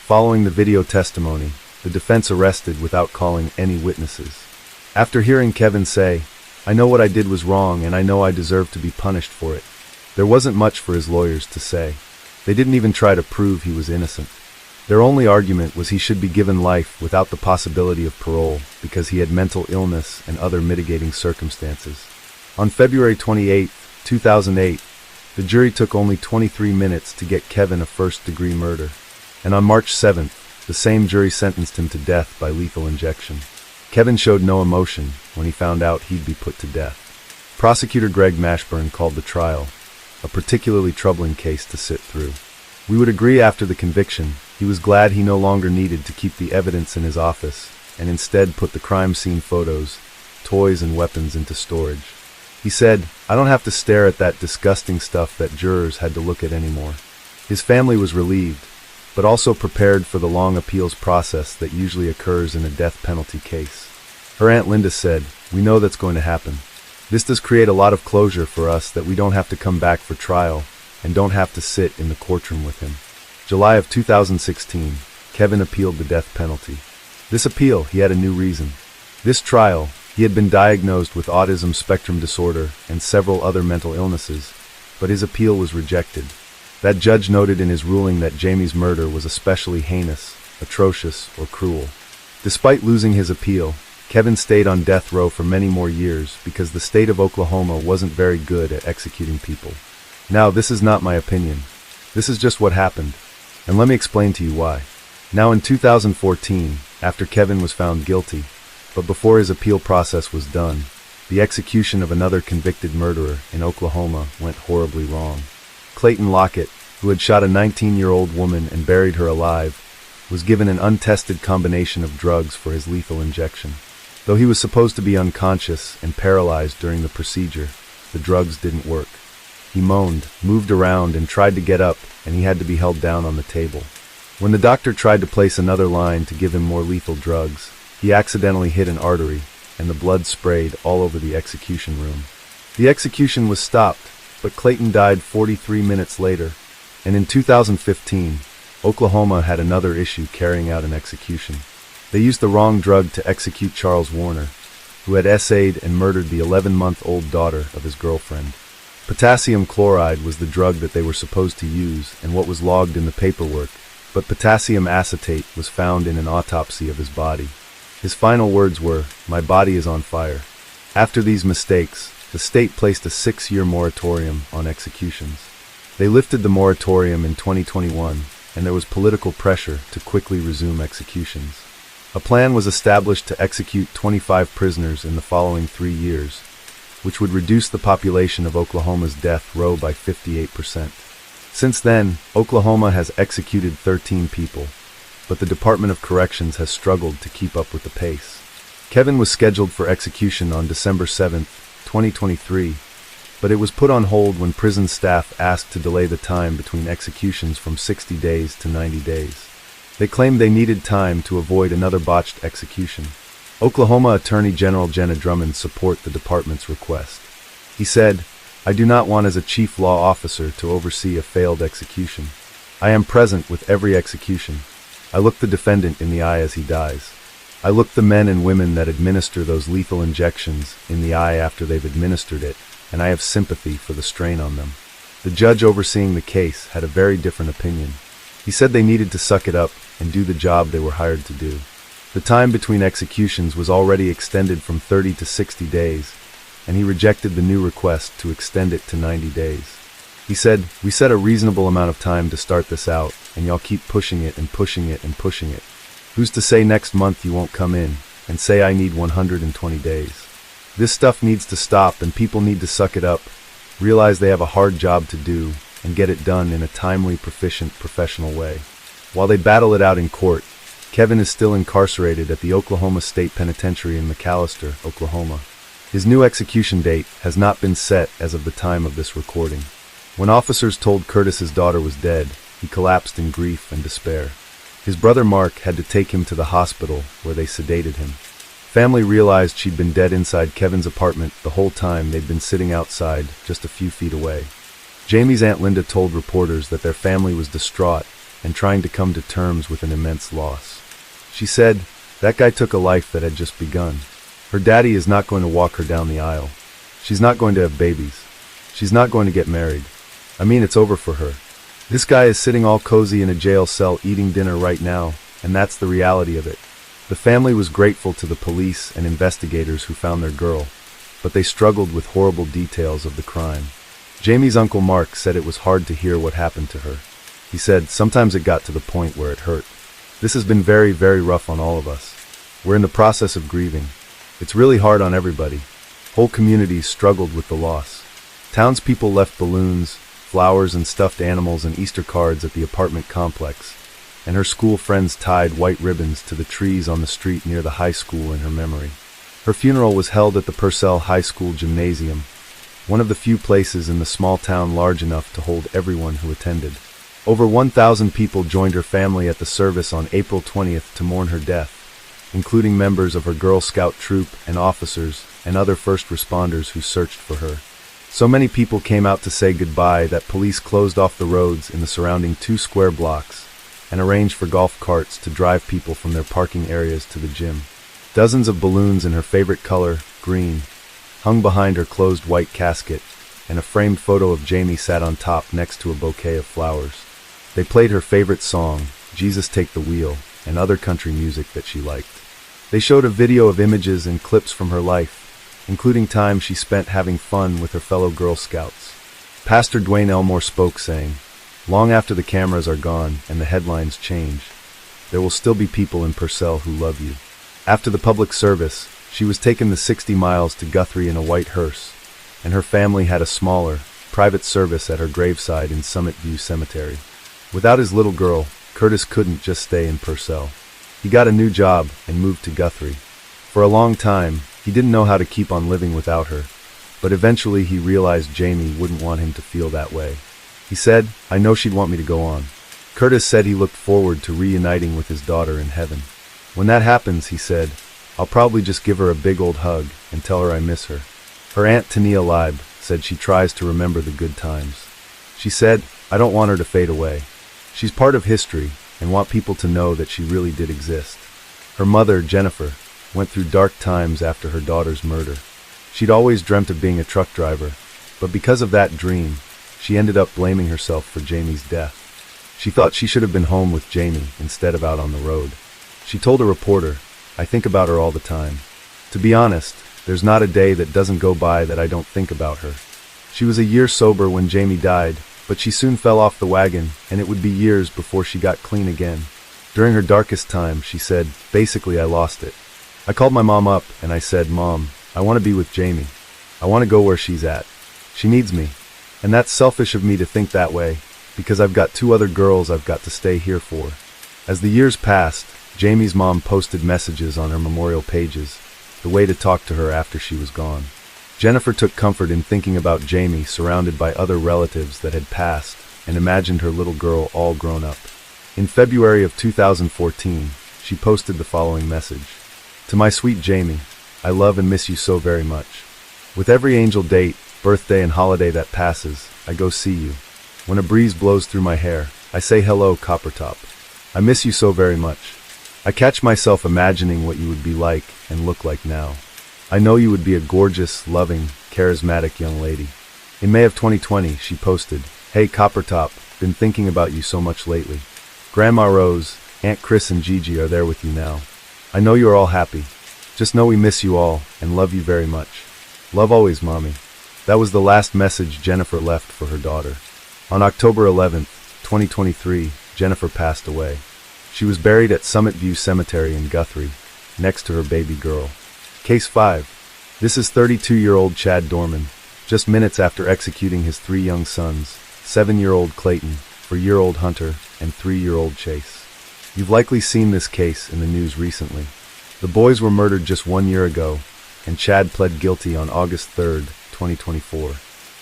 Following the video testimony, the defense arrested without calling any witnesses. After hearing Kevin say, "I know what I did was wrong and I know I deserve to be punished for it," there wasn't much for his lawyers to say. They didn't even try to prove he was innocent. Their only argument was he should be given life without the possibility of parole because he had mental illness and other mitigating circumstances. On February 28, 2008, the jury took only 23 minutes to get Kevin a first-degree murder. And on March 7th, the same jury sentenced him to death by lethal injection. Kevin showed no emotion when he found out he'd be put to death. Prosecutor Greg Mashburn called the trial a particularly troubling case to sit through. We would agree after the conviction, he was glad he no longer needed to keep the evidence in his office and instead put the crime scene photos, toys and weapons into storage. He said, "I don't have to stare at that disgusting stuff that jurors had to look at anymore." His family was relieved, but also prepared for the long appeals process that usually occurs in a death penalty case. Her Aunt Linda said, "We know that's going to happen. This does create a lot of closure for us that we don't have to come back for trial and don't have to sit in the courtroom with him." July of 2016, Kevin appealed the death penalty. This appeal, he had a new reason. This trial, he had been diagnosed with autism spectrum disorder and several other mental illnesses, but his appeal was rejected. That judge noted in his ruling that Jamie's murder was especially heinous, atrocious, or cruel. Despite losing his appeal, Kevin stayed on death row for many more years because the state of Oklahoma wasn't very good at executing people. Now, this is not my opinion. This is just what happened, and let me explain to you why. Now, in 2014, after Kevin was found guilty, but before his appeal process was done, the execution of another convicted murderer in Oklahoma went horribly wrong. Clayton Lockett, who had shot a 19-year-old woman and buried her alive, was given an untested combination of drugs for his lethal injection. Though he was supposed to be unconscious and paralyzed during the procedure, the drugs didn't work. He moaned, moved around, and tried to get up, and he had to be held down on the table. When the doctor tried to place another line to give him more lethal drugs, he accidentally hit an artery, and the blood sprayed all over the execution room. The execution was stopped, but Clayton died 43 minutes later, and in 2015, Oklahoma had another issue carrying out an execution. They used the wrong drug to execute Charles Warner, who had essayed and murdered the 11-month-old daughter of his girlfriend. Potassium chloride was the drug that they were supposed to use and what was logged in the paperwork, but potassium acetate was found in an autopsy of his body. His final words were, "My body is on fire." After these mistakes, the state placed a 6-year moratorium on executions. They lifted the moratorium in 2021, and there was political pressure to quickly resume executions. A plan was established to execute 25 prisoners in the following 3 years, which would reduce the population of Oklahoma's death row by 58%. Since then, Oklahoma has executed 13 people, but the Department of Corrections has struggled to keep up with the pace. Kevin was scheduled for execution on December 7, 2023, but it was put on hold when prison staff asked to delay the time between executions from 60 days to 90 days. They claimed they needed time to avoid another botched execution. Oklahoma Attorney General Jenna Drummond supported the department's request. He said, "I do not want as a chief law officer to oversee a failed execution. I am present with every execution. I look the defendant in the eye as he dies. I look the men and women that administer those lethal injections in the eye after they've administered it, and I have sympathy for the strain on them." The judge overseeing the case had a very different opinion. He said they needed to suck it up and do the job they were hired to do. The time between executions was already extended from 30 to 60 days, and he rejected the new request to extend it to 90 days. He said, "We set a reasonable amount of time to start this out, and y'all keep pushing it and pushing it and pushing it. Who's to say next month you won't come in and say I need 120 days? This stuff needs to stop, and people need to suck it up, realize they have a hard job to do, and get it done in a timely, proficient, professional way." While they battle it out in court, Kevin is still incarcerated at the Oklahoma State Penitentiary in McAlester, Oklahoma. His new execution date has not been set as of the time of this recording. When officers told Curtis his daughter was dead, he collapsed in grief and despair. His brother Mark had to take him to the hospital where they sedated him. Family realized she'd been dead inside Kevin's apartment the whole time they'd been sitting outside just a few feet away. Jamie's Aunt Linda told reporters that their family was distraught and trying to come to terms with an immense loss. She said, "That guy took a life that had just begun. Her daddy is not going to walk her down the aisle. She's not going to have babies. She's not going to get married. I mean, it's over for her. This guy is sitting all cozy in a jail cell eating dinner right now, and that's the reality of it." The family was grateful to the police and investigators who found their girl, but they struggled with horrible details of the crime. Jamie's Uncle Mark said it was hard to hear what happened to her. He said, "Sometimes it got to the point where it hurt. This has been very, very rough on all of us. We're in the process of grieving. It's really hard on everybody. Whole communities struggled with the loss. Townspeople left balloons, flowers and stuffed animals and Easter cards at the apartment complex, and her school friends tied white ribbons to the trees on the street near the high school in her memory. Her funeral was held at the Purcell High School Gymnasium, one of the few places in the small town large enough to hold everyone who attended. Over 1,000 people joined her family at the service on April 20th to mourn her death, including members of her Girl Scout troop and officers and other first responders who searched for her. So many people came out to say goodbye that police closed off the roads in the surrounding 2 square blocks and arranged for golf carts to drive people from their parking areas to the gym. Dozens of balloons in her favorite color, green, hung behind her closed white casket, and a framed photo of Jamie sat on top next to a bouquet of flowers. They played her favorite song, "Jesus Take the Wheel," and other country music that she liked. They showed a video of images and clips from her life, including time she spent having fun with her fellow Girl Scouts. Pastor Dwayne Elmore spoke saying, "Long after the cameras are gone and the headlines change, there will still be people in Purcell who love you." After the public service, she was taken the 60 miles to Guthrie in a white hearse, and her family had a smaller, private service at her graveside in Summit View Cemetery. Without his little girl, Curtis couldn't just stay in Purcell. He got a new job and moved to Guthrie. For a long time, he didn't know how to keep on living without her, but eventually he realized Jamie wouldn't want him to feel that way. He said, "I know she'd want me to go on." Curtis said he looked forward to reuniting with his daughter in heaven. "When that happens," he said, "I'll probably just give her a big old hug and tell her I miss her." Her aunt Tania Leib said she tries to remember the good times. She said, "I don't want her to fade away. She's part of history and want people to know that she really did exist." Her mother, Jennifer, went through dark times after her daughter's murder. She'd always dreamt of being a truck driver, but because of that dream, she ended up blaming herself for Jamie's death. She thought she should have been home with Jamie instead of out on the road. She told a reporter, "I think about her all the time. To be honest, there's not a day that doesn't go by that I don't think about her. She was a year sober when Jamie died, but she soon fell off the wagon, and it would be years before she got clean again. During her darkest time," she said, "basically I lost it. I called my mom up and I said, 'Mom, I want to be with Jamie. I want to go where she's at. She needs me. And that's selfish of me to think that way, because I've got 2 other girls I've got to stay here for.'" As the years passed, Jamie's mom posted messages on her memorial pages, the way to talk to her after she was gone. Jennifer took comfort in thinking about Jamie surrounded by other relatives that had passed and imagined her little girl all grown up. In February of 2014, she posted the following message. "To my sweet Jamie, I love and miss you so very much. With every angel date, birthday and holiday that passes, I go see you. When a breeze blows through my hair, I say hello, Coppertop. I miss you so very much. I catch myself imagining what you would be like and look like now. I know you would be a gorgeous, loving, charismatic young lady." In May of 2020, she posted, "Hey Coppertop, been thinking about you so much lately. Grandma Rose, Aunt Chris and Gigi are there with you now. I know you are all happy. Just know we miss you all and love you very much. Love always, Mommy." That was the last message Jennifer left for her daughter. On October 11th, 2023, Jennifer passed away. She was buried at Summit View Cemetery in Guthrie, next to her baby girl. Case 5. This is 32-year-old Chad Dorman, just minutes after executing his 3 young sons, 7-year-old Clayton, 4-year-old Hunter, and 3-year-old Chase. You've likely seen this case in the news recently. The boys were murdered just 1 year ago, and Chad pled guilty on August 3rd, 2024.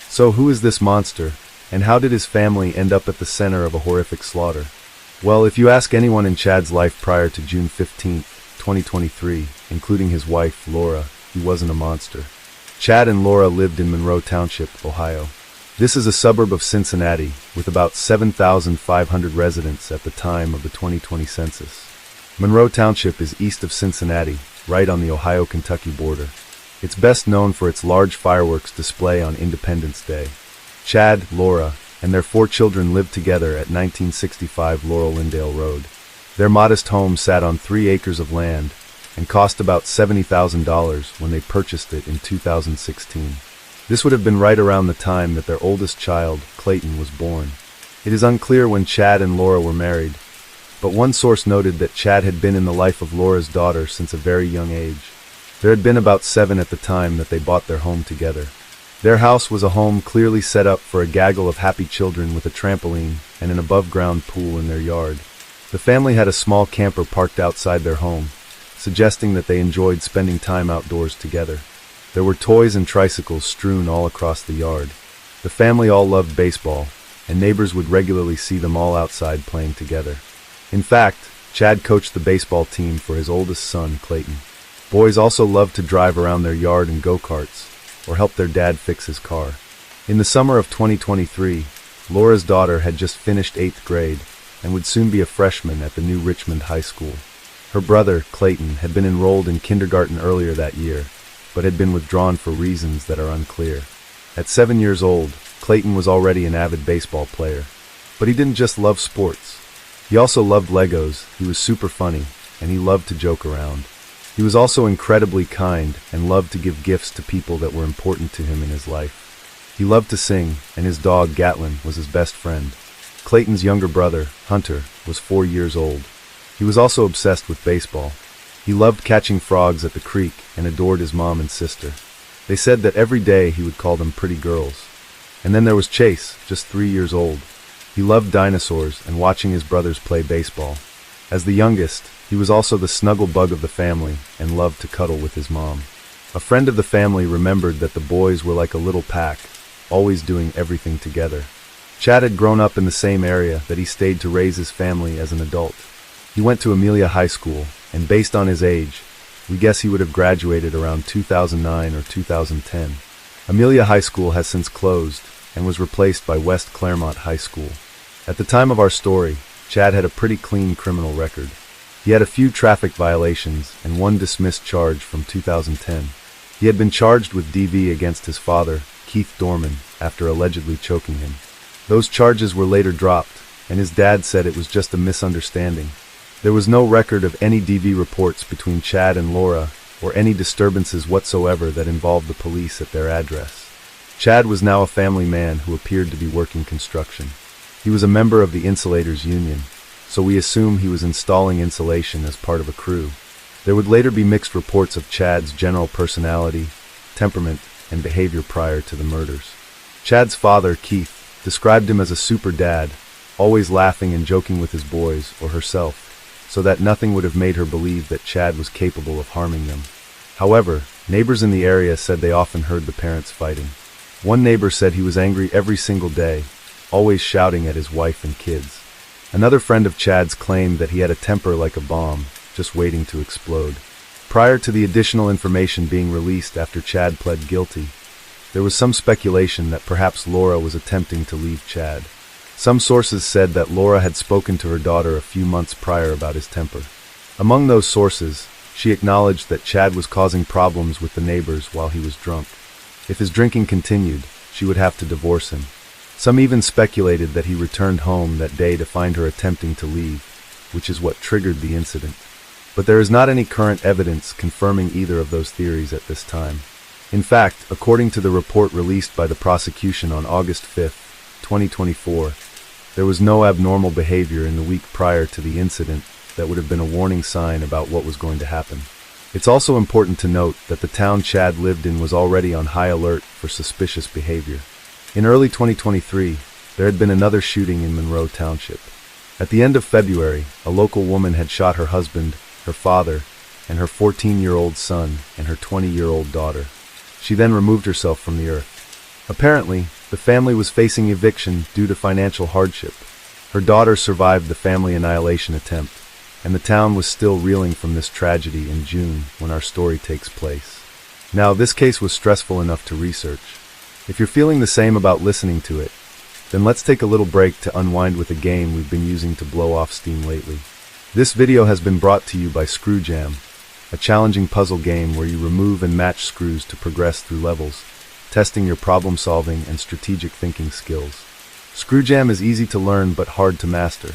So who is this monster, and how did his family end up at the center of a horrific slaughter? Well, if you ask anyone in Chad's life prior to June 15th, 2023, including his wife, Laura, he wasn't a monster. Chad and Laura lived in Monroe Township, Ohio. This is a suburb of Cincinnati, with about 7,500 residents at the time of the 2020 census. Monroe Township is east of Cincinnati, right on the Ohio-Kentucky border. It's best known for its large fireworks display on Independence Day. Chad, Laura, and their 4 children lived together at 1965 Laurel Lindale Road. Their modest home sat on 3 acres of land and cost about $70,000 when they purchased it in 2016. This would have been right around the time that their oldest child, Clayton, was born. It is unclear when Chad and Laura were married, but one source noted that Chad had been in the life of Laura's daughter since a very young age. There had been about 7 at the time that they bought their home together. Their house was a home clearly set up for a gaggle of happy children with a trampoline and an above-ground pool in their yard. The family had a small camper parked outside their home, suggesting that they enjoyed spending time outdoors together. There were toys and tricycles strewn all across the yard. The family all loved baseball, and neighbors would regularly see them all outside playing together. In fact, Chad coached the baseball team for his oldest son, Clayton. Boys also loved to drive around their yard in go-karts, or help their dad fix his car. In the summer of 2023, Laura's daughter had just finished 8th grade and would soon be a freshman at the new Richmond High School. Her brother, Clayton, had been enrolled in kindergarten earlier that year, but had been withdrawn for reasons that are unclear. At 7 years old, Clayton was already an avid baseball player. But he didn't just love sports. He also loved Legos, he was super funny, and he loved to joke around. He was also incredibly kind and loved to give gifts to people that were important to him in his life. He loved to sing, and his dog, Gatlin, was his best friend. Clayton's younger brother, Hunter, was 4 years old. He was also obsessed with baseball. He loved catching frogs at the creek and adored his mom and sister. They said that every day he would call them pretty girls. And then there was Chase, just 3 years old. He loved dinosaurs and watching his brothers play baseball. As the youngest, he was also the snuggle bug of the family and loved to cuddle with his mom. A friend of the family remembered that the boys were like a little pack, always doing everything together. Chad had grown up in the same area that he stayed to raise his family as an adult. He went to Amelia High School, and based on his age, we guess he would have graduated around 2009 or 2010. Amelia High School has since closed and was replaced by West Claremont High School. At the time of our story, Chad had a pretty clean criminal record. He had a few traffic violations and 1 dismissed charge from 2010. He had been charged with DV against his father, Keith Dorman, after allegedly choking him. Those charges were later dropped, and his dad said it was just a misunderstanding. There was no record of any DV reports between Chad and Laura, or any disturbances whatsoever that involved the police at their address. Chad was now a family man who appeared to be working construction. He was a member of the Insulators Union, so we assume he was installing insulation as part of a crew. There would later be mixed reports of Chad's general personality, temperament, and behavior prior to the murders. Chad's father, Keith, described him as a super dad, always laughing and joking with his boys, or herself, so that nothing would have made her believe that Chad was capable of harming them. However, neighbors in the area said they often heard the parents fighting. One neighbor said he was angry every single day, always shouting at his wife and kids. Another friend of Chad's claimed that he had a temper like a bomb, just waiting to explode. Prior to the additional information being released after Chad pled guilty, there was some speculation that perhaps Laura was attempting to leave Chad. Some sources said that Laura had spoken to her daughter a few months prior about his temper. Among those sources, she acknowledged that Chad was causing problems with the neighbors while he was drunk. If his drinking continued, she would have to divorce him. Some even speculated that he returned home that day to find her attempting to leave, which is what triggered the incident. But there is not any current evidence confirming either of those theories at this time. In fact, according to the report released by the prosecution on August 5, 2024, there was no abnormal behavior in the week prior to the incident that would have been a warning sign about what was going to happen. It's also important to note that the town Chad lived in was already on high alert for suspicious behavior. In early 2023, there had been another shooting in Monroe Township. At the end of February, a local woman had shot her husband, her father, and her 14-year-old son and her 20-year-old daughter. She then removed herself from the earth. Apparently, the family was facing eviction due to financial hardship. Her daughter survived the family annihilation attempt, and the town was still reeling from this tragedy in June when our story takes place. Now, this case was stressful enough to research. If you're feeling the same about listening to it, then let's take a little break to unwind with a game we've been using to blow off steam lately. This video has been brought to you by Screw Jam, a challenging puzzle game where you remove and match screws to progress through levels, testing your problem-solving and strategic thinking skills. Screw Jam is easy to learn but hard to master.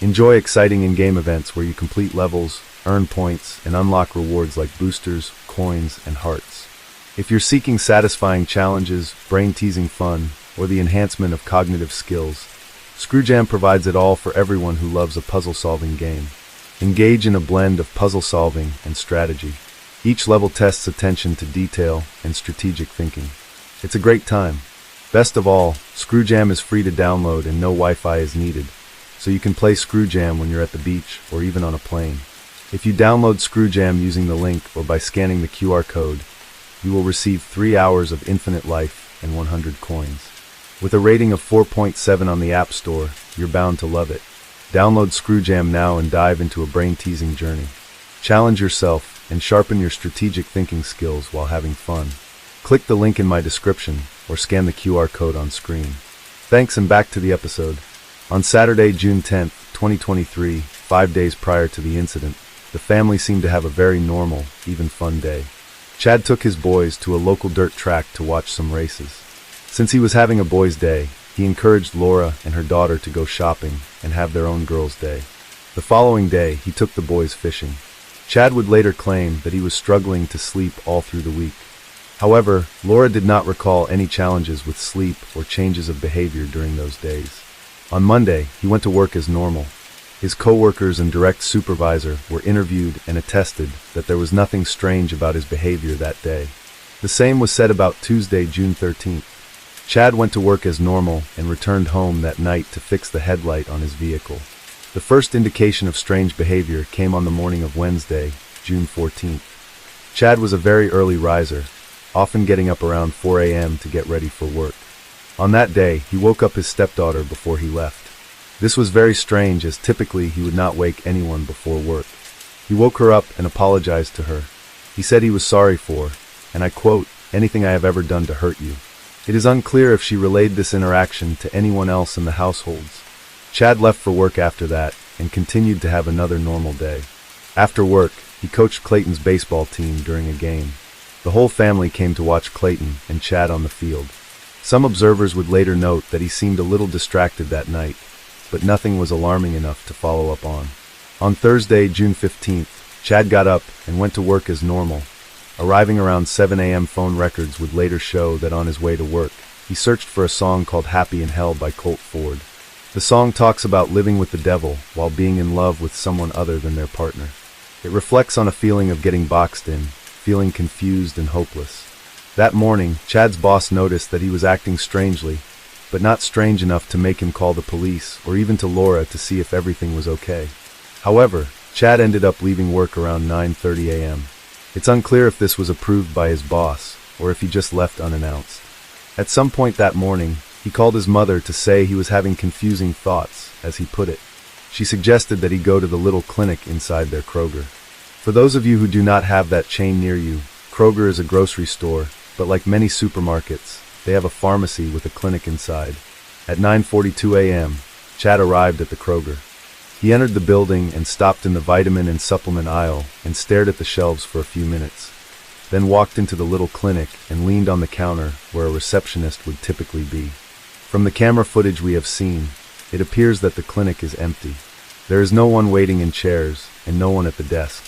Enjoy exciting in-game events where you complete levels, earn points, and unlock rewards like boosters, coins, and hearts. If you're seeking satisfying challenges, brain-teasing fun, or the enhancement of cognitive skills, Screw Jam provides it all for everyone who loves a puzzle-solving game. Engage in a blend of puzzle-solving and strategy. Each level tests attention to detail and strategic thinking. It's a great time. Best of all, Screw Jam is free to download and no Wi-Fi is needed, so you can play Screw Jam when you're at the beach or even on a plane. If you download Screw Jam using the link or by scanning the QR code, you will receive 3 hours of infinite life and 100 coins. With a rating of 4.7 on the App Store, you're bound to love it. Download Screw Jam now and dive into a brain-teasing journey. Challenge yourself and sharpen your strategic thinking skills while having fun. Click the link in my description or scan the QR code on screen. Thanks, and back to the episode. On Saturday, June 10th, 2023, 5 days prior to the incident, the family seemed to have a very normal, even fun day. Chad took his boys to a local dirt track to watch some races. Since he was having a boys' day, he encouraged Laura and her daughter to go shopping and have their own girls' day. The following day, he took the boys fishing. Chad would later claim that he was struggling to sleep all through the week. However, Laura did not recall any challenges with sleep or changes of behavior during those days. On Monday, he went to work as normal. His co-workers and direct supervisor were interviewed and attested that there was nothing strange about his behavior that day. The same was said about Tuesday, June 13th. Chad went to work as normal and returned home that night to fix the headlight on his vehicle. The first indication of strange behavior came on the morning of Wednesday, June 14th. Chad was a very early riser, often getting up around 4 a.m. to get ready for work. On that day, he woke up his stepdaughter before he left. This was very strange, as typically he would not wake anyone before work. He woke her up and apologized to her. He said he was sorry for, and I quote, "anything I have ever done to hurt you." It is unclear if she relayed this interaction to anyone else in the households. Chad left for work after that and continued to have another normal day. After work, he coached Clayton's baseball team during a game. The whole family came to watch Clayton and Chad on the field. Some observers would later note that he seemed a little distracted that night, but nothing was alarming enough to follow up on. On Thursday, June 15th, Chad got up and went to work as normal. Arriving around 7 a.m., phone records would later show that on his way to work, he searched for a song called Happy in Hell by Colt Ford. The song talks about living with the devil while being in love with someone other than their partner. It reflects on a feeling of getting boxed in, feeling confused and hopeless. That morning, Chad's boss noticed that he was acting strangely, but not strange enough to make him call the police or even to Laura to see if everything was okay. However, Chad ended up leaving work around 9:30 a.m. It's unclear if this was approved by his boss, or if he just left unannounced. At some point that morning, he called his mother to say he was having confusing thoughts, as he put it. She suggested that he go to the little clinic inside their Kroger. For those of you who do not have that chain near you, Kroger is a grocery store, but like many supermarkets, they have a pharmacy with a clinic inside. At 9:42 a.m., Chad arrived at the Kroger. He entered the building and stopped in the vitamin and supplement aisle and stared at the shelves for a few minutes, then walked into the little clinic and leaned on the counter where a receptionist would typically be. From the camera footage we have seen, it appears that the clinic is empty. There is no one waiting in chairs and no one at the desk.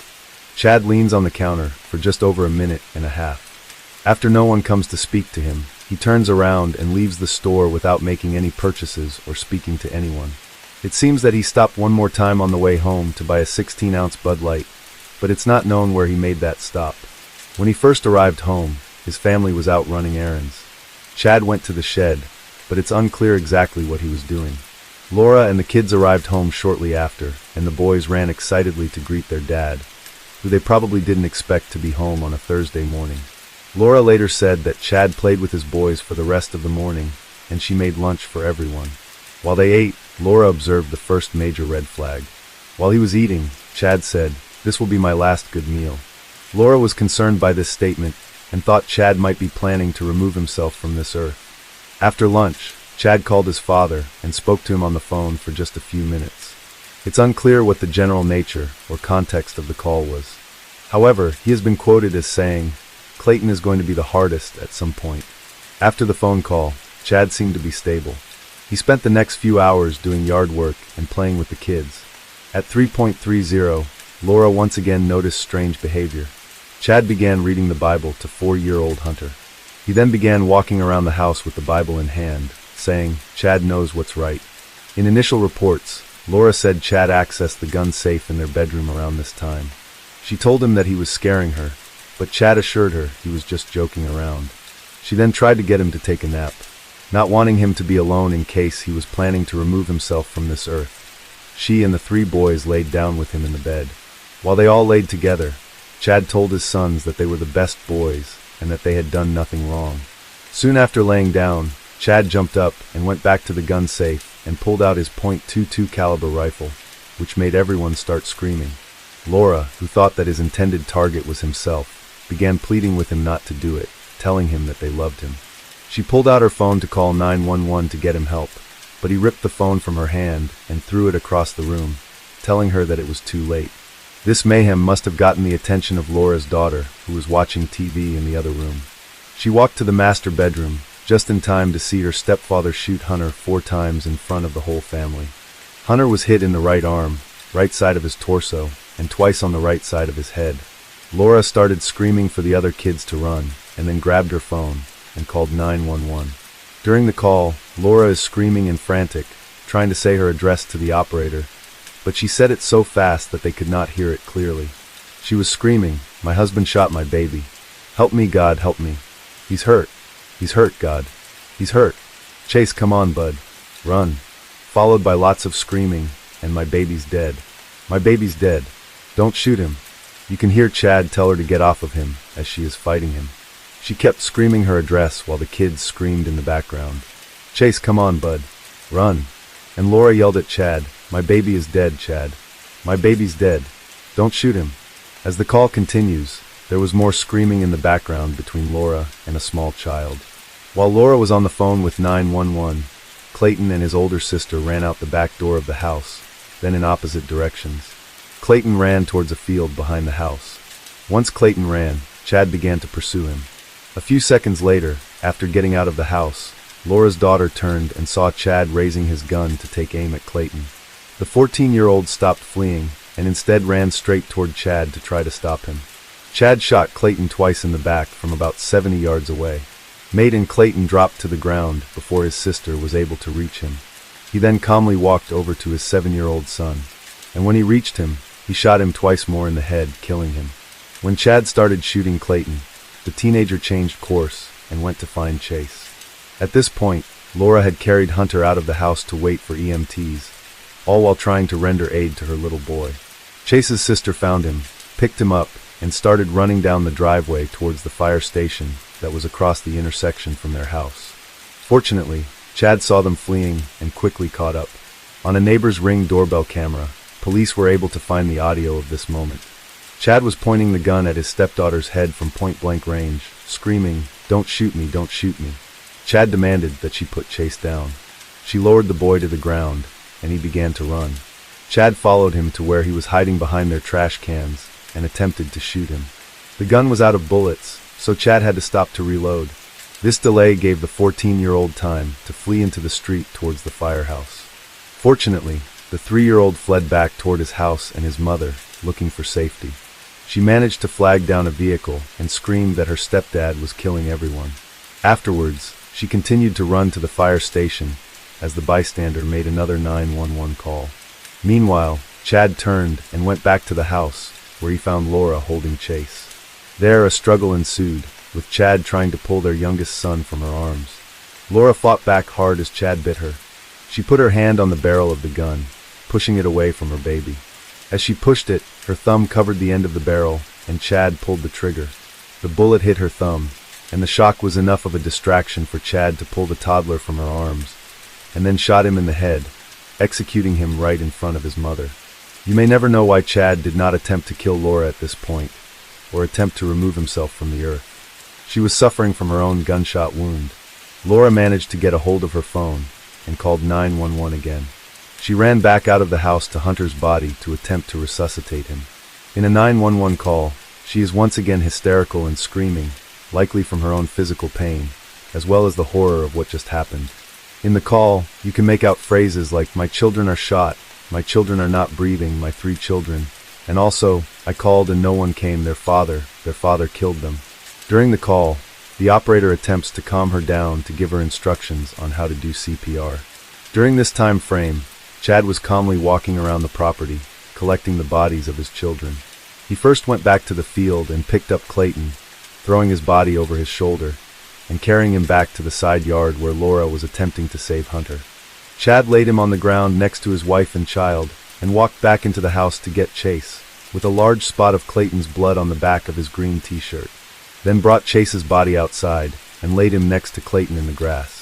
Chad leans on the counter for just over a minute and a half. After no one comes to speak to him, he turns around and leaves the store without making any purchases or speaking to anyone. It seems that he stopped one more time on the way home to buy a 16-ounce Bud Light, but it's not known where he made that stop. When he first arrived home, his family was out running errands. Chad went to the shed, but it's unclear exactly what he was doing. Laura and the kids arrived home shortly after, and the boys ran excitedly to greet their dad, who they probably didn't expect to be home on a Thursday morning. Laura later said that Chad played with his boys for the rest of the morning, and she made lunch for everyone. While they ate, Laura observed the first major red flag. While he was eating, Chad said, "This will be my last good meal." Laura was concerned by this statement and thought Chad might be planning to remove himself from this earth. After lunch, Chad called his father and spoke to him on the phone for just a few minutes. It's unclear what the general nature or context of the call was. However, he has been quoted as saying, "Clayton is going to be the hardest at some point." After the phone call, Chad seemed to be stable. He spent the next few hours doing yard work and playing with the kids. At 3:30, Laura once again noticed strange behavior. Chad began reading the Bible to 4-year-old Hunter. He then began walking around the house with the Bible in hand, saying, "Chad knows what's right." In initial reports, Laura said Chad accessed the gun safe in their bedroom around this time. She told him that he was scaring her, but Chad assured her he was just joking around. She then tried to get him to take a nap, not wanting him to be alone in case he was planning to remove himself from this earth. She and the 3 boys laid down with him in the bed. While they all laid together, Chad told his sons that they were the best boys and that they had done nothing wrong. Soon after laying down, Chad jumped up and went back to the gun safe and pulled out his .22 caliber rifle, which made everyone start screaming. Laura, who thought that his intended target was himself, began pleading with him not to do it, telling him that they loved him. She pulled out her phone to call 911 to get him help, but he ripped the phone from her hand and threw it across the room, telling her that it was too late. This mayhem must have gotten the attention of Laura's daughter, who was watching TV in the other room. She walked to the master bedroom, just in time to see her stepfather shoot Hunter 4 times in front of the whole family. Hunter was hit in the right arm, right side of his torso, and twice on the right side of his head. Laura started screaming for the other kids to run, and then grabbed her phone and called 911. During the call, Laura is screaming and frantic, trying to say her address to the operator, but she said it so fast that they could not hear it clearly. She was screaming, "My husband shot my baby. Help me, God, help me. He's hurt. He's hurt, God. He's hurt. Chase, come on, bud. Run." Followed by lots of screaming, and "My baby's dead. My baby's dead. Don't shoot him." You can hear Chad tell her to get off of him as she is fighting him. She kept screaming her address while the kids screamed in the background. "Chase, come on, bud. Run." And Laura yelled at Chad, "My baby is dead, Chad. My baby's dead. Don't shoot him." As the call continues, there was more screaming in the background between Laura and a small child. While Laura was on the phone with 911, Clayton and his older sister ran out the back door of the house, then in opposite directions. Clayton ran towards a field behind the house. Once Clayton ran, Chad began to pursue him. A few seconds later, after getting out of the house, Laura's daughter turned and saw Chad raising his gun to take aim at Clayton. The 14-year-old stopped fleeing and instead ran straight toward Chad to try to stop him. Chad shot Clayton twice in the back from about 70 yards away. Mate and Clayton dropped to the ground before his sister was able to reach him. He then calmly walked over to his 7-year-old son, and when he reached him, he shot him twice more in the head, killing him. When Chad started shooting Clayton, the teenager changed course and went to find Chase. At this point, Laura had carried Hunter out of the house to wait for EMTs, all while trying to render aid to her little boy. Chase's sister found him, picked him up, and started running down the driveway towards the fire station that was across the intersection from their house. Fortunately, Chad saw them fleeing and quickly caught up. On a neighbor's Ring doorbell camera, police were able to find the audio of this moment. Chad was pointing the gun at his stepdaughter's head from point-blank range, screaming, "Don't shoot me, don't shoot me." Chad demanded that she put Chase down. She lowered the boy to the ground, and he began to run. Chad followed him to where he was hiding behind their trash cans and attempted to shoot him. The gun was out of bullets, so Chad had to stop to reload. This delay gave the 14-year-old time to flee into the street towards the firehouse. Fortunately, the 3-year-old fled back toward his house and his mother, looking for safety. She managed to flag down a vehicle and screamed that her stepdad was killing everyone. Afterwards, she continued to run to the fire station as the bystander made another 911 call. Meanwhile, Chad turned and went back to the house, where he found Laura holding Chase. There, a struggle ensued, with Chad trying to pull their youngest son from her arms. Laura fought back hard as Chad bit her. She put her hand on the barrel of the gun, pushing it away from her baby. As she pushed it, her thumb covered the end of the barrel, and Chad pulled the trigger. The bullet hit her thumb, and the shock was enough of a distraction for Chad to pull the toddler from her arms, and then shot him in the head, executing him right in front of his mother. You may never know why Chad did not attempt to kill Laura at this point, or attempt to remove himself from the earth. She was suffering from her own gunshot wound. Laura managed to get a hold of her phone and called 911 again. She ran back out of the house to Hunter's body to attempt to resuscitate him. In a 911 call, she is once again hysterical and screaming, likely from her own physical pain, as well as the horror of what just happened. In the call, you can make out phrases like, "My children are shot," "My children are not breathing, my 3 children," and also, "I called and no one came, their father killed them." During the call, the operator attempts to calm her down to give her instructions on how to do CPR. During this time frame, Chad was calmly walking around the property, collecting the bodies of his children. He first went back to the field and picked up Clayton, throwing his body over his shoulder, and carrying him back to the side yard where Laura was attempting to save Hunter. Chad laid him on the ground next to his wife and child, and walked back into the house to get Chase, with a large spot of Clayton's blood on the back of his green t-shirt. Then brought Chase's body outside, and laid him next to Clayton in the grass.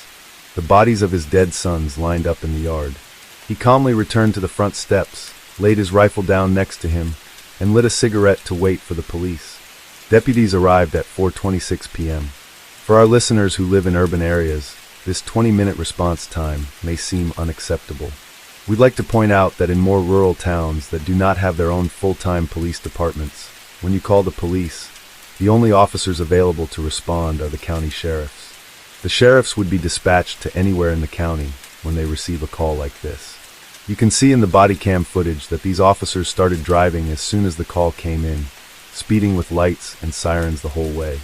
The bodies of his dead sons lined up in the yard. He calmly returned to the front steps, laid his rifle down next to him, and lit a cigarette to wait for the police. Deputies arrived at 4:26 p.m. For our listeners who live in urban areas, this 20-minute response time may seem unacceptable. We'd like to point out that in more rural towns that do not have their own full-time police departments, when you call the police, the only officers available to respond are the county sheriffs. The sheriffs would be dispatched to anywhere in the county when they receive a call like this. You can see in the body cam footage that these officers started driving as soon as the call came in, speeding with lights and sirens the whole way.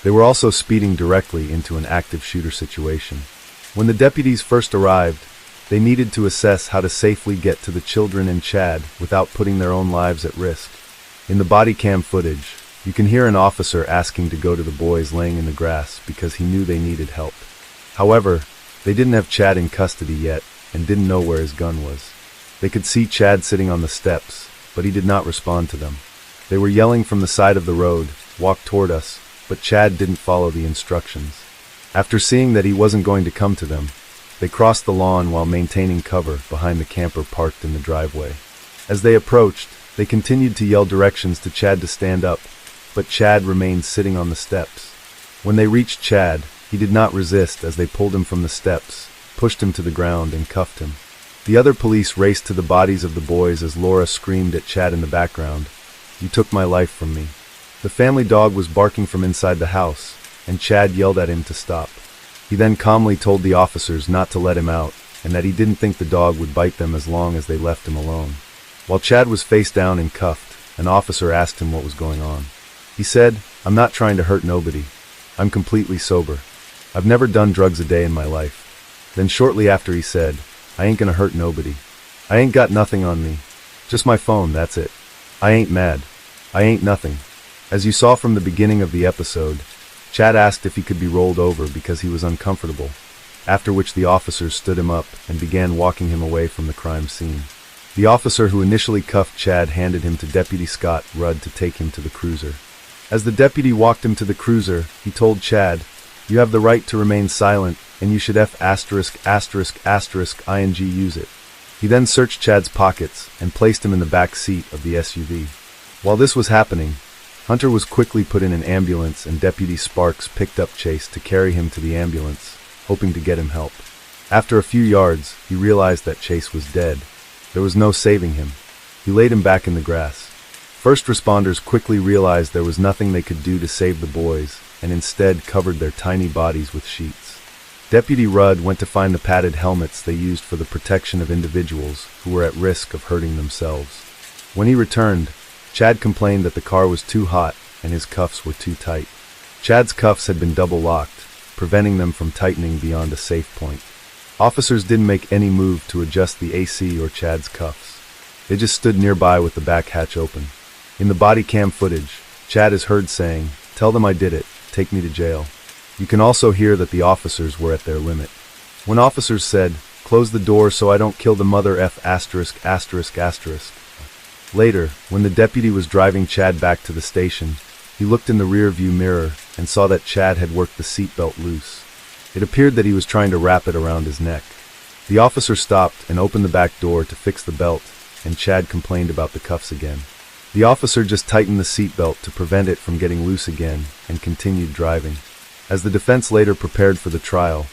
They were also speeding directly into an active shooter situation. When the deputies first arrived, they needed to assess how to safely get to the children and Chad without putting their own lives at risk. In the body cam footage, you can hear an officer asking to go to the boys laying in the grass because he knew they needed help. However, they didn't have Chad in custody yet and didn't know where his gun was. They could see Chad sitting on the steps, but he did not respond to them. They were yelling from the side of the road, "Walk toward us," but Chad didn't follow the instructions. After seeing that he wasn't going to come to them, they crossed the lawn while maintaining cover behind the camper parked in the driveway. As they approached, they continued to yell directions to Chad to stand up, but Chad remained sitting on the steps. When they reached Chad, he did not resist as they pulled him from the steps, pushed him to the ground, and cuffed him. The other police raced to the bodies of the boys as Laura screamed at Chad in the background, "You took my life from me." The family dog was barking from inside the house, and Chad yelled at him to stop. He then calmly told the officers not to let him out, and that he didn't think the dog would bite them as long as they left him alone. While Chad was face down and cuffed, an officer asked him what was going on. He said, "I'm not trying to hurt nobody. I'm completely sober. I've never done drugs a day in my life." Then shortly after he said, "I ain't gonna hurt nobody. I ain't got nothing on me. Just my phone, that's it. I ain't mad. I ain't nothing." As you saw from the beginning of the episode, Chad asked if he could be rolled over because he was uncomfortable, after which the officers stood him up and began walking him away from the crime scene. The officer who initially cuffed Chad handed him to Deputy Scott Rudd to take him to the cruiser. As the deputy walked him to the cruiser, he told Chad, "You have the right to remain silent, and you should ****ing use it." He then searched Chad's pockets and placed him in the back seat of the SUV. While this was happening, Hunter was quickly put in an ambulance and Deputy Sparks picked up Chase to carry him to the ambulance, hoping to get him help. After a few yards, he realized that Chase was dead. There was no saving him. He laid him back in the grass. First responders quickly realized there was nothing they could do to save the boys, and instead covered their tiny bodies with sheets. Deputy Rudd went to find the padded helmets they used for the protection of individuals who were at risk of hurting themselves. When he returned, Chad complained that the car was too hot and his cuffs were too tight. Chad's cuffs had been double locked, preventing them from tightening beyond a safe point. Officers didn't make any move to adjust the AC or Chad's cuffs. They just stood nearby with the back hatch open. In the body cam footage, Chad is heard saying, "Tell them I did it, take me to jail." You can also hear that the officers were at their limit. When officers said, Close the door so I don't kill the mother f asterisk asterisk asterisk. Later, when the deputy was driving Chad back to the station, he looked in the rear-view mirror and saw that Chad had worked the seatbelt loose. It appeared that he was trying to wrap it around his neck. The officer stopped and opened the back door to fix the belt, and Chad complained about the cuffs again. The officer just tightened the seatbelt to prevent it from getting loose again and continued driving. As the defense later prepared for the trial,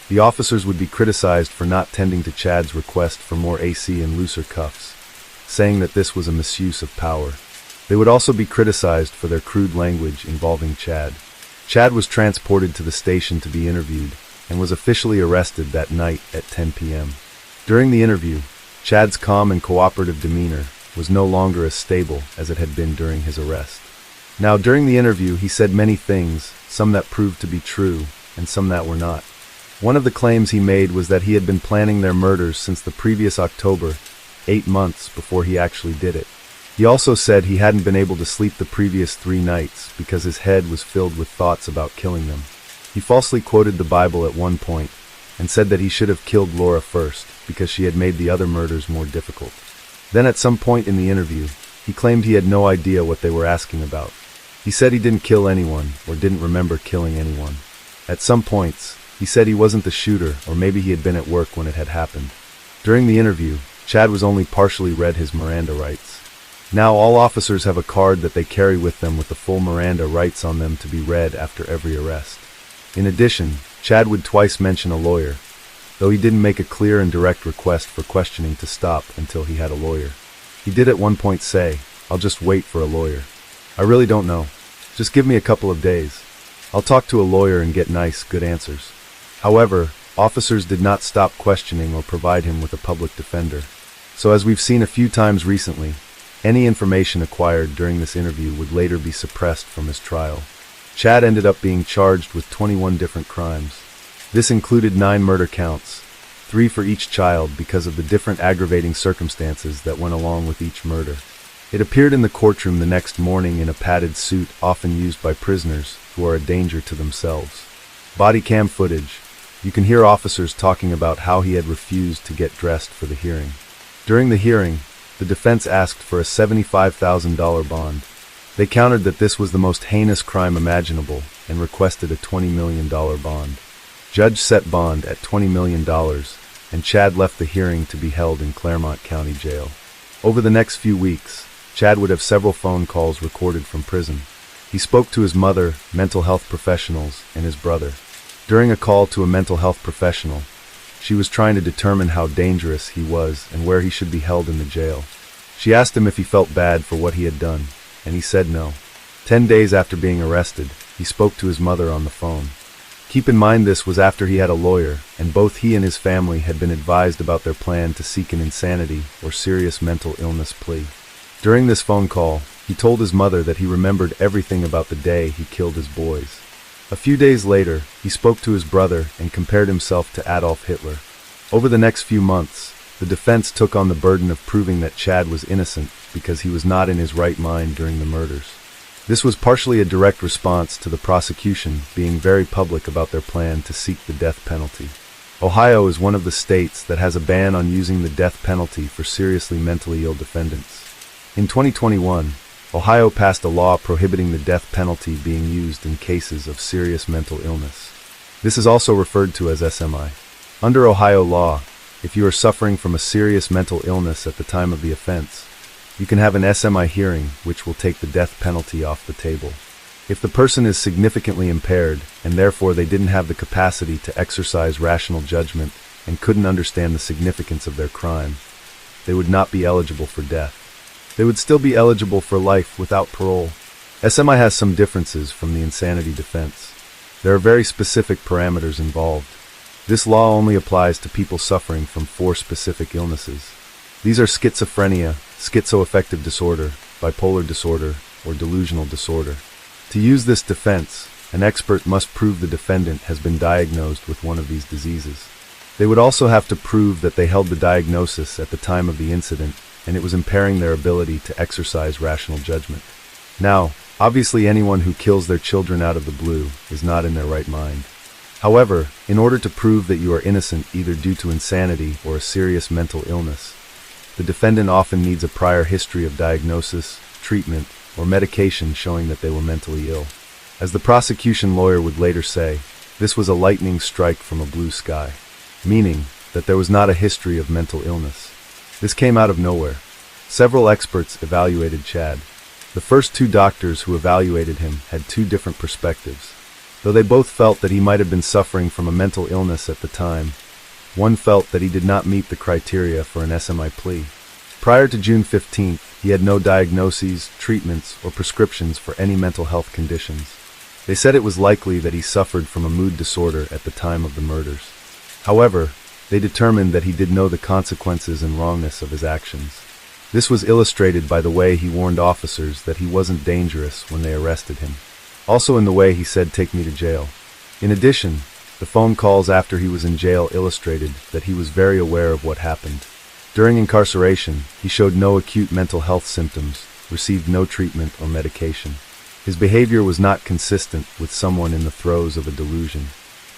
the officers would be criticized for not tending to Chad's request for more AC and looser cuffs, saying that this was a misuse of power. They would also be criticized for their crude language involving Chad. Chad was transported to the station to be interviewed and was officially arrested that night at 10 p.m. During the interview, Chad's calm and cooperative demeanor was no longer as stable as it had been during his arrest. Now, during the interview, he said many things, some that proved to be true and some that were not. One of the claims he made was that he had been planning their murders since the previous October, 8 months before he actually did it. He also said he hadn't been able to sleep the previous 3 nights because his head was filled with thoughts about killing them. He falsely quoted the Bible at one point and said that he should have killed Laura first because she had made the other murders more difficult. Then at some point in the interview, he claimed he had no idea what they were asking about. He said he didn't kill anyone or didn't remember killing anyone. At some points, he said he wasn't the shooter, or maybe he had been at work when it had happened. During the interview, Chad was only partially read his Miranda rights. Now all officers have a card that they carry with them with the full Miranda rights on them to be read after every arrest. In addition, Chad would twice mention a lawyer, though he didn't make a clear and direct request for questioning to stop until he had a lawyer. He did at one point say, "I'll just wait for a lawyer. I really don't know. Just give me a couple of days. I'll talk to a lawyer and get nice, good answers." However, officers did not stop questioning or provide him with a public defender. So as we've seen a few times recently, any information acquired during this interview would later be suppressed from his trial. Chad ended up being charged with 21 different crimes. This included 9 murder counts, 3 for each child because of the different aggravating circumstances that went along with each murder. It appeared in the courtroom the next morning in a padded suit often used by prisoners who are a danger to themselves. Body cam footage. You can hear officers talking about how he had refused to get dressed for the hearing. During the hearing, the defense asked for a $75,000 bond. They countered that this was the most heinous crime imaginable and requested a $20 million bond. Judge set bond at $20 million, and Chad left the hearing to be held in Claremont County Jail. Over the next few weeks, Chad would have several phone calls recorded from prison. He spoke to his mother, mental health professionals, and his brother. During a call to a mental health professional, she was trying to determine how dangerous he was and where he should be held in the jail. She asked him if he felt bad for what he had done, and he said no. 10 days after being arrested, he spoke to his mother on the phone. Keep in mind this was after he had a lawyer, and both he and his family had been advised about their plan to seek an insanity or serious mental illness plea. During this phone call, he told his mother that he remembered everything about the day he killed his boys. A few days later, he spoke to his brother and compared himself to Adolf Hitler. Over the next few months, the defense took on the burden of proving that Chad was innocent because he was not in his right mind during the murders. This was partially a direct response to the prosecution being very public about their plan to seek the death penalty. Ohio is one of the states that has a ban on using the death penalty for seriously mentally ill defendants. In 2021, Ohio passed a law prohibiting the death penalty being used in cases of serious mental illness. This is also referred to as SMI. Under Ohio law, if you are suffering from a serious mental illness at the time of the offense, you can have an SMI hearing which will take the death penalty off the table. If the person is significantly impaired and therefore they didn't have the capacity to exercise rational judgment and couldn't understand the significance of their crime, they would not be eligible for death. They would still be eligible for life without parole. SMI has some differences from the insanity defense. There are very specific parameters involved. This law only applies to people suffering from 4 specific illnesses. These are schizophrenia, schizoaffective disorder, bipolar disorder, or delusional disorder. To use this defense, an expert must prove the defendant has been diagnosed with one of these diseases. They would also have to prove that they held the diagnosis at the time of the incident and it was impairing their ability to exercise rational judgment. Now, obviously anyone who kills their children out of the blue is not in their right mind. However, in order to prove that you are innocent either due to insanity or a serious mental illness, the defendant often needs a prior history of diagnosis, treatment, or medication showing that they were mentally ill. As the prosecution lawyer would later say, this was a lightning strike from a blue sky, meaning that there was not a history of mental illness. This came out of nowhere. Several experts evaluated Chad. The first two doctors who evaluated him had two different perspectives. Though they both felt that he might have been suffering from a mental illness at the time, one felt that he did not meet the criteria for an SMI plea. Prior to June 15th, he had no diagnoses, treatments, or prescriptions for any mental health conditions. They said it was likely that he suffered from a mood disorder at the time of the murders. However, they determined that he did know the consequences and wrongness of his actions. This was illustrated by the way he warned officers that he wasn't dangerous when they arrested him. Also in the way he said, "Take me to jail." In addition, the phone calls after he was in jail illustrated that he was very aware of what happened. During incarceration, he showed no acute mental health symptoms, received no treatment or medication. His behavior was not consistent with someone in the throes of a delusion.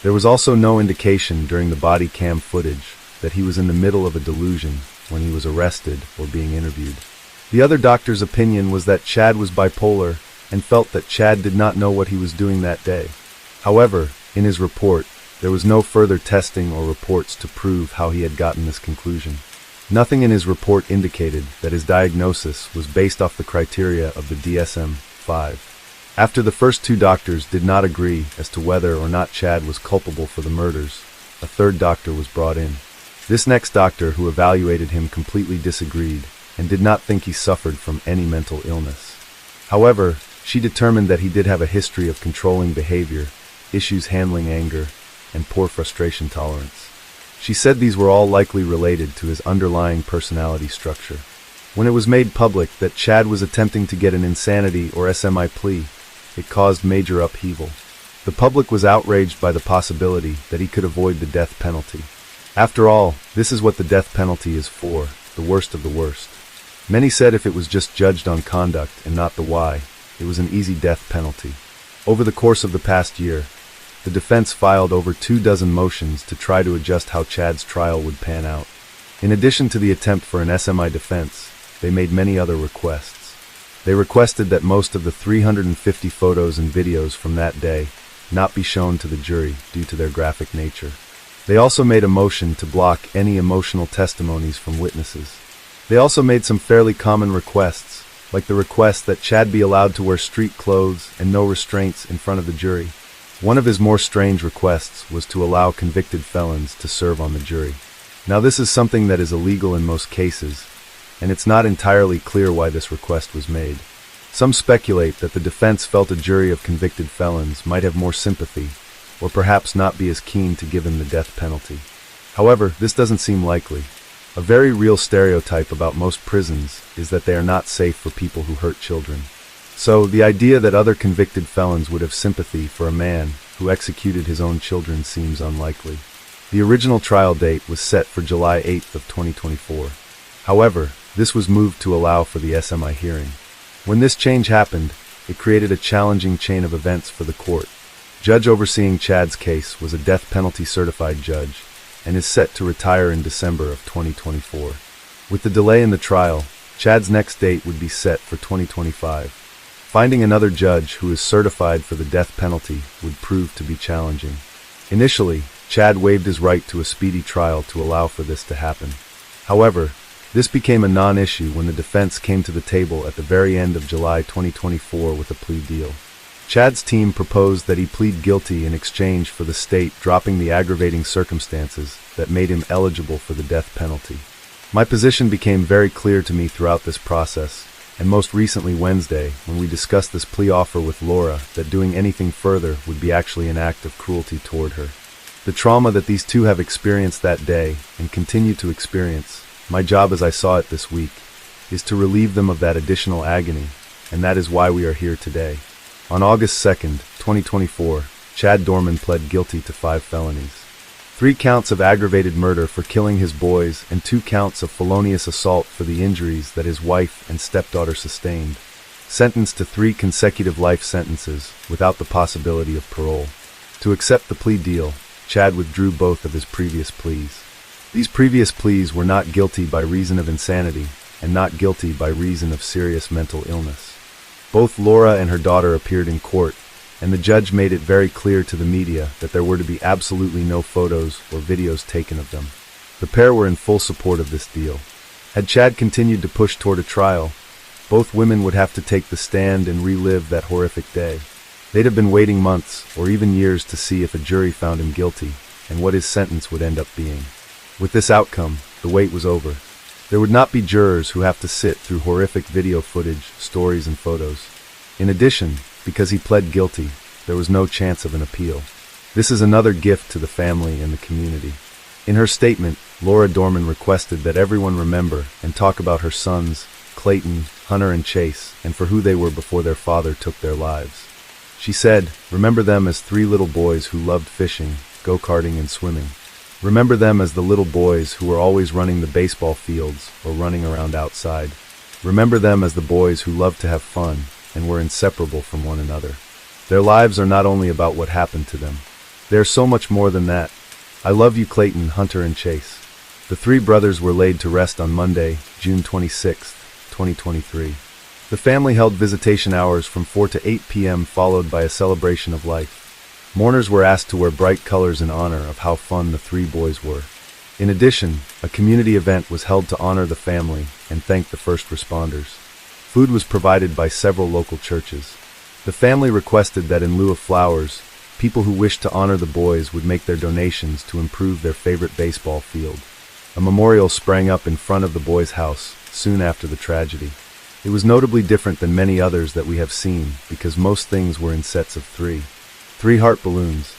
There was also no indication during the body cam footage that he was in the middle of a delusion when he was arrested or being interviewed. The other doctor's opinion was that Chad was bipolar and felt that Chad did not know what he was doing that day. However, in his report, there was no further testing or reports to prove how he had gotten this conclusion. Nothing in his report indicated that his diagnosis was based off the criteria of the DSM-5. After the first two doctors did not agree as to whether or not Chad was culpable for the murders, a third doctor was brought in. This next doctor, who evaluated him, completely disagreed and did not think he suffered from any mental illness. However, she determined that he did have a history of controlling behavior, issues handling anger, and poor frustration tolerance. She said these were all likely related to his underlying personality structure. When it was made public that Chad was attempting to get an insanity or SMI plea, it caused major upheaval. The public was outraged by the possibility that he could avoid the death penalty. After all, this is what the death penalty is for, the worst of the worst. Many said if it was just judged on conduct and not the why, it was an easy death penalty. Over the course of the past year, the defense filed over 24 motions to try to adjust how Chad's trial would pan out. In addition to the attempt for an SMI defense, they made many other requests. They requested that most of the 350 photos and videos from that day not be shown to the jury due to their graphic nature. They also made a motion to block any emotional testimonies from witnesses. They also made some fairly common requests, like the request that Chad be allowed to wear street clothes and no restraints in front of the jury. One of his more strange requests was to allow convicted felons to serve on the jury. Now this is something that is illegal in most cases, and it's not entirely clear why this request was made. Some speculate that the defense felt a jury of convicted felons might have more sympathy, or perhaps not be as keen to give him the death penalty. However, this doesn't seem likely. A very real stereotype about most prisons is that they are not safe for people who hurt children. So, the idea that other convicted felons would have sympathy for a man who executed his own children seems unlikely. The original trial date was set for July 8th of 2024. However, this was moved to allow for the SMI hearing. When this change happened, it created a challenging chain of events for the court. Judge overseeing Chad's case was a death penalty certified judge and is set to retire in December of 2024. With the delay in the trial, Chad's next date would be set for 2025. Finding another judge who is certified for the death penalty would prove to be challenging. Initially, Chad waived his right to a speedy trial to allow for this to happen. However, this became a non-issue when the defense came to the table at the very end of July 2024 with a plea deal. Chad's team proposed that he plead guilty in exchange for the state dropping the aggravating circumstances that made him eligible for the death penalty. My position became very clear to me throughout this process, and most recently Wednesday, when we discussed this plea offer with Laura, that doing anything further would be actually an act of cruelty toward her. The trauma that these two have experienced that day, and continue to experience, my job as I saw it this week, is to relieve them of that additional agony, and that is why we are here today. On August 2nd, 2024, Chad Dorman pled guilty to 5 felonies. 3 counts of aggravated murder for killing his boys and 2 counts of felonious assault for the injuries that his wife and stepdaughter sustained. Sentenced to 3 consecutive life sentences without the possibility of parole. To accept the plea deal, Chad withdrew both of his previous pleas. These previous pleas were not guilty by reason of insanity and not guilty by reason of serious mental illness. Both Laura and her daughter appeared in court, and the judge made it very clear to the media that there were to be absolutely no photos or videos taken of them. The pair were in full support of this deal. Had Chad continued to push toward a trial, both women would have to take the stand and relive that horrific day. They'd have been waiting months or even years to see if a jury found him guilty and what his sentence would end up being. With this outcome, the wait was over. There would not be jurors who have to sit through horrific video footage, stories, and photos. In addition, because he pled guilty, there was no chance of an appeal. This is another gift to the family and the community. In her statement, Laura Dorman requested that everyone remember and talk about her sons, Clayton, Hunter, and Chase, and for who they were before their father took their lives. She said, "Remember them as 3 little boys who loved fishing, go-karting, and swimming. Remember them as the little boys who were always running the baseball fields or running around outside. Remember them as the boys who loved to have fun and were inseparable from one another. Their lives are not only about what happened to them. They are so much more than that. I love you, Clayton, Hunter, and Chase." The 3 brothers were laid to rest on Monday, June 26, 2023. The family held visitation hours from 4 to 8 p.m. followed by a celebration of life. Mourners were asked to wear bright colors in honor of how fun the 3 boys were. In addition, a community event was held to honor the family and thank the first responders. Food was provided by several local churches. The family requested that in lieu of flowers, people who wished to honor the boys would make their donations to improve their favorite baseball field. A memorial sprang up in front of the boys' house soon after the tragedy. It was notably different than many others that we have seen because most things were in sets of 3. 3 heart balloons,